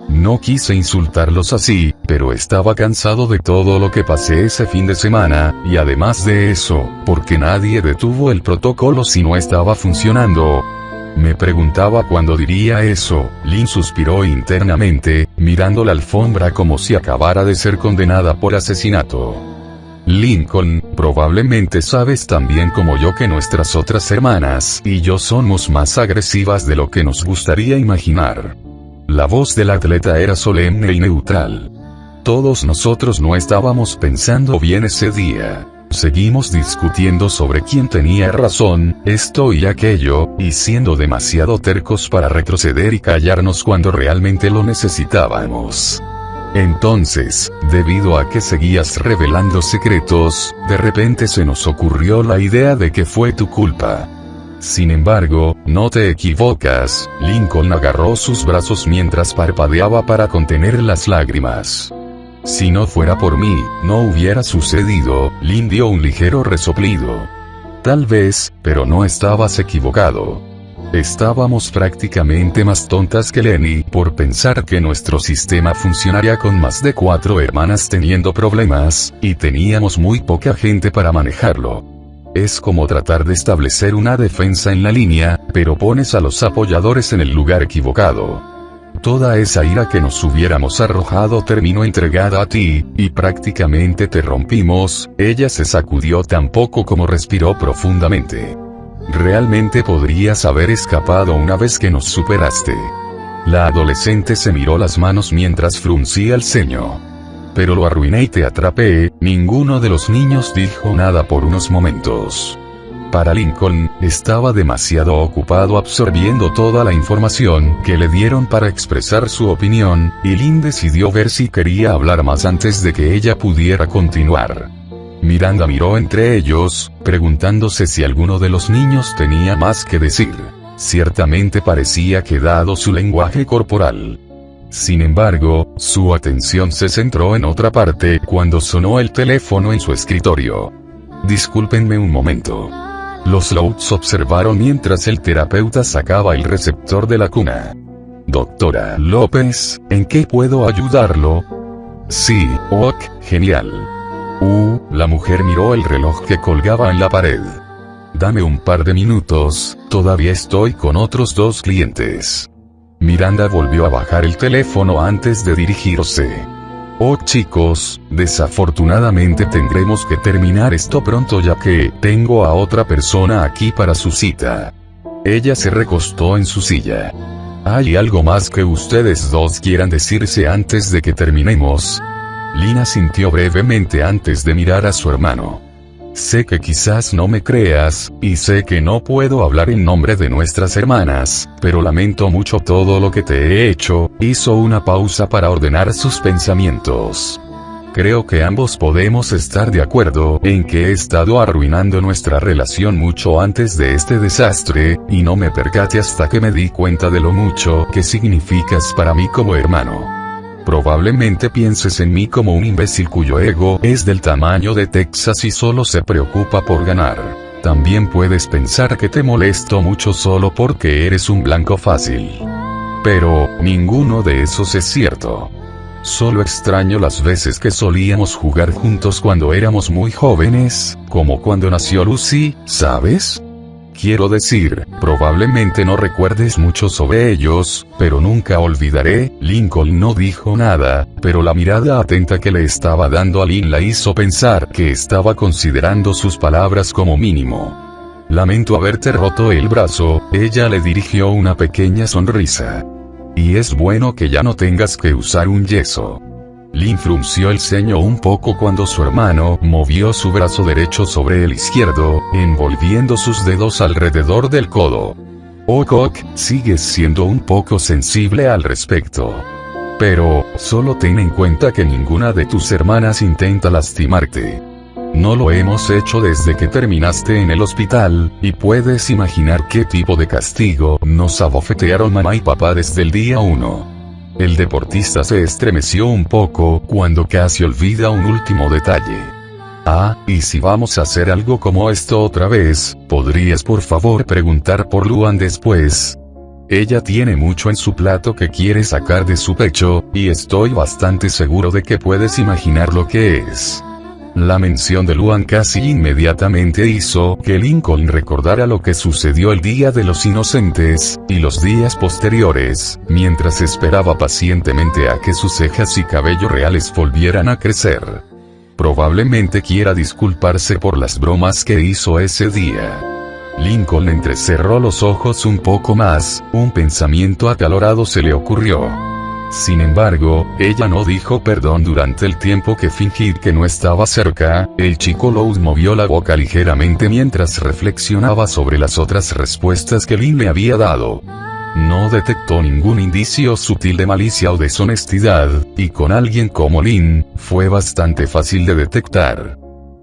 No quise insultarlos así, pero estaba cansado de todo lo que pasé ese fin de semana, y además de eso, porque nadie detuvo el protocolo si no estaba funcionando. Me preguntaba cuándo diría eso. Lynn suspiró internamente, mirando la alfombra como si acabara de ser condenada por asesinato. Lincoln, probablemente sabes tan bien como yo que nuestras otras hermanas y yo somos más agresivas de lo que nos gustaría imaginar. La voz del atleta era solemne y neutral. Todos nosotros no estábamos pensando bien ese día. Seguimos discutiendo sobre quién tenía razón, esto y aquello, y siendo demasiado tercos para retroceder y callarnos cuando realmente lo necesitábamos. Entonces, debido a que seguías revelando secretos, de repente se nos ocurrió la idea de que fue tu culpa. Sin embargo, no te equivocas. Lincoln agarró sus brazos mientras parpadeaba para contener las lágrimas. Si no fuera por mí, no hubiera sucedido. Lynn dio un ligero resoplido. Tal vez, pero no estabas equivocado. Estábamos prácticamente más tontas que Lenny por pensar que nuestro sistema funcionaría con más de 4 hermanas teniendo problemas, y teníamos muy poca gente para manejarlo. Es como tratar de establecer una defensa en la línea, pero pones a los apoyadores en el lugar equivocado. Toda esa ira que nos hubiéramos arrojado terminó entregada a ti, y prácticamente te rompimos. Ella se sacudió tan poco como respiró profundamente. Realmente podrías haber escapado una vez que nos superaste. La adolescente se miró las manos mientras fruncía el ceño. Pero lo arruiné y te atrapé. Ninguno de los niños dijo nada por unos momentos. Para Lincoln, estaba demasiado ocupado absorbiendo toda la información que le dieron para expresar su opinión, y Lynn decidió ver si quería hablar más antes de que ella pudiera continuar. Miranda miró entre ellos, preguntándose si alguno de los niños tenía más que decir. Ciertamente parecía que dado su lenguaje corporal. Sin embargo, su atención se centró en otra parte cuando sonó el teléfono en su escritorio. Discúlpenme un momento. Los Louds observaron mientras el terapeuta sacaba el receptor de la cuna. Doctora López, ¿en qué puedo ayudarlo? Sí, ok, genial. La mujer miró el reloj que colgaba en la pared. Dame un par de minutos, todavía estoy con otros 2 clientes. Miranda volvió a bajar el teléfono antes de dirigirse. Oh chicos, desafortunadamente tendremos que terminar esto pronto ya que tengo a otra persona aquí para su cita. Ella se recostó en su silla. ¿Hay algo más que ustedes 2 quieran decirse antes de que terminemos? Lynn asintió brevemente antes de mirar a su hermano. Sé que quizás no me creas, y sé que no puedo hablar en nombre de nuestras hermanas, pero lamento mucho todo lo que te he hecho. Hizo una pausa para ordenar sus pensamientos. Creo que ambos podemos estar de acuerdo en que he estado arruinando nuestra relación mucho antes de este desastre, y no me percaté hasta que me di cuenta de lo mucho que significas para mí como hermano. Probablemente pienses en mí como un imbécil cuyo ego es del tamaño de Texas y solo se preocupa por ganar. También puedes pensar que te molesto mucho solo porque eres un blanco fácil. Pero, ninguno de esos es cierto. Solo extraño las veces que solíamos jugar juntos cuando éramos muy jóvenes, como cuando nació Lucy, ¿sabes? Quiero decir, probablemente no recuerdes mucho sobre ellos, pero nunca olvidaré. Lincoln no dijo nada, pero la mirada atenta que le estaba dando a Lynn la hizo pensar que estaba considerando sus palabras como mínimo. Lamento haberte roto el brazo, ella le dirigió una pequeña sonrisa. Y es bueno que ya no tengas que usar un yeso. Lin frunció el ceño un poco cuando su hermano movió su brazo derecho sobre el izquierdo, envolviendo sus dedos alrededor del codo. Ok, sigues siendo un poco sensible al respecto. Pero, solo ten en cuenta que ninguna de tus hermanas intenta lastimarte. No lo hemos hecho desde que terminaste en el hospital, y puedes imaginar qué tipo de castigo nos abofetearon mamá y papá desde el día 1. El deportista se estremeció un poco cuando casi olvida un último detalle. Ah, y si vamos a hacer algo como esto otra vez, ¿podrías por favor preguntar por Luan después? Ella tiene mucho en su plato que quiere sacar de su pecho, y estoy bastante seguro de que puedes imaginar lo que es. La mención de Luan casi inmediatamente hizo que Lincoln recordara lo que sucedió el Día de los Inocentes, y los días posteriores, mientras esperaba pacientemente a que sus cejas y cabello reales volvieran a crecer. Probablemente quiera disculparse por las bromas que hizo ese día. Lincoln entrecerró los ojos un poco más, un pensamiento acalorado se le ocurrió. Sin embargo, ella no dijo perdón durante el tiempo que fingí que no estaba cerca. El chico Lowe movió la boca ligeramente mientras reflexionaba sobre las otras respuestas que Lin le había dado. No detectó ningún indicio sutil de malicia o deshonestidad, y con alguien como Lin, fue bastante fácil de detectar.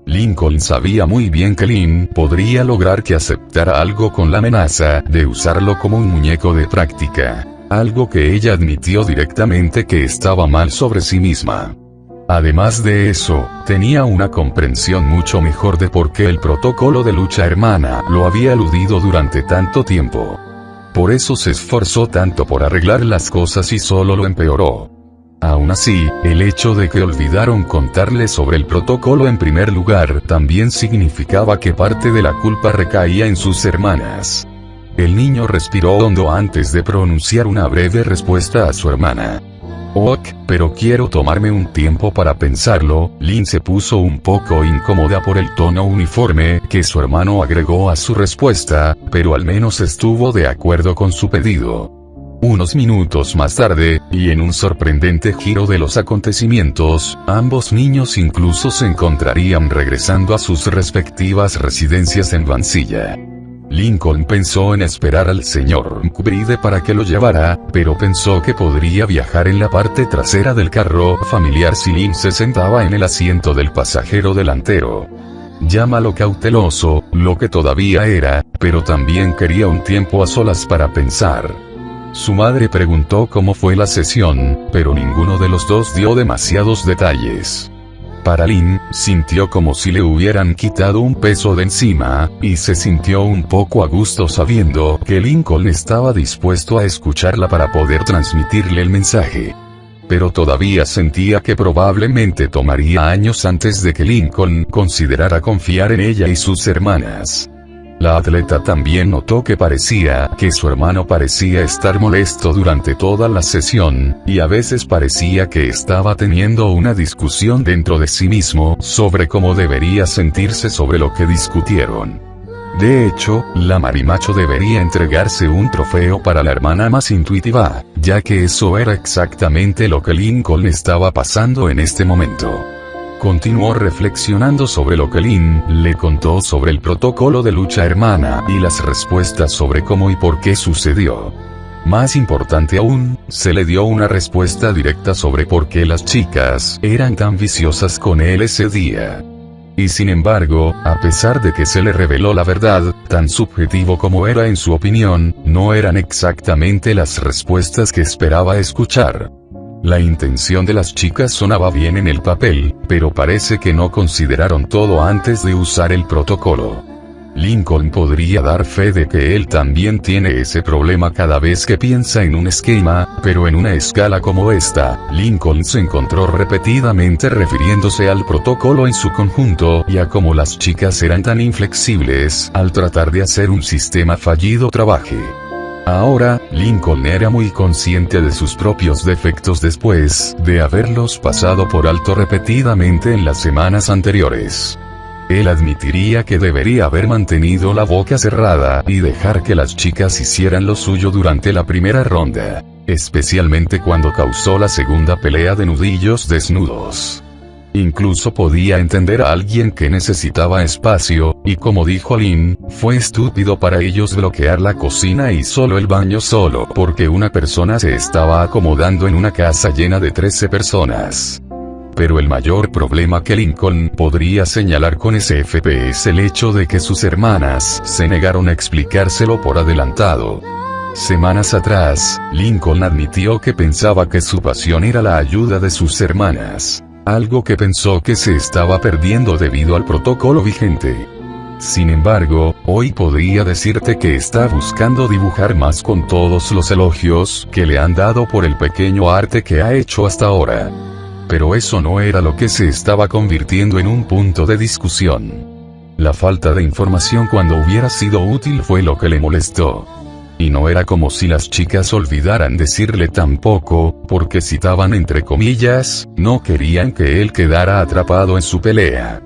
Lincoln sabía muy bien que Lin podría lograr que aceptara algo con la amenaza de usarlo como un muñeco de práctica. Algo que ella admitió directamente que estaba mal sobre sí misma. Además de eso, tenía una comprensión mucho mejor de por qué el protocolo de lucha hermana lo había eludido durante tanto tiempo. Por eso se esforzó tanto por arreglar las cosas y solo lo empeoró. Aún así, el hecho de que olvidaron contarle sobre el protocolo en primer lugar también significaba que parte de la culpa recaía en sus hermanas. El niño respiró hondo antes de pronunciar una breve respuesta a su hermana. Ok, pero quiero tomarme un tiempo para pensarlo. Lin se puso un poco incómoda por el tono uniforme que su hermano agregó a su respuesta, pero al menos estuvo de acuerdo con su pedido. Unos minutos más tarde, y en un sorprendente giro de los acontecimientos, ambos niños incluso se encontrarían regresando a sus respectivas residencias en Vansilla. Lincoln pensó en esperar al señor McBride para que lo llevara, pero pensó que podría viajar en la parte trasera del carro familiar si Lin se sentaba en el asiento del pasajero delantero. Llámalo cauteloso, lo que todavía era, pero también quería un tiempo a solas para pensar. Su madre preguntó cómo fue la sesión, pero ninguno de los dos dio demasiados detalles. Para Lin, sintió como si le hubieran quitado un peso de encima, y se sintió un poco a gusto sabiendo que Lincoln estaba dispuesto a escucharla para poder transmitirle el mensaje. Pero todavía sentía que probablemente tomaría años antes de que Lincoln considerara confiar en ella y sus hermanas. La atleta también notó que su hermano parecía estar molesto durante toda la sesión, y a veces parecía que estaba teniendo una discusión dentro de sí mismo sobre cómo debería sentirse sobre lo que discutieron. De hecho, la marimacho debería entregarse un trofeo para la hermana más intuitiva, ya que eso era exactamente lo que Lincoln estaba pasando en este momento. Continuó reflexionando sobre lo que Lin le contó sobre el protocolo de lucha hermana y las respuestas sobre cómo y por qué sucedió. Más importante aún, se le dio una respuesta directa sobre por qué las chicas eran tan viciosas con él ese día. Y sin embargo, a pesar de que se le reveló la verdad, tan subjetivo como era en su opinión, no eran exactamente las respuestas que esperaba escuchar. La intención de las chicas sonaba bien en el papel, pero parece que no consideraron todo antes de usar el protocolo. Lincoln podría dar fe de que él también tiene ese problema cada vez que piensa en un esquema, pero en una escala como esta, Lincoln se encontró repetidamente refiriéndose al protocolo en su conjunto y a cómo las chicas eran tan inflexibles al tratar de hacer un sistema fallido trabaje. Ahora, Lincoln era muy consciente de sus propios defectos después de haberlos pasado por alto repetidamente en las semanas anteriores. Él admitiría que debería haber mantenido la boca cerrada y dejar que las chicas hicieran lo suyo durante la primera ronda, especialmente cuando causó la segunda pelea de nudillos desnudos. Incluso podía entender a alguien que necesitaba espacio, y como dijo Lynn, fue estúpido para ellos bloquear la cocina y solo el baño solo porque una persona se estaba acomodando en una casa llena de 13 personas. Pero el mayor problema que Lincoln podría señalar con SFP es el hecho de que sus hermanas se negaron a explicárselo por adelantado. Semanas atrás, Lincoln admitió que pensaba que su pasión era la ayuda de sus hermanas, algo que pensó que se estaba perdiendo debido al protocolo vigente. Sin embargo, hoy podría decirte que está buscando dibujar más con todos los elogios que le han dado por el pequeño arte que ha hecho hasta ahora. Pero eso no era lo que se estaba convirtiendo en un punto de discusión. La falta de información cuando hubiera sido útil fue lo que le molestó. Y no era como si las chicas olvidaran decirle tampoco, porque citaban entre comillas, no querían que él quedara atrapado en su pelea.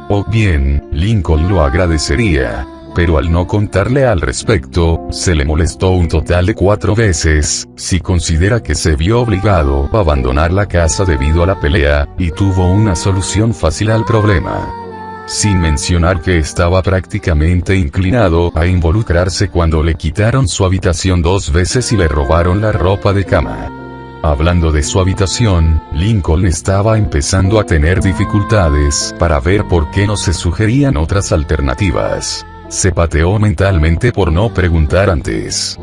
O bien, Lincoln lo agradecería, pero al no contarle al respecto, se le molestó un total de 4 veces, si considera que se vio obligado a abandonar la casa debido a la pelea, y tuvo una solución fácil al problema. Sin mencionar que estaba prácticamente inclinado a involucrarse cuando le quitaron su habitación 2 veces y le robaron la ropa de cama. Hablando de su habitación, Lincoln estaba empezando a tener dificultades para ver por qué no se sugerían otras alternativas. Se pateó mentalmente por no preguntar antes.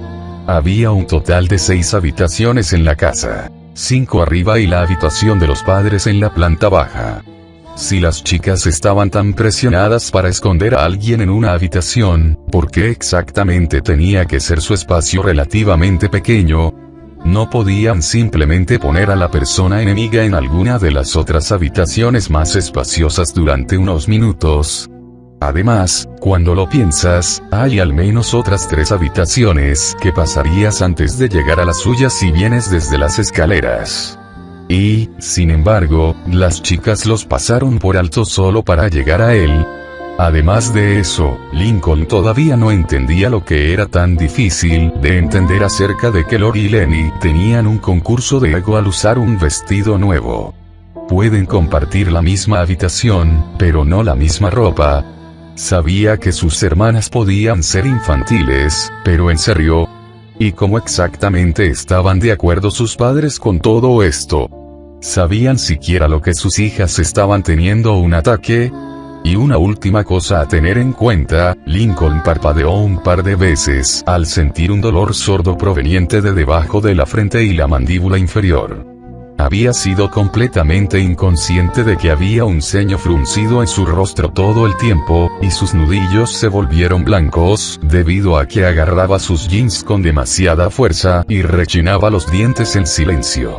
Había un total de 6 habitaciones en la casa, 5 arriba y la habitación de los padres en la planta baja. Si las chicas estaban tan presionadas para esconder a alguien en una habitación, ¿por qué exactamente tenía que ser su espacio relativamente pequeño? ¿No podían simplemente poner a la persona enemiga en alguna de las otras habitaciones más espaciosas durante unos minutos? Además, cuando lo piensas, hay al menos otras 3 habitaciones que pasarías antes de llegar a la suya si vienes desde las escaleras. Y, sin embargo, las chicas los pasaron por alto solo para llegar a él. Además de eso, Lincoln todavía no entendía lo que era tan difícil de entender acerca de que Lori y Lenny tenían un concurso de ego al usar un vestido nuevo. Pueden compartir la misma habitación, pero no la misma ropa. Sabía que sus hermanas podían ser infantiles, pero en serio. ¿Y cómo exactamente estaban de acuerdo sus padres con todo esto? ¿Sabían siquiera lo que sus hijas estaban teniendo un ataque? Y una última cosa a tener en cuenta, Lincoln parpadeó un par de veces al sentir un dolor sordo proveniente de debajo de la frente y la mandíbula inferior. Había sido completamente inconsciente de que había un ceño fruncido en su rostro todo el tiempo, y sus nudillos se volvieron blancos debido a que agarraba sus jeans con demasiada fuerza y rechinaba los dientes en silencio.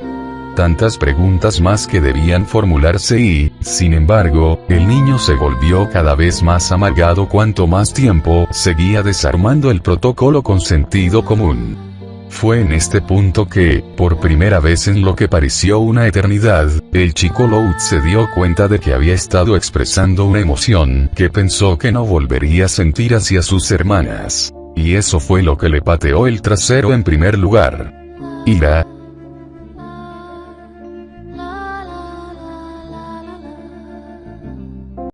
Tantas preguntas más que debían formularse y, sin embargo, el niño se volvió cada vez más amargado cuanto más tiempo seguía desarmando el protocolo con sentido común. Fue en este punto que, por primera vez en lo que pareció una eternidad, el chico Loud se dio cuenta de que había estado expresando una emoción que pensó que no volvería a sentir hacia sus hermanas. Y eso fue lo que le pateó el trasero en primer lugar. Ira.